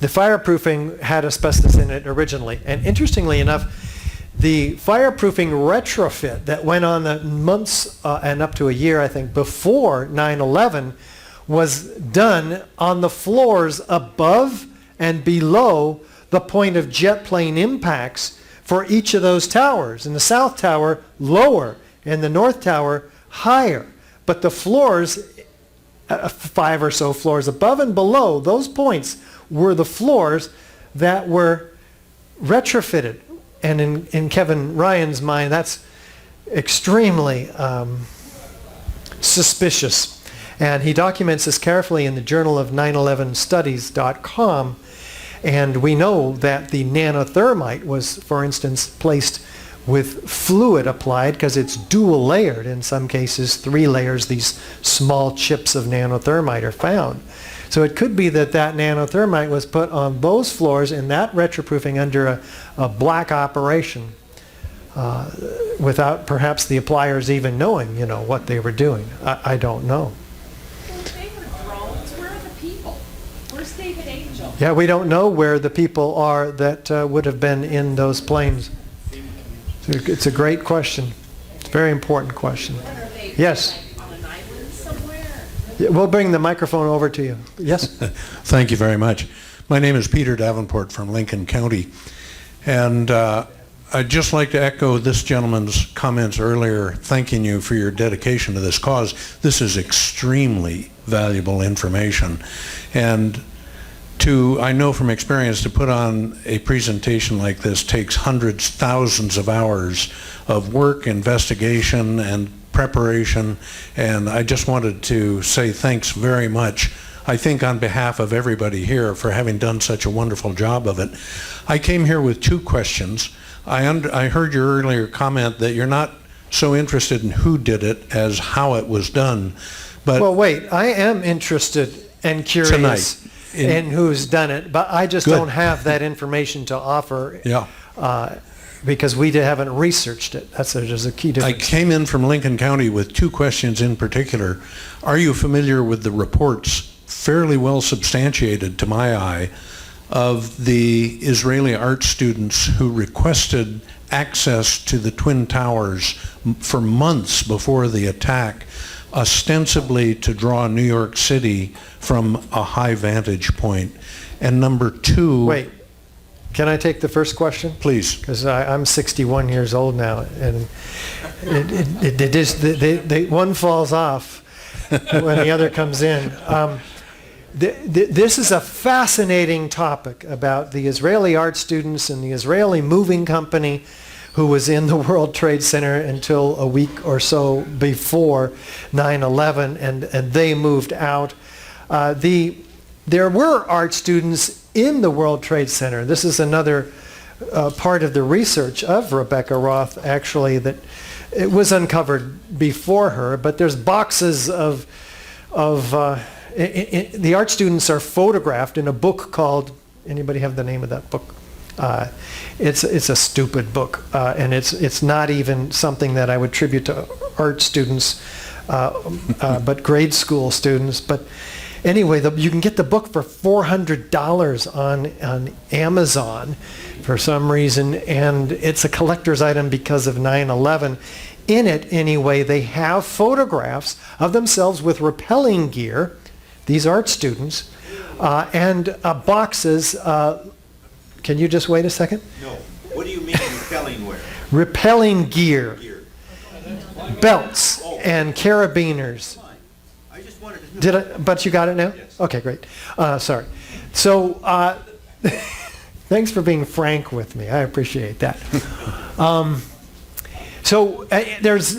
fireproofing had asbestos in it originally, and interestingly enough, the fireproofing retrofit that went on the months and up to a year, I think, before 9/11 was done on the floors above and below the point of jet plane impacts for each of those towers. In the South Tower, lower, and the North Tower, higher. But the floors, 5 or so floors above and below, those points were the floors that were retrofitted. And in Kevin Ryan's mind, that's extremely suspicious. And he documents this carefully in the Journal of 9/11studies.com. And we know that the nanothermite was, for instance, placed with fluid applied, because it's dual layered. In some cases, 3 layers, these small chips of nanothermite are found. So it could be that that nanothermite was put on those floors in that retroproofing under a black operation, without perhaps the appliers even knowing, you know, what they were doing. I don't know. Well, if they were drones, where are the people? Where's David Angel? Yeah, we don't know where the people are that would have been in those planes. It's a great question. It's a very important question. Yes? On an island somewhere? Yeah, we'll bring the microphone over to you. Yes? Thank you very much. My name is Peter Davenport from Lincoln County. And I'd just like to echo this gentleman's comments earlier, thanking you for your dedication to this cause. This is extremely valuable information. And I know from experience, to put on a presentation like this takes hundreds, thousands of hours of work, investigation, and preparation. And I just wanted to say thanks very much, I think on behalf of everybody here, for having done such a wonderful job of it. I came here with 2 questions. I heard your earlier comment that you're not so interested in who did it as how it was done. But well, wait, I am interested and curious tonight, in who's done it, but I just Good. don't have that information to offer. Yeah. Because we haven't researched it. There's a key difference. I came in from Lincoln County with 2 questions in particular. Are you familiar with the reports, fairly well substantiated to my eye, of the Israeli art students who requested access to the Twin Towers for months before the attack, ostensibly to draw New York City from a high vantage point? And number 2... Wait, can I take the first question? Please. Because I'm 61 years old now, and one falls off when the other comes in. This is a fascinating topic about the Israeli art students and the Israeli moving company who was in the World Trade Center until a week or so before 9/11, and they moved out. There were art students in the World Trade Center. This is another part of the research of Rebecca Roth, actually, that it was uncovered before her, but there's boxes of the art students are photographed in a book called, anybody have the name of that book? It's a stupid book, and it's not even something that I would attribute to art students, but grade school students. But anyway, you can get the book for $400 on Amazon for some reason, and it's a collector's item because of 9/11. In it, anyway, they have photographs of themselves with rappelling gear, these art students, and boxes. Can you just wait a second? No. What do you mean repelling wear? Repelling gear. Belts and carabiners. I just wanted to know. But you got it now? Yes. Okay, great. Sorry. So, thanks for being frank with me. I appreciate that. There's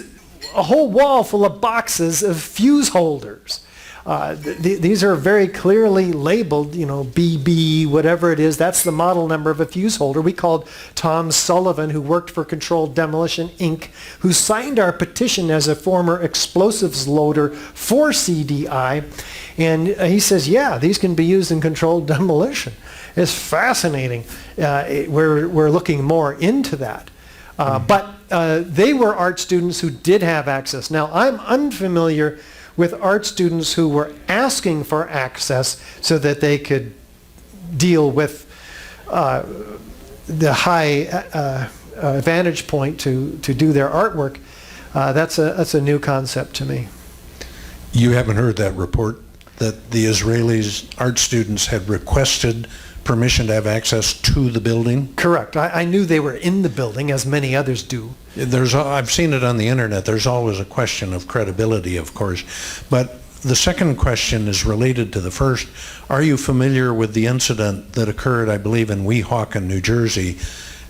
a whole wall full of boxes of fuse holders. These are very clearly labeled, BB, whatever it is. That's the model number of a fuse holder. We called Tom Sullivan, who worked for Controlled Demolition, Inc., who signed our petition as a former explosives loader for CDI. And he says, yeah, these can be used in controlled demolition. It's fascinating. We're looking more into that. But they were art students who did have access. Now, I'm unfamiliar with art students who were asking for access so that they could deal with the high vantage point to do their artwork. That's a new concept to me. You haven't heard that report that the Israelis art students had requested permission to have access to the building? Correct. I knew they were in the building, as many others do. I've seen it on the internet. There's always a question of credibility, of course. But the second question is related to the first. Are you familiar with the incident that occurred, I believe, in Weehawken, New Jersey,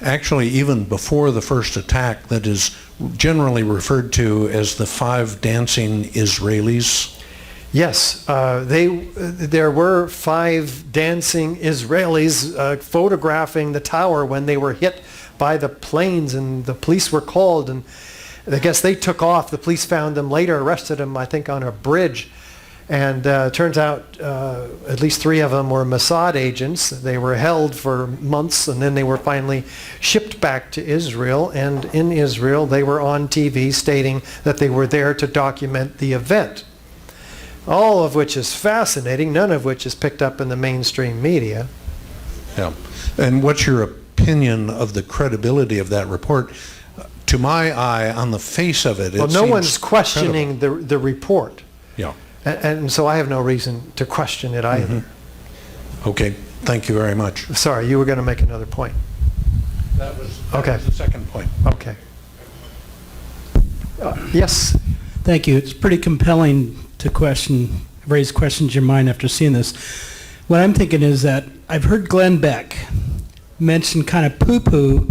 actually even before the first attack, that is generally referred to as the 5 dancing Israelis? Yes, there were 5 dancing Israelis photographing the tower when they were hit by the planes, and the police were called, and I guess they took off. The police found them later, arrested them, I think, on a bridge. And turns out at least 3 of them were Mossad agents. They were held for months, and then they were finally shipped back to Israel. And in Israel, they were on TV stating that they were there to document the event. All of which is fascinating, none of which is picked up in the mainstream media. Yeah. And what's your opinion of the credibility of that report? To my eye, on the face of it, Well, it no seems one's questioning the report. Yeah. And so I have no reason to question it either. Okay. Thank you very much. Sorry, you were going to make another point. That was Okay. the second point. Okay. Yes. Thank you. It's pretty compelling to raise questions in your mind after seeing this. What I'm thinking is that I've heard Glenn Beck mention kind of poo-poo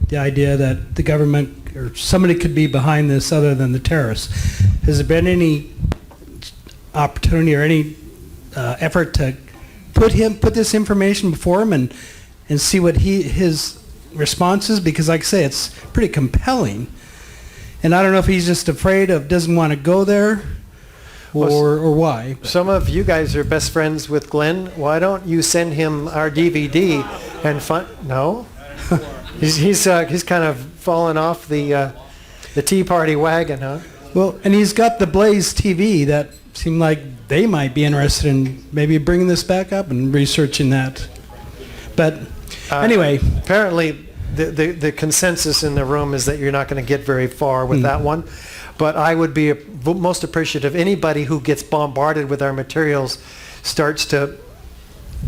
the idea that the government or somebody could be behind this other than the terrorists. Has there been any opportunity or any effort to put this information before him and see what his response is? Because like I say, it's pretty compelling. And I don't know if he's just afraid of, doesn't want to go there, or why. Some of you guys are best friends with Glenn. Why don't you send him our DVD and No? he's kind of fallen off the Tea Party wagon, huh? Well, and he's got the Blaze TV that seemed like they might be interested in maybe bringing this back up and researching that. But anyway. Apparently, the consensus in the room is that you're not going to get very far with that one. But I would be most appreciative. Anybody who gets bombarded with our materials starts to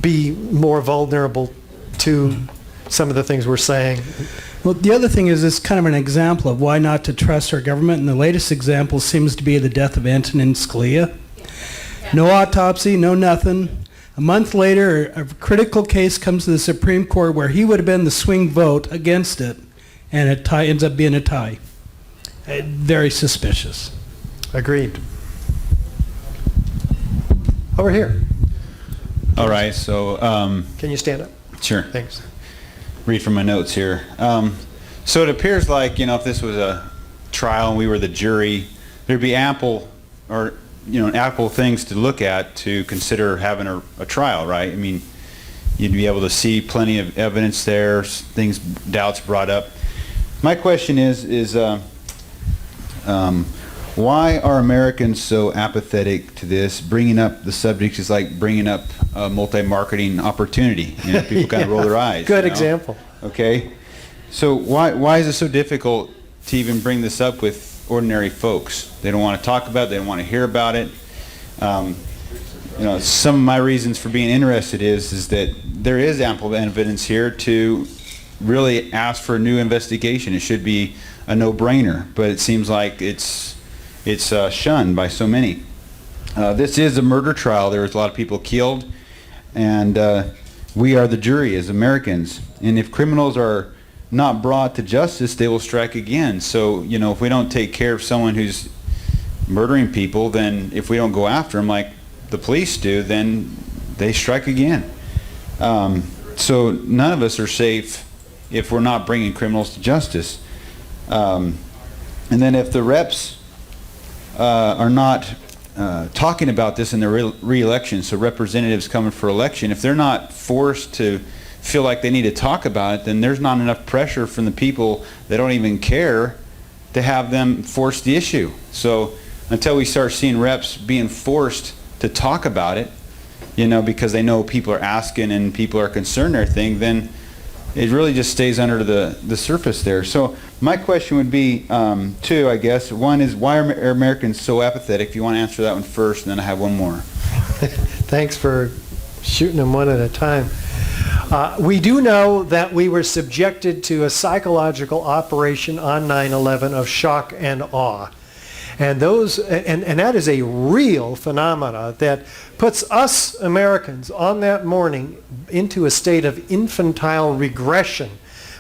be more vulnerable to some of the things we're saying. Well, the other thing is it's kind of an example of why not to trust our government. And the latest example seems to be the death of Antonin Scalia. No autopsy, no nothing. A month later, a critical case comes to the Supreme Court where he would have been the swing vote against it, and it ends up being a tie. Very suspicious. Agreed. Over here. All right, so... Can you stand up? Sure. Thanks. Read from my notes here. So it appears like, if this was a trial and we were the jury, there'd be ample things to look at to consider having a trial, right? I mean, you'd be able to see plenty of evidence there, doubts brought up. My question is why are Americans so apathetic to this? Bringing up the subject is like bringing up a multi-marketing opportunity. People kind of roll their eyes. Good example. Okay. So why is it so difficult to even bring this up with ordinary folks? They don't want to talk about it. They don't want to hear about it. Some of my reasons for being interested is that there is ample evidence here to really ask for a new investigation. It should be a no-brainer, but it seems like it's shunned by so many. This is a murder trial. There was a lot of people killed, and we are the jury as Americans. And if criminals are not brought to justice, they will strike again. So, if we don't take care of someone who's murdering people, then if we don't go after them like the police do, then they strike again. So none of us are safe if we're not bringing criminals to justice. And then if the reps are not talking about this in the re-election, so representatives coming for election, if they're not forced to feel like they need to talk about it, then there's not enough pressure from the people that don't even care to have them force the issue. So until we start seeing reps being forced to talk about it, because they know people are asking and people are concerned or thing, then it really just stays under the surface there. So my question would be two, I guess. One is, why are Americans so apathetic? If you want to answer that one first, and then I have one more. Thanks for shooting them one at a time. We do know that we were subjected to a psychological operation on 9/11 of shock and awe. And that is a real phenomena that puts us Americans on that morning into a state of infantile regression.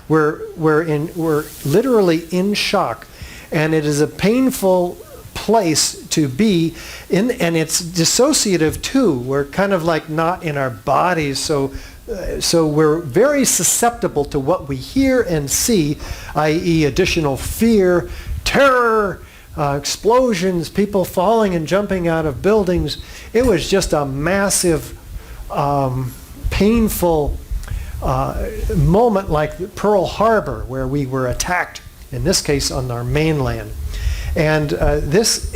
We're literally in shock, and it is a painful place to be in, and it's dissociative too. We're kind of like not in our bodies, so So we're very susceptible to what we hear and see, i.e. additional fear, terror, explosions, people falling and jumping out of buildings. It was just a massive, painful moment like Pearl Harbor, where we were attacked, in this case on our mainland. And this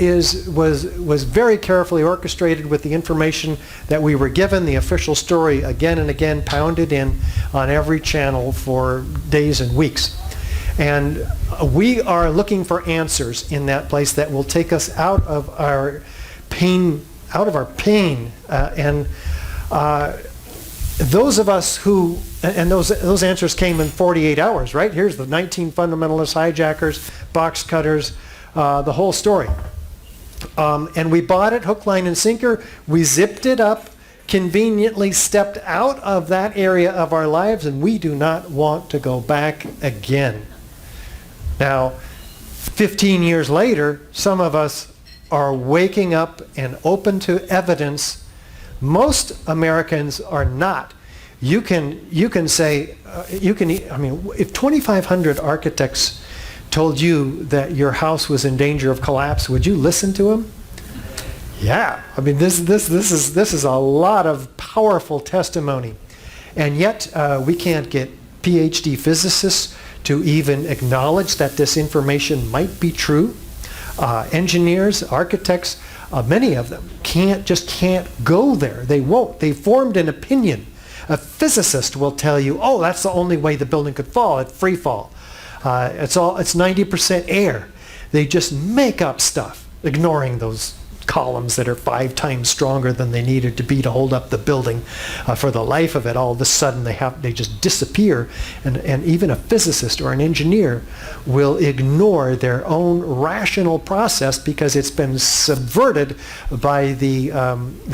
was very carefully orchestrated with the information that we were given, the official story again and again pounded in on every channel for days and weeks. And we are looking for answers in that place that will take us out of our pain, those of us who, and those answers came in 48 hours, right? Here's the 19 fundamentalist hijackers, box cutters, the whole story. And we bought it hook, line, and sinker. We zipped it up, conveniently stepped out of that area of our lives, and we do not want to go back again. Now, 15 years later, some of us are waking up and open to evidence. Most Americans are not. You can say, I mean, if 2,500 architects told you that your house was in danger of collapse, would you listen to them? Yeah, I mean, this is a lot of powerful testimony, and yet we can't get PhD physicists to even acknowledge that this information might be true. Engineers, architects, many of them can't go there. They won't. They formed an opinion. A physicist will tell you, oh, that's the only way the building could fall, at free fall. It's 90% air. They just make up stuff, ignoring those columns that are 5 times stronger than they needed to be to hold up the building. For the life of it, all of a sudden they just disappear, and even a physicist or an engineer will ignore their own rational process because it's been subverted by the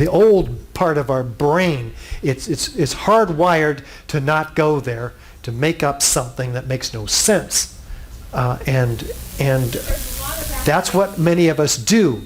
old part of our brain. It's hardwired to not go there, to make up something that makes no sense, and that's what many of us do.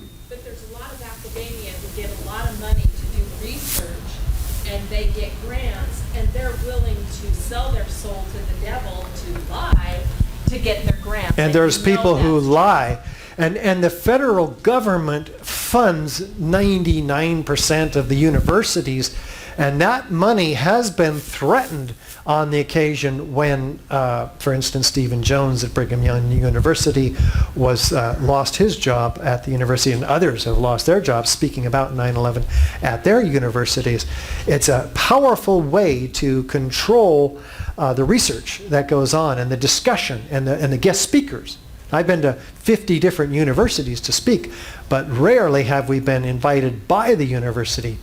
They get grants, and they're willing to sell their soul to the devil to lie to get their grants. And there's people who lie. And the federal government funds 99% of the universities, and that money has been threatened on the occasion when, for instance, Stephen Jones at Brigham Young University lost his job at the university, and others have lost their jobs, speaking about 9/11 at their universities. It's a powerful way to control the research that goes on, and the discussion, and the guest speakers. I've been to 50 different universities to speak, but rarely have we been invited by the university,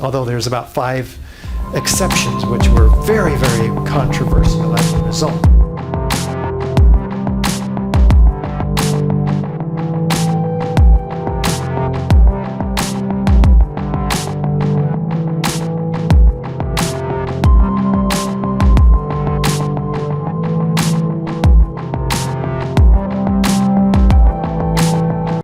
although there's about 5 exceptions which were very, very controversial as a result.